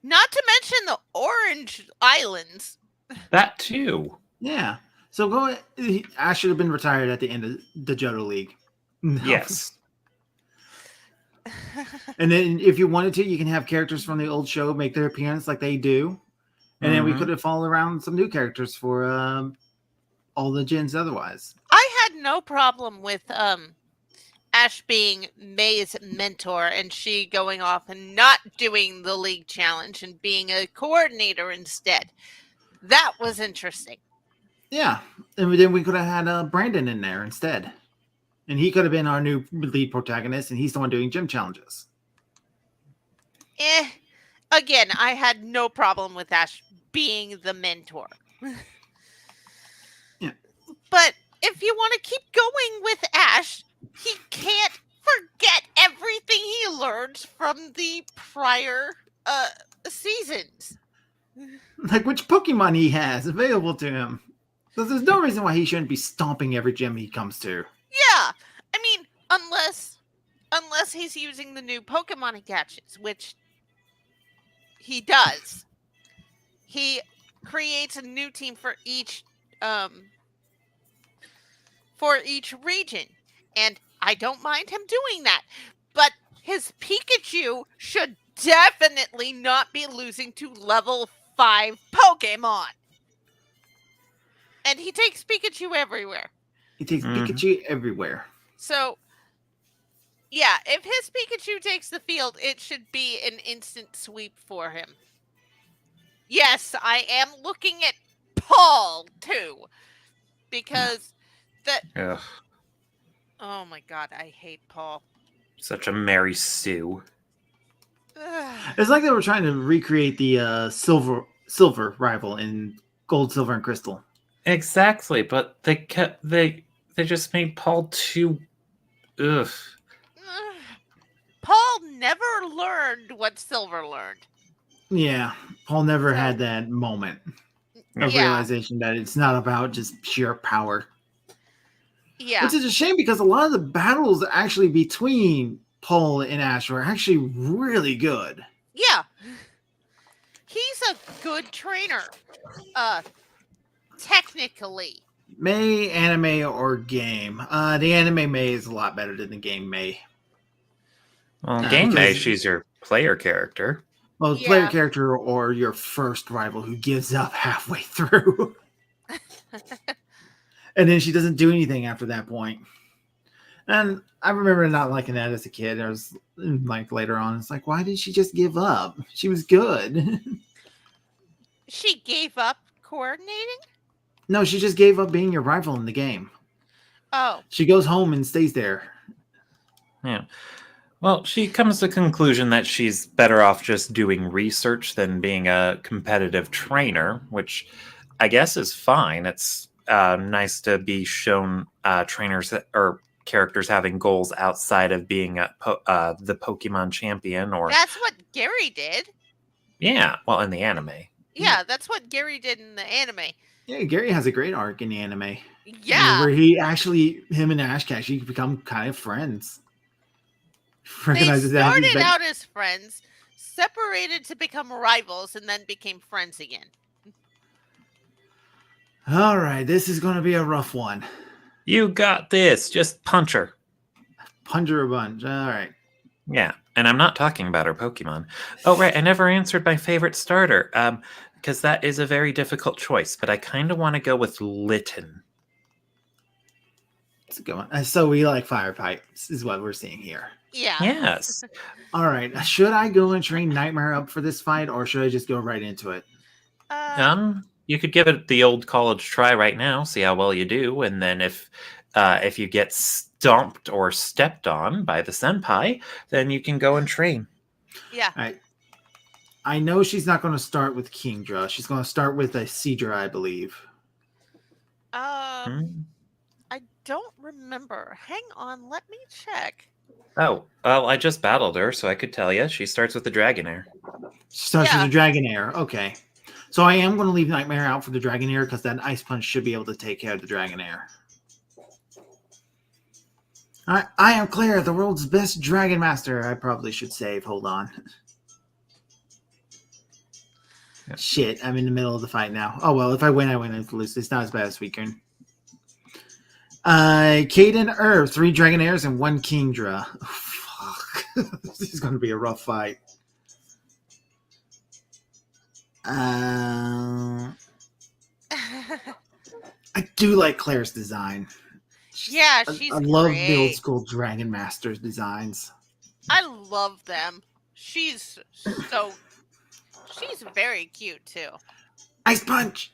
Not to mention the Orange Islands. That too. Yeah. So Ash should have been retired at the end of the Johto League. No. Yes. And then if you wanted to, you can have characters from the old show make their appearance like they do. And then we could have followed around some new characters for all the gens otherwise. I had no problem with Ash being May's mentor and she going off and not doing the league challenge and being a coordinator instead. That was interesting. Yeah. And then we could have had Brandon in there instead. And he could have been our new lead protagonist, and he's the one doing gym challenges. Again, I had no problem with Ash being the mentor. Yeah. But if you want to keep going with Ash, he can't forget everything he learned from the prior seasons. Like which Pokemon he has available to him. So there's no reason why he shouldn't be stomping every gym he comes to. Yeah, I mean, unless he's using the new Pokemon he catches, which he does. He creates a new team for each region, and I don't mind him doing that. But his Pikachu should definitely not be losing to level 5 Pokemon. And he takes Pikachu everywhere. He takes Pikachu everywhere. So, yeah, if his Pikachu takes the field, it should be an instant sweep for him. Yes, I am looking at Paul too, because that. Ugh, Oh my God, I hate Paul. such a Mary Sue. Ugh. It's like they were trying to recreate the silver rival in gold, silver, and crystal. Exactly, but they just made Paul too. Ugh. Ugh. Paul never learned what Silver learned. Yeah, Paul never So- had that moment of Yeah. realization that it's not about just sheer power. Yeah. Which is a shame because a lot of the battles actually between Paul and Ash were actually really good. Yeah. He's a good trainer. Technically. May, anime, or game. The anime May is a lot better than the game May. Well, Game May, because- she's your player character. Well, Yeah. player character or your first rival who gives up halfway through. And then she doesn't do anything after that point. And I remember not liking that as a kid. I was like later on, it's like, why did she just give up? She was good. She gave up coordinating? No, she just gave up being your rival in the game. Oh. She goes home and stays there. Yeah. Well, she comes to the conclusion that she's better off just doing research than being a competitive trainer, which I guess is fine. It's nice to be shown trainers or characters having goals outside of being the Pokemon champion. Or That's what Gary did. yeah, well, in the anime. Yeah, that's what Gary did in the anime. Yeah, Gary has a great arc in the anime. Yeah. Where him and Ash can actually become kind of friends. They Recognizes that he's started been- out as friends, separated to become rivals, and then became friends again. All right, this is going to be a rough one. You got this. Just punch her. Punch her a bunch. All right. Yeah, and I'm not talking about her Pokemon. Oh, right, I never answered my favorite starter, because that is a very difficult choice, but I kind of want to go with Litten. It's a good one. So we like fire pipes, is what we're seeing here. Yeah. Yes. All right. Should I go and train Nightmare up for this fight, or should I just go right into it? You could give it the old college try right now, see how well you do, and then if you get stomped or stepped on by the senpai, then you can go and train. Yeah. All right. I know she's not going to start with Kingdra. She's going to start with a Seadra, I believe. Hmm? I don't remember. Hang on, let me check. Oh, well, I just battled her, so I could tell you. She starts with the Dragonair. She starts Yeah. with the Dragonair. Okay. So I am going to leave Nightmare out for the Dragonair because that Ice Punch should be able to take care of the Dragonair. I am Claire, the world's best Dragon Master. I probably should save. Hold on. Yeah. Shit, I'm in the middle of the fight now. Oh, well, if I win, I win. If I lose, it's not as bad as weekend. Caden Earth, 3 Dragonairs and 1 Kingdra. Oh, fuck. This is going to be a rough fight. I do like Claire's design. Yeah, I she's love great. the old school Dragon Masters designs. I love them. She's very cute too. Ice Punch!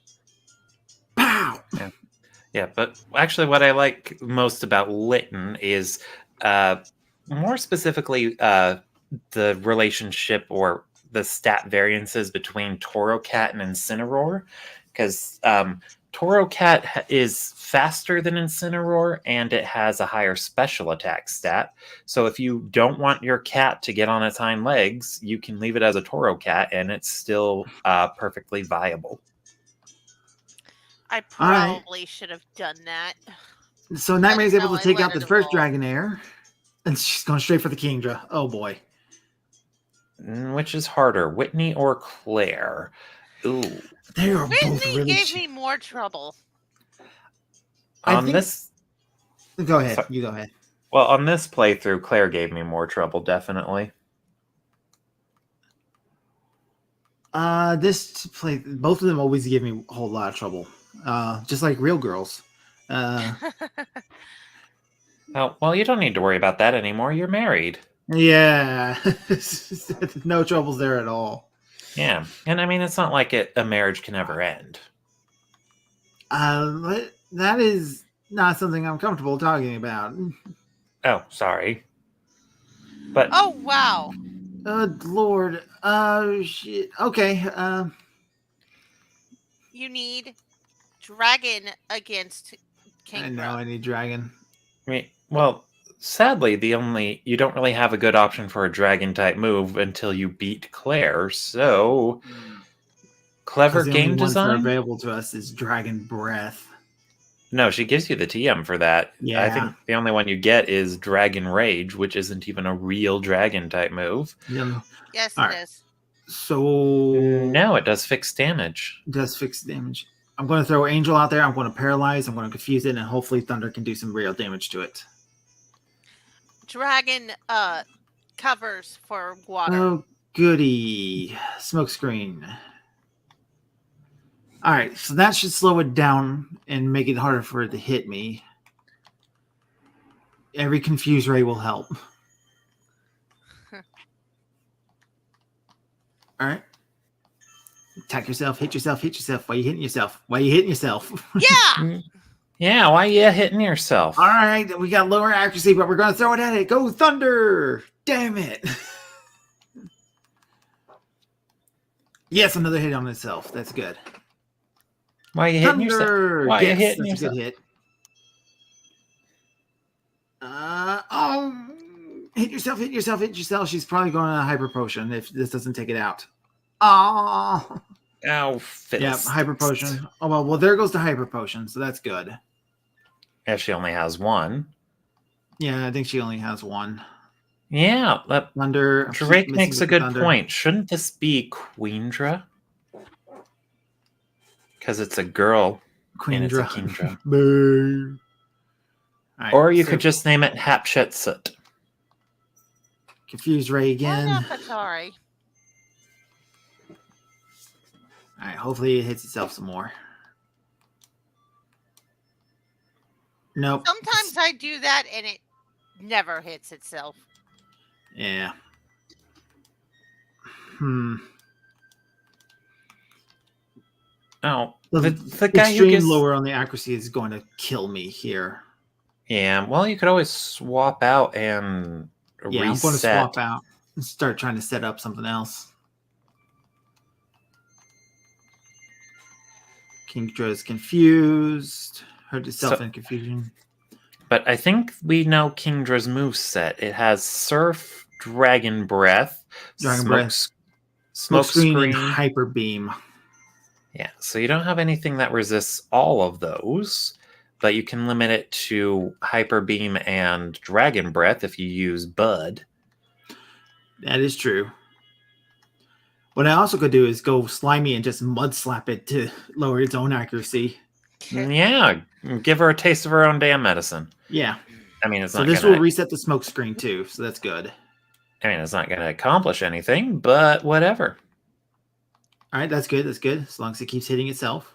Pow! Yeah, but actually what I like most about Litten is more specifically the relationship or the stat variances between Taurocat and Incineroar, because Taurocat is faster than Incineroar and it has a higher special attack stat. So if you don't want your cat to get on its hind legs, you can leave it as a Taurocat and it's still perfectly viable. I All right. probably should have done that. So Nightmare's able No, to I take let out the it first evolve. Dragonair, and she's going straight for the Kingdra. Oh boy. Which is harder, Whitney or Claire? Ooh. They are both Whitney really gave me more trouble. I On think- this Go ahead. Sorry. You go ahead. Well, on this playthrough, Claire gave me more trouble, definitely. This play, both of them always give me a whole lot of trouble. Just like real girls. Oh, well, you don't need to worry about that anymore. You're married. Yeah. No troubles there at all. Yeah, and I mean, it's not like a marriage can ever end. But that is not something I'm comfortable talking about. Oh, sorry. But Oh wow. Lord. Shit. Okay. You need dragon against I know Kingdra. I need dragon. I mean, well, sadly, you don't really have a good option for a dragon type move until you beat Claire. So, clever Because the only game ones that are design. available to us is Dragon Breath. No, she gives you the TM for that. Yeah. I think the only one you get is Dragon Rage, which isn't even a real dragon type move. Yeah. Yes, All it right. is. So No, it does fixed damage. does fixed damage. I'm going to throw Angel out there. I'm going to paralyze. I'm going to confuse it, and hopefully Thunder can do some real damage to it. Dragon covers for water. Oh, goody. Smokescreen. All right, so that should slow it down and make it harder for it to hit me. Every confuse ray will help. All right. Attack yourself, hit yourself, hit yourself. Why are you hitting yourself? Why are you hitting yourself? Yeah. Yeah, why you hitting yourself? All right, we got lower accuracy, but we're going to throw it at it. Go Thunder! Damn it. Yes, another hit on itself. That's good. Why you hitting yourself? Thunder! Why Yes, you hitting that's yourself? a good hit. Hit yourself, hit yourself, hit yourself. She's probably going on a hyper potion if this doesn't take it out. Oh, Oh, yeah, fiddlesticks. hyper potion. Oh well, there goes the hyper potion, so that's good. If she only has one. Yeah, I think she only has one. Yeah, Thunder. Drake Missing makes a with good Thunder. point. Shouldn't this be Queendra? Because it's a girl. And it's a Kingdra. Kingdra. Boo. All right, Or you so could just name it Hatshepsut. confuse Ray Why again. not Patari? All right, hopefully it hits itself some more. Nope. Sometimes I do that and it never hits itself. Yeah. Oh, The the guy who extreme gets... lower on the accuracy is going to kill me here. Yeah, well, you could always swap out and Yeah, reset. I'm going to swap out and start trying to set up something else. Kingdra is confused. Hurt itself So- in confusion. But I think we know Kingdra's moveset. It has Surf, Dragon Breath, Dragon Smoke, Breath. Smoke Screen and Screen. Hyper Beam. Yeah, so you don't have anything that resists all of those, but you can limit it to Hyper Beam and Dragon Breath if you use Bud. That is true. What I also could do is go Slimy and just mud slap it to lower its own accuracy. Yeah, give her a taste of her own damn medicine. Yeah. I mean, it's So not this gonna. will reset the smoke screen too, so that's good. I mean, it's not gonna accomplish anything, but whatever. All right, that's good. That's good. As long as it keeps hitting itself.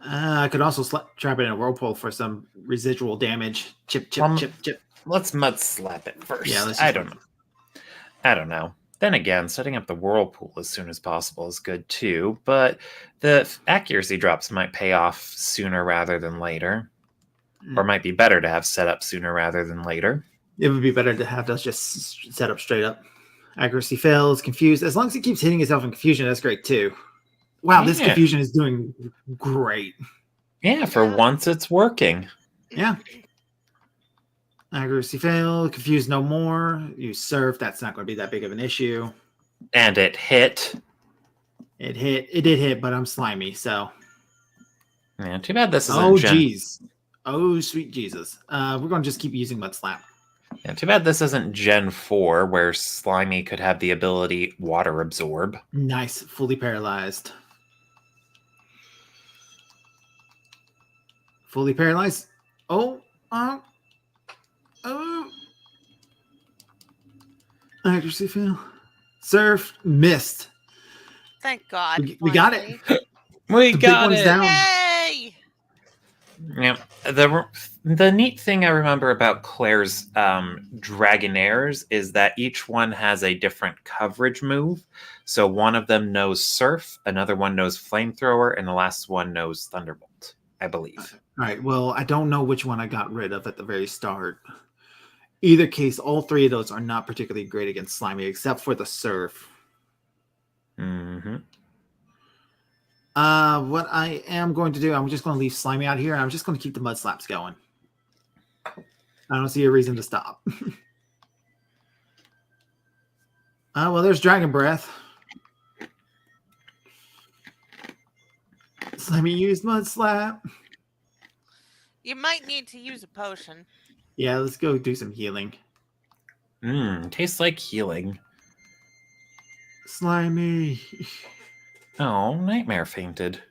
I could also trap it in a whirlpool for some residual damage. Chip, chip, chip, chip. Let's mud slap it first. Yeah, let's I don't know. Then again, setting up the whirlpool as soon as possible is good too, but the accuracy drops might pay off sooner rather than later. Or might be better to have set up sooner rather than later. It would be better to have those just set up straight up. Accuracy fails, confused. As long as it keeps hitting itself in confusion, that's great too. Wow, this Yeah. confusion is doing great. Yeah, for Yeah. once it's working. Yeah. Accuracy fail, confuse no more. Use surf. That's not going to be that big of an issue. And it hit. It did hit, but I'm slimy, so. Yeah, too bad this isn't Oh, Gen. geez. Oh, sweet Jesus. We're going to just keep using Mud Slap. Yeah, too bad this isn't Gen 4, where Slimy could have the ability Water Absorb. Nice. Fully paralyzed. Fully paralyzed. Oh. Accuracy fail. Surf. Missed. Thank God. We got it. finally. We The big got one's it! down. Yay! Yeah, The neat thing I remember about Claire's Dragonairs is that each one has a different coverage move. So one of them knows Surf, another one knows Flamethrower, and the last one knows Thunderbolt, I believe. All right. Well, I don't know which one I got rid of at the very start. Either case, all three of those are not particularly great against Slimy, except for the Surf. Mm-hmm. What I am going to do, I'm just going to leave Slimy out here. I'm just going to keep the Mud Slaps going. I don't see a reason to stop. Well, there's Dragon Breath. Slimy used Mud Slap. You might need to use a potion. Yeah, let's go do some healing. Tastes like healing. Slimy. Oh, Nightmare fainted.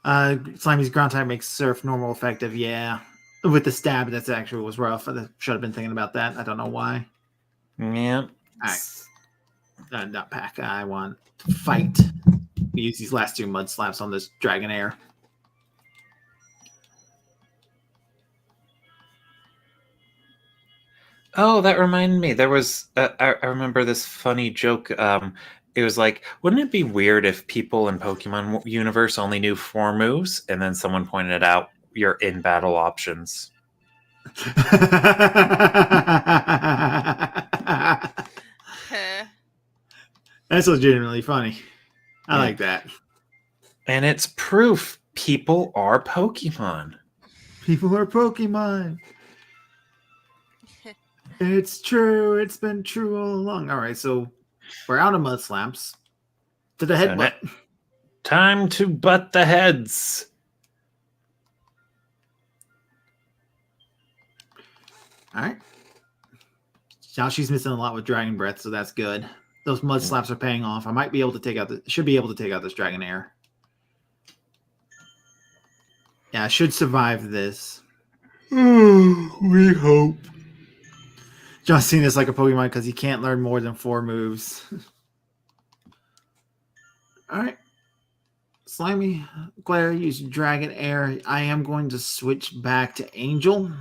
Slimy's ground type makes Surf normal effective, yeah. With the stab, that's actually was rough. I should have been thinking about that. I don't know why. Yeah. Alright. Not pack. I want to fight. We use these last two Mud Slaps on this Dragonair. Oh, that reminded me. There was, I remember this funny joke. It was like, wouldn't it be weird if people in Pokemon universe only knew 4 moves? And then someone pointed out your in-battle options. That's legitimately funny. I like that. And it's proof people are Pokemon. People are Pokemon. It's true. It's been true all along. All right, so we're out of Mud Slaps. To the headbutt. Time to butt the heads. All right. Now she's missing a lot with Dragon Breath, so that's good. Those Mud Slaps are paying off. I might be able to take out should be able to take out this Dragonair. Yeah, I should survive this. We hope. John's seen this like a Pokemon because he can't learn more than 4 moves. All right. Slimy, Claire, use Dragonair. I am going to switch back to Angel.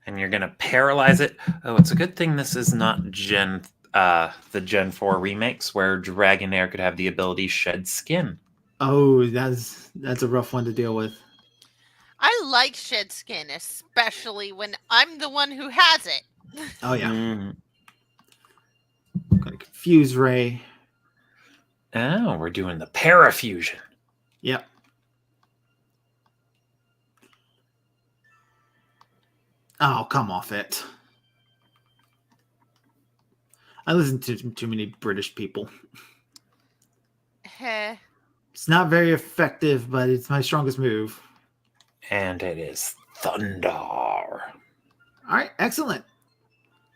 And you're going to paralyze it. Oh, it's a good thing this is not the Gen 4 remakes where Dragonair could have the ability Shed Skin. Oh, that's a rough one to deal with. I like Shed Skin, especially when I'm the one who has it. Oh, yeah. I'm going to confuse Ray. Oh, we're doing the Parafusion. Yep. Oh, come off it. I listen to too many British people. It's not very effective, but it's my strongest move. And it is Thunder. All right, excellent.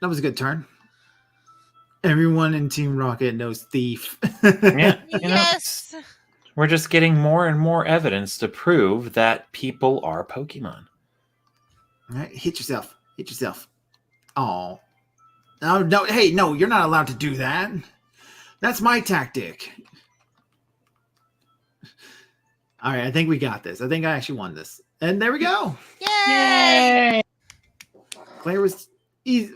That was a good turn. Everyone in Team Rocket knows Thief. Yeah, yes. We're just getting more and more evidence to prove that people are Pokemon. All right, hit yourself. Hit yourself. Oh. No, hey, no, you're not allowed to do that. That's my tactic. All right, I think we got this. I think I actually won this. And there we go. Yay! Claire was easy.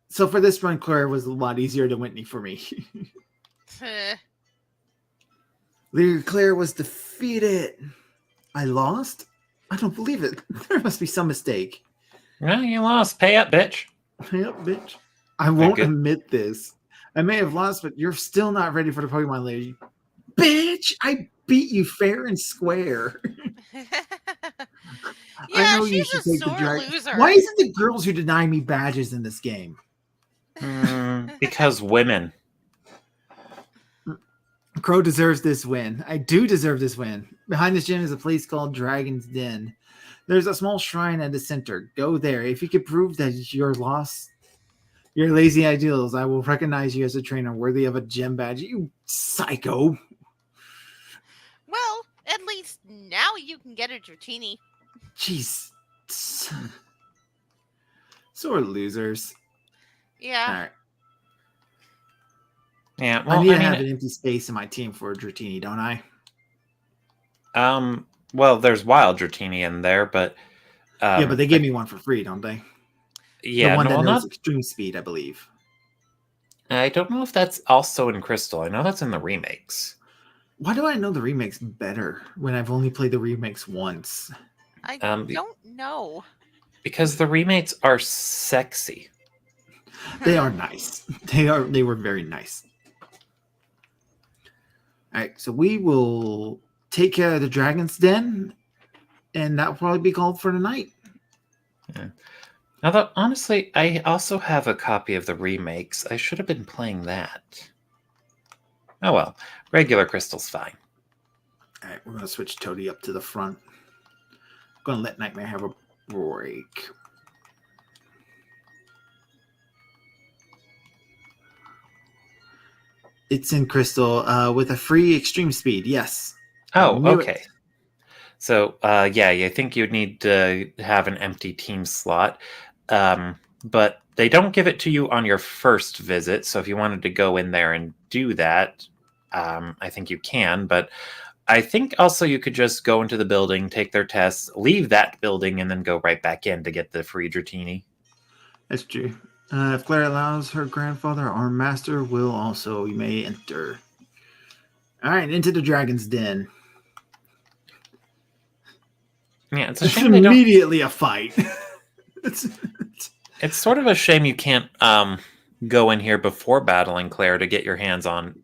So for this run, Claire was a lot easier than Whitney for me. Claire was defeated. I lost? I don't believe it. There must be some mistake. No, you lost. Pay up, bitch. Pay up, bitch. I won't admit this. I may have lost, but you're still not ready for the Pokemon Lady. Bitch, I beat you fair and square. Yeah, she's a sore loser. Why is it the girls who deny me badges in this game? Because women. Crow deserves this win. I do deserve this win. Behind this gym is a place called Dragon's Den. There's a small shrine at the center. Go there. If you could prove that you're lost, your lazy ideals, I will recognize you as a trainer worthy of a gem badge. You psycho. Well, at least now you can get a Dratini. Jeez. Sore losers. Yeah. All right. Yeah, well, I need to have an empty space in my team for a Dratini, don't I? Well, there's wild Dratini in there, but yeah, but they gave me one for free, don't they? yeah, The one no, that well, knows not. extreme speed, I believe. I don't know if that's also in Crystal. I know that's in the remakes. Why do I know the remakes better when I've only played the remakes once? I Um, don't know. because the remakes are sexy. They are nice. They were very nice. All right, so we will take care of the Dragon's Den, and that will probably be called for tonight. Yeah. Although, honestly, I also have a copy of the remakes. I should have been playing that. Oh well, regular Crystal's fine. All right, we're going to switch Toadie up to the front. I'm going to let Nightmare have a break. It's in Crystal with a free extreme speed. Yes. Oh, knew okay. it. So, yeah, I think you'd need to have an empty team slot. But they don't give it to you on your first visit. So if you wanted to go in there and do that, I think you can. But I think also you could just go into the building, take their tests, leave that building, and then go right back in to get the free Dratini. That's true. If Claire allows, her grandfather or master will also. You may enter. All right, into the Dragon's Den. Yeah, it's a It's shame they don't. immediately a fight. It's sort of a shame you can't go in here before battling Claire to get your hands on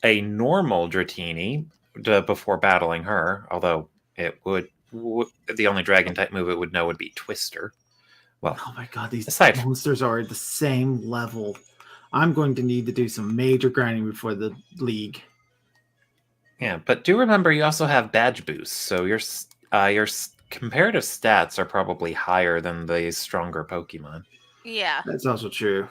a normal Dratini before battling her. Although it would, the only dragon type move it would know would be Twister. Well, Oh my god, these aside monsters are at the same level. I'm going to need to do some major grinding before the league. yeah, but do remember you also have badge boosts, so your comparative stats are probably higher than the stronger Pokemon. Yeah. That's also true.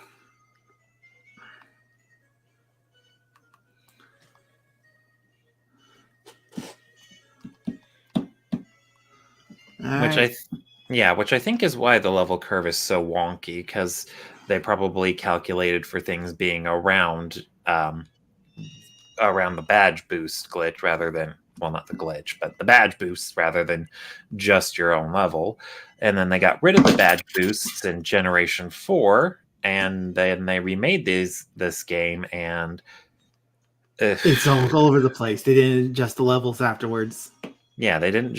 Which I think is why the level curve is so wonky, because they probably calculated for things being around the badge boost glitch rather than, well, not the glitch, but the badge boosts rather than just your own level. And then they got rid of the badge boosts in Generation 4, and then they remade this game, and It's all over the place. They didn't adjust the levels afterwards. yeah, they didn't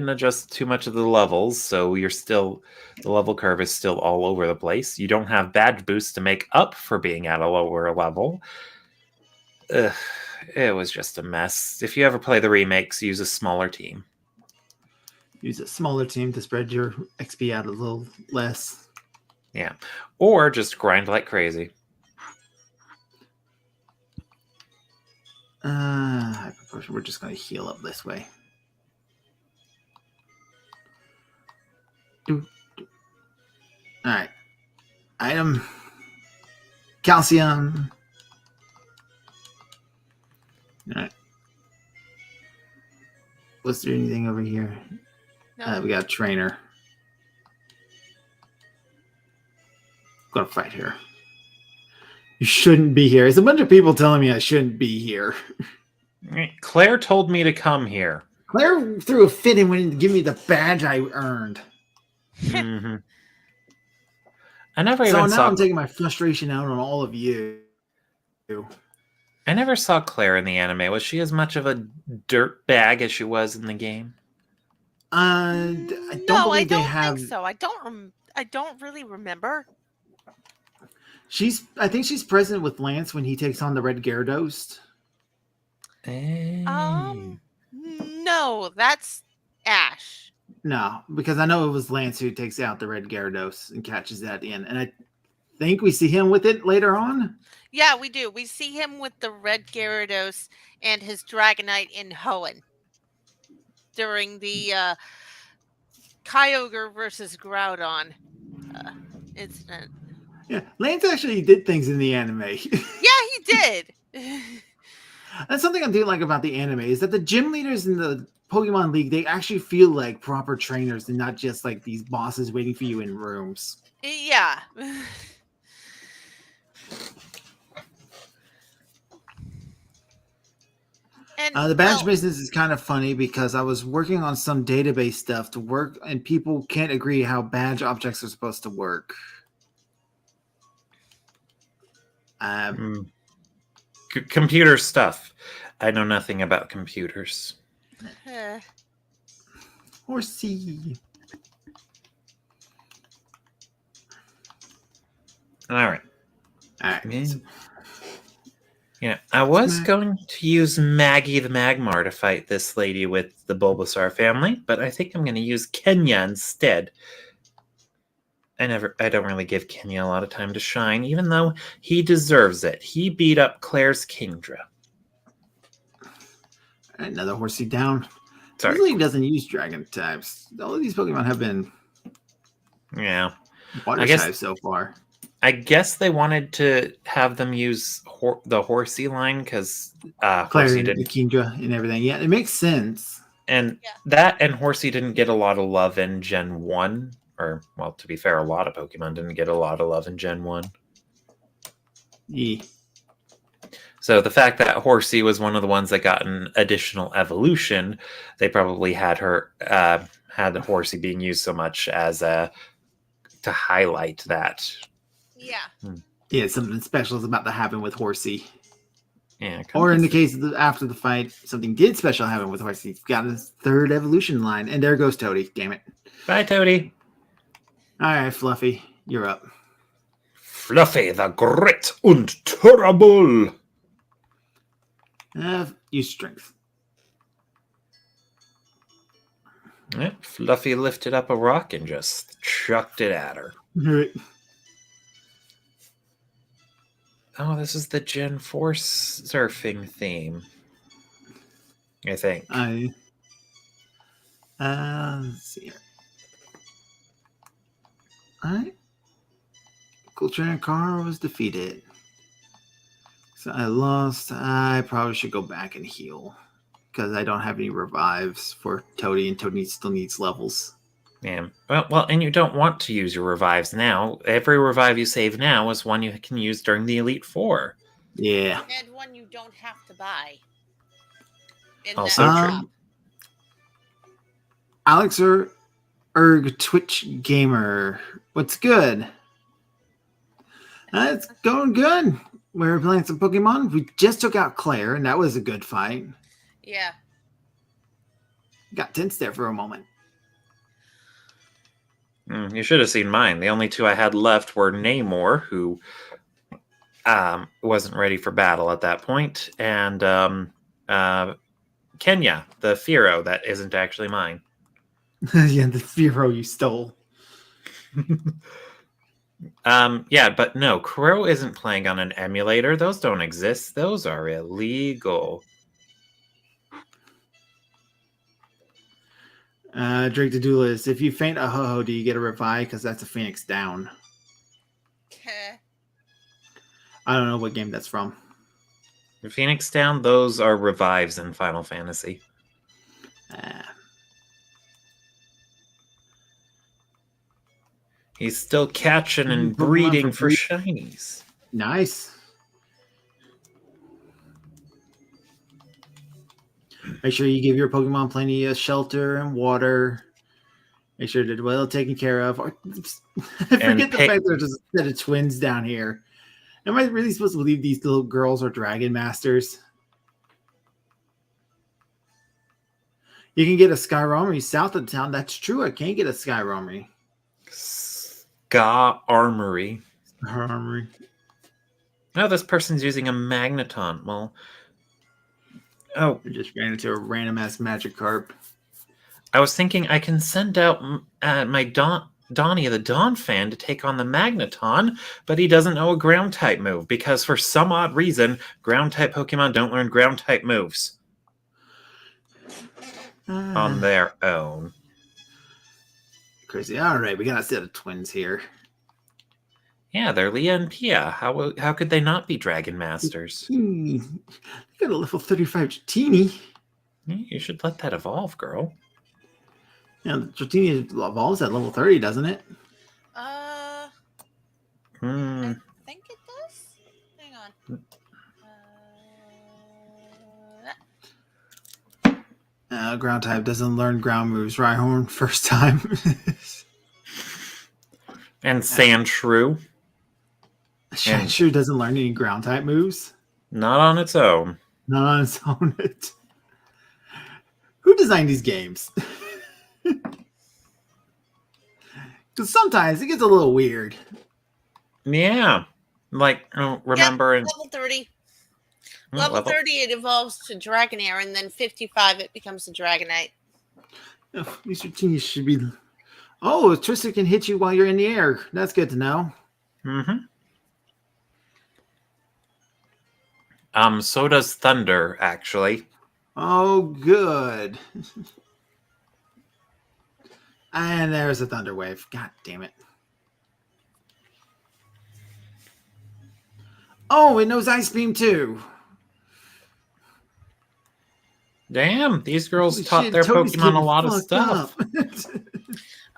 adjust too much of the levels, so the level curve is still all over the place. You don't have badge boosts to make up for being at a lower level. It was just a mess. If you ever play the remakes, use a smaller team. Use a smaller team to spread your XP out a little less. Yeah. Or just grind like crazy. Hyper Potion. We're just going to heal up this way. Alright. Item. Calcium. Alright. Was there anything over here? No. We got a trainer. Gonna fight her. You shouldn't be here. There's a bunch of people telling me I shouldn't be here. Claire told me to come here. Claire threw a fit and went to give me the badge I earned. Mm-hmm. I never So even now saw. I'm taking my frustration out on all of you. I never saw Claire in the anime. Was she as much of a dirt bag as she was in the game? I don't believe they have. Think so. I don't really remember. I think she's present with Lance when he takes on the Red Gyarados. No, that's Ash. No, because I know it was Lance who takes out the Red Gyarados and catches that in, and I think we see him with it later on. Yeah, we do. We see him with the Red Gyarados and his Dragonite in Hoenn during the Kyogre versus Groudon incident. Yeah, Lance actually did things in the anime. Yeah, he did. That's something I do like about the anime is that the gym leaders in the Pokemon League, they actually feel like proper trainers and not just like these bosses waiting for you in rooms. Yeah. And The badge business is kind of funny because I was working on some database stuff to work, and people can't agree how badge objects are supposed to work. Computer stuff. I know nothing about computers. Horsey. All right. All right. Yeah, I was going to use Maggie the Magmar to fight this lady with the Bulbasaur family, but I think I'm going to use Kenya instead. I don't really give Kenya a lot of time to shine, even though he deserves it. He beat up Claire's Kingdra. Another Horsey down. Sorry. This league doesn't use dragon types. All of these Pokemon have been water types so far. I guess they wanted to have them use the Horsey line because Horsey didn't. Kingdra and everything. Yeah, it makes sense. And that and Horsey didn't get a lot of love in Gen 1. Or, well, to be fair, a lot of Pokemon didn't get a lot of love in Gen 1. Yeah. So the fact that Horsey was one of the ones that got an additional evolution, they probably had had Horsey being used so much as to highlight that. Yeah. Yeah, something special is about to happen with Horsey. Yeah. Or in the case of after the fight, something did special happen with Horsey. He's got his third evolution line, and there goes Toady. Damn it. Bye, Toady. All right, Fluffy, you're up. Fluffy the Great und Terrible. Use strength. Yeah, Fluffy lifted up a rock and just chucked it at her. All right. Oh, this is the Gen 4 surfing theme. I think. Let's see here. All right. Cool Trainer Car was defeated. So I lost. I probably should go back and heal because I don't have any revives for Toady, and Toady still needs levels. Yeah. Well, and you don't want to use your revives now. Every revive you save now is one you can use during the Elite Four. Yeah. And one you don't have to buy. Also true. Alex Erg Twitch Gamer. What's good? It's going good. We're playing some Pokemon. We just took out Claire, and that was a good fight. Yeah. Got tense there for a moment. You should have seen mine. The only two I had left were Namor, who wasn't ready for battle at that point, and Kenya, the Fearow that isn't actually mine. Yeah, the Fearow you stole. Yeah, but no, Crow isn't playing on an emulator. Those don't exist. Those are illegal. Drake the Duelist. If you faint a ho-ho, do you get a revive? Because that's a Phoenix down. I don't know what game that's from. The Phoenix down, those are revives in Final Fantasy. He's still catching and breeding for shinies. Nice. Make sure you give your Pokemon plenty of shelter and water. Make sure they're well taken care of. I forget the fact there's a set of twins down here. Am I really supposed to believe these little girls are Dragon Masters? You can get a Skyromery south of town. That's true. I can't get a Skyromery. Armory. Armory. Oh, this person's using a Magneton. Well, I just ran into a random ass Magikarp. I was thinking I can send out my Donnie the Dawn fan to take on the Magneton, but he doesn't know a ground type move because for some odd reason, ground type Pokemon don't learn ground type moves on their own. Crazy. All right, we got a set of twins here. Yeah, they're Leah and Pia. How could they not be Dragon Masters? You got a level 35 Dratini. You should let that evolve, girl. Yeah, the Dratini evolves at level 30, doesn't it? I think it does. Hang on. Ground type doesn't learn ground moves. Rhyhorn first time. And Sandshrew, Sure doesn't learn any ground type moves. not on its own. Not on its own. Who designed these games? Because sometimes it gets a little weird. Yeah. Like, remember in level 30. Level 30, it evolves to Dragonair, and then 55, it becomes a Dragonite. Oh, these routines should be. Oh, Twister can hit you while you're in the air. That's good to know. So does Thunder, actually. Oh, good. And there's a Thunder Wave. God damn it. Oh, it knows Ice Beam too. Damn, these girls Holy taught shit, their Toadie's Pokemon a getting lot of fucked stuff. up.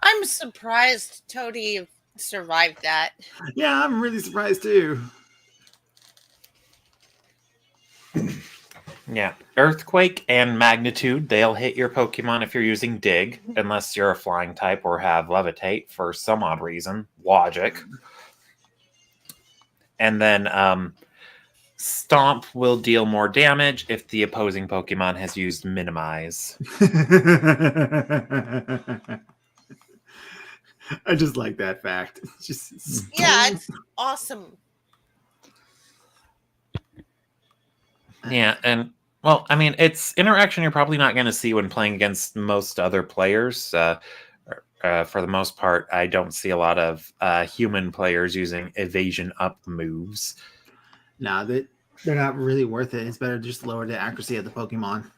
I'm surprised Toadie survived that. Yeah, I'm really surprised too. Yeah, Earthquake and Magnitude, they'll hit your Pokemon if you're using Dig, unless you're a flying type or have Levitate for some odd reason. Logic. And then Stomp will deal more damage if the opposing Pokemon has used Minimize. I just like that fact. Yeah, it's awesome. Yeah, and well, I mean, it's interaction you're probably not going to see when playing against most other players. For the most part, I don't see a lot of human players using evasion up moves. Nah, they're not really worth it. It's better to just lower the accuracy of the Pokemon.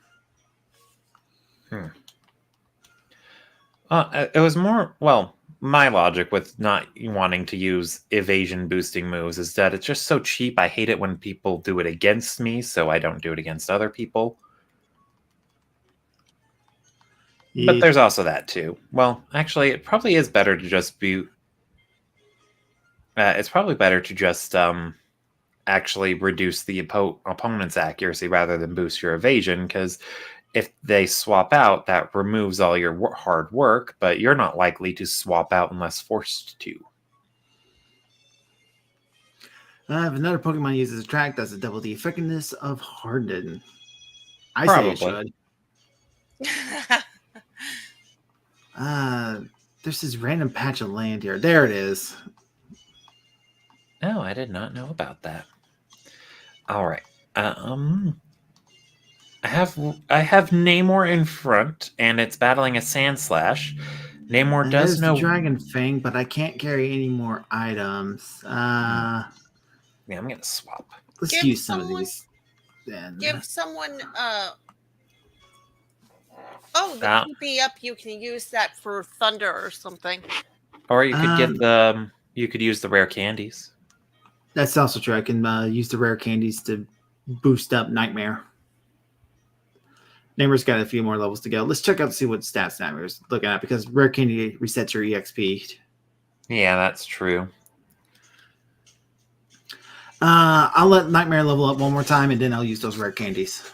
It was more, well, my logic with not wanting to use evasion boosting moves is that it's just so cheap. I hate it when people do it against me, so I don't do it against other people. Yeah. But there's also that too. Well, actually, it probably is better to just be. It's probably better to just actually reduce the opponent's accuracy rather than boost your evasion, because if they swap out, that removes all your hard work, but you're not likely to swap out unless forced to. If another Pokemon uses Attract, does it double the effectiveness of Harden? I Probably. say it should. There's this random patch of land here. There it is. Oh, I did not know about that. All right. I have Namor in front, and it's battling a Sandslash. Namor does know Dragon Fang, but I can't carry any more items. Yeah, I'm gonna swap. Let's use some of these. Then give someone the PP up. You can use that for Thunder or something. Or you could get you could use the rare candies. That's also true. I can use the rare candies to boost up Nightmare. Nightmare's got a few more levels to go. Let's check out to see what stats Nightmare's looking at, because rare candy resets your EXP. Yeah, that's true. I'll let Nightmare level up one more time, and then I'll use those rare candies.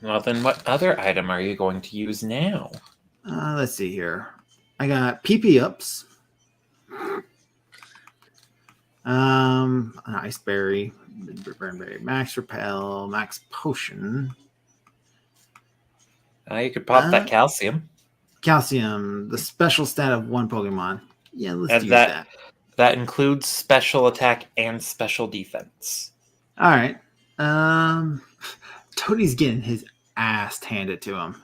Well, then what other item are you going to use now? Let's see here. I got PP ups. An Ice Berry, Max Repel, Max Potion. You could pop that Calcium. Calcium, the special stat of one Pokemon. Yeah, let's use that. That includes special attack and special defense. All right. Toadie's getting his ass handed to him.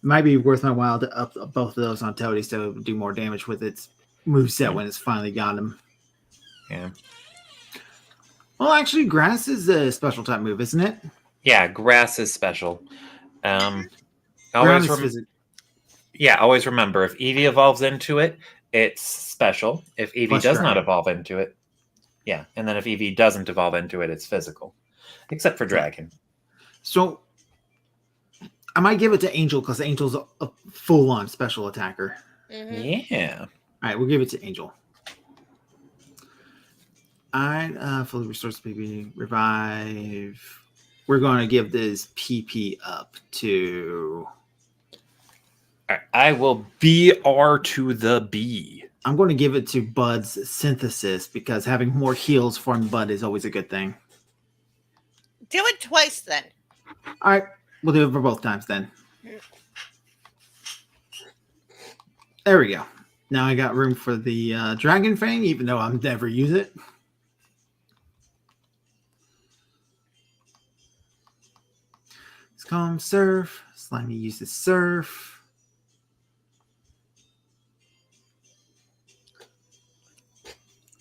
Might be worth my while to up both of those on Toadie so do more damage with its moveset when it's finally got him. Yeah. Well, actually, Grass is a special type move, isn't it? Yeah, Grass is special. Always remember, if Eevee evolves into it, it's special. If Eevee does not evolve into it, yeah. And then if Eevee doesn't evolve into it, it's physical. Except for Dragon. So, I might give it to Angel, because Angel's a full-on special attacker. Mm-hmm. Yeah. All right, we'll give it to Angel. All right, fully restores PP, revive. we're going to give this PP up to... I will BR to the B. I'm going to give it to Bud's Synthesis because having more heals from Bud is always a good thing. Do it twice then. All right. We'll do it for both times then. There we go. Now I got room for the Dragon Fang, even though I'll never use it. Let's call him Surf. Slimy uses Surf.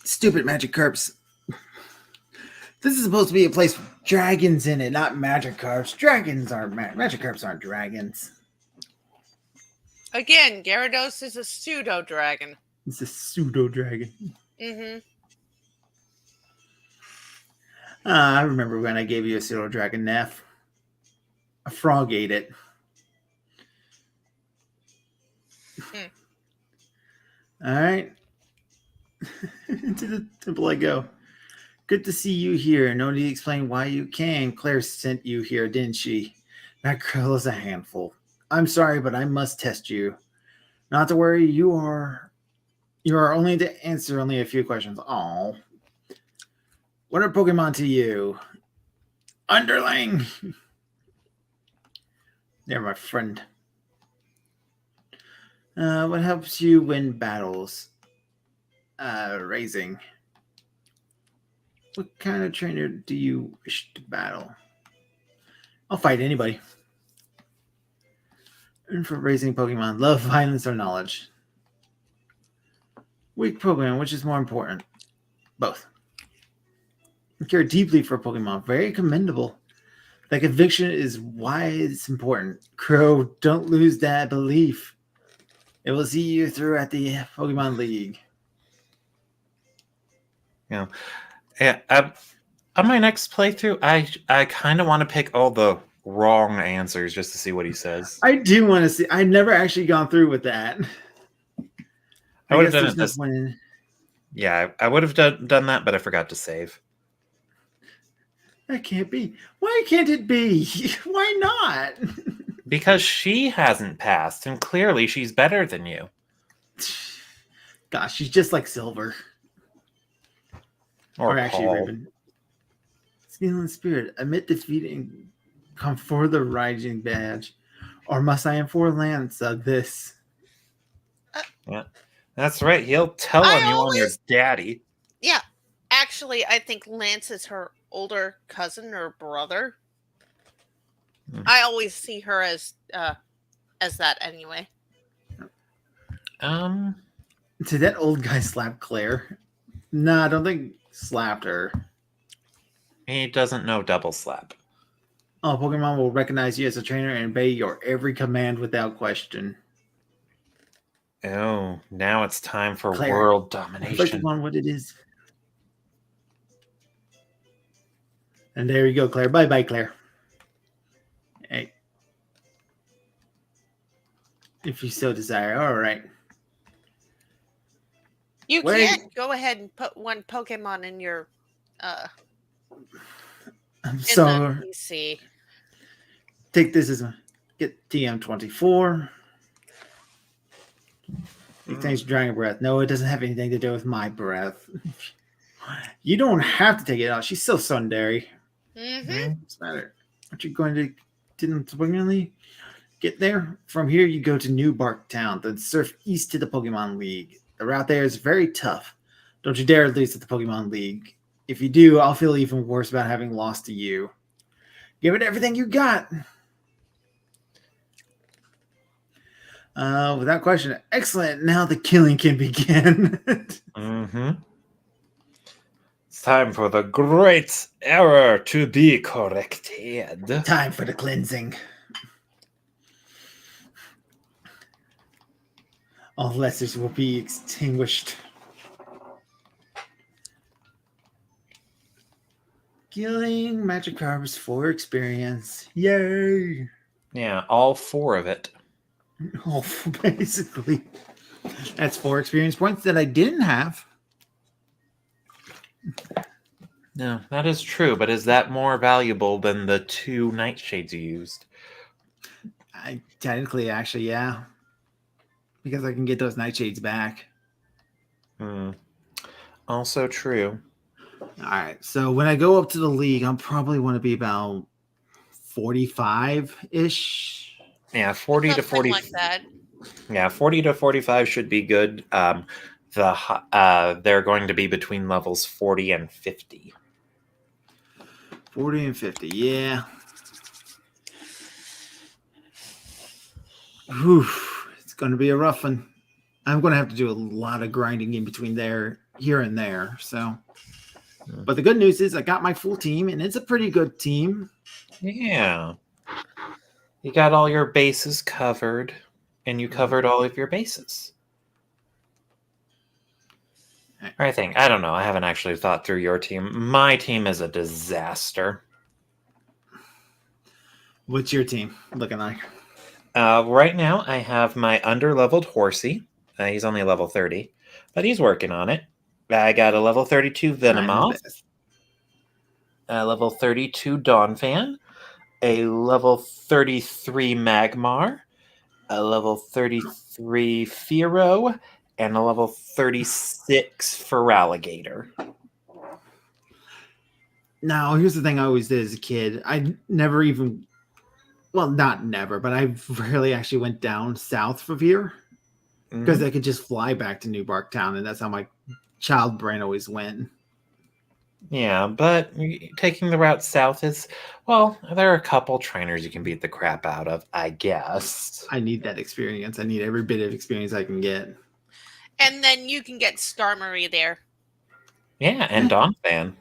Stupid Magikarps. This is supposed to be a place with dragons in it, not Magikarps. Dragons aren't Magikarps aren't dragons. Again, Gyarados is a pseudo dragon. It's a pseudo dragon. Mm-hmm. I remember when I gave you a pseudo dragon, Neph. A frog ate it. All right. To the temple I go. Good to see you here. No need to explain why you came. Claire sent you here, didn't she? That girl is a handful. I'm sorry, but I must test you. Not to worry, you are only to answer only a few questions. Oh. What are Pokemon to you? Underling! They're my friend. What helps you win battles? Raising. What kind of trainer do you wish to battle? I'll fight anybody. And for raising Pokemon, love, violence, or knowledge? Weak Pokemon, which is more important? Both. You care deeply for Pokemon. Very commendable. That conviction is why it's important. Crow, don't lose that belief. It will see you through at the Pokemon League. Yeah. On my next playthrough, I kind of want to pick all the wrong answers just to see what he says. I do want to see. I've never actually gone through with that. I would have done guess it there's this. no point in- Yeah, I would have done that, but I forgot to save. That can't be. Why can't it be? Why not? Because she hasn't passed, and clearly she's better than you. Gosh, she's just like Silver. Or actually Paul. Raven. Skill and Spirit. Admit defeat and come for the Rising Badge. Or must I inform Lance of this? Yeah, that's right. He'll tell on you on your daddy. Yeah. Actually, I think Lance is her older cousin or brother. I always see her as that anyway. Did that old guy slap Claire? Nah, I don't think slapped her. He doesn't know double slap. Oh, Pokemon will recognize you as a trainer and obey your every command without question. Oh, now it's time for Claire, world reflect domination. upon what it is. And there you go, Claire. Bye-bye, Claire. Hey. If you so desire. All right. You Wait. can go ahead and put one Pokemon in your in So the PC. take this as a get TM24. It takes Dragon Breath. No, it doesn't have anything to do with my breath. You don't have to take it out. She's so tsundere. Mm-hmm. What's the matter? Aren't you going to didn't swingingly get there? From here, you go to New Bark Town, then surf east to the Pokemon League. The route there is very tough. Don't you dare lose at the Pokemon League. If you do, I'll feel even worse about having lost to you. Give it everything you got. Without question. Excellent. Now the killing can begin. It's time for the great error to be corrected. Time for the cleansing. All lessers will be extinguished. Killing Magikarps for experience. Yay! Yeah, all 4 of it. Oh, basically. That's 4 experience points that I didn't have. No, that is true, but is that more valuable than the 2 nightshades you used? Technically, actually, yeah. Because I can get those nightshades back. Hmm. Also true. All right. So when I go up to the league, I'm probably want to be about 45-ish. Yeah, 40 to Something 40. like that. Yeah, 40 to 45 should be good. They're going to be between levels 40 and 50. 40 and 50, yeah. Whew. It's going to be a rough one. I'm going to have to do a lot of grinding in between here and there. So, but the good news is I got my full team, and it's a pretty good team. Yeah. You got all your bases covered, and you covered all of your bases. I don't know. I haven't actually thought through your team. My team is a disaster. What's your team looking like? Right now, I have my under-leveled Horsey. He's only level 30, but he's working on it. I got a level 32 Venomoth, a level 32 Donphan, a level 33 Magmar, a level 33 Fearow, and a level 36 Feraligatr. Now, here's the thing I always did as a kid. I never even, well, not never, but I rarely actually went down south from here because I could just fly back to New Barktown, and that's how my child brain always went. Yeah, but taking the route south is, well, there are a couple trainers you can beat the crap out of, I guess. I need that experience. I need every bit of experience I can get. And then you can get Starmie there. Yeah, and Donphan.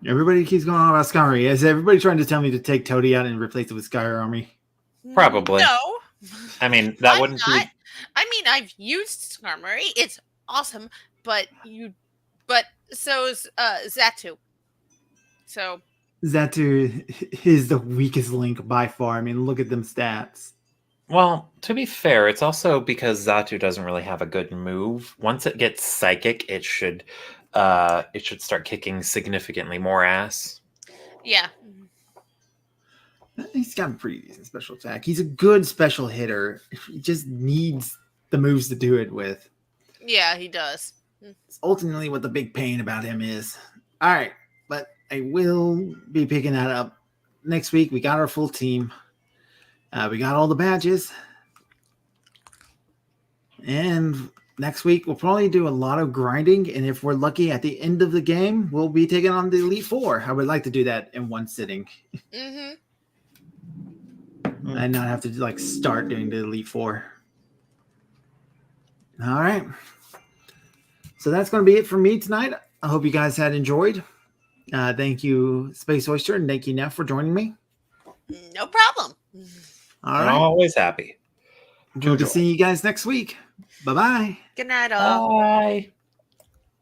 Everybody keeps going on about Skarmory. Is everybody trying to tell me to take Toadie out and replace it with Sky Army? Probably. No. I mean, that I'm wouldn't not. be... I mean, I've used Starmie. It's awesome, but so is Xatu. So Xatu is the weakest link by far. I mean, look at them stats. Well, to be fair, it's also because Xatu doesn't really have a good move. Once it gets Psychic, it should start kicking significantly more ass. yeah. He's got a pretty decent special attack. He's a good special hitter. He just needs the moves to do it with. Yeah, he does. It's ultimately what the big pain about him is. All right, but I will be picking that up next week. We got our full team. We got all the badges. And next week, we'll probably do a lot of grinding. And if we're lucky at the end of the game, we'll be taking on the Elite Four. I would like to do that in one sitting. Mm-hmm. And not have to start doing the Elite Four. All right. So that's going to be it for me tonight. I hope you guys had enjoyed. Thank you, Space Oyster, and thank you, Neph, for joining me. No problem. All I'm right. always happy. We'll be seeing you guys next week. Bye-bye. Good night, all. Bye.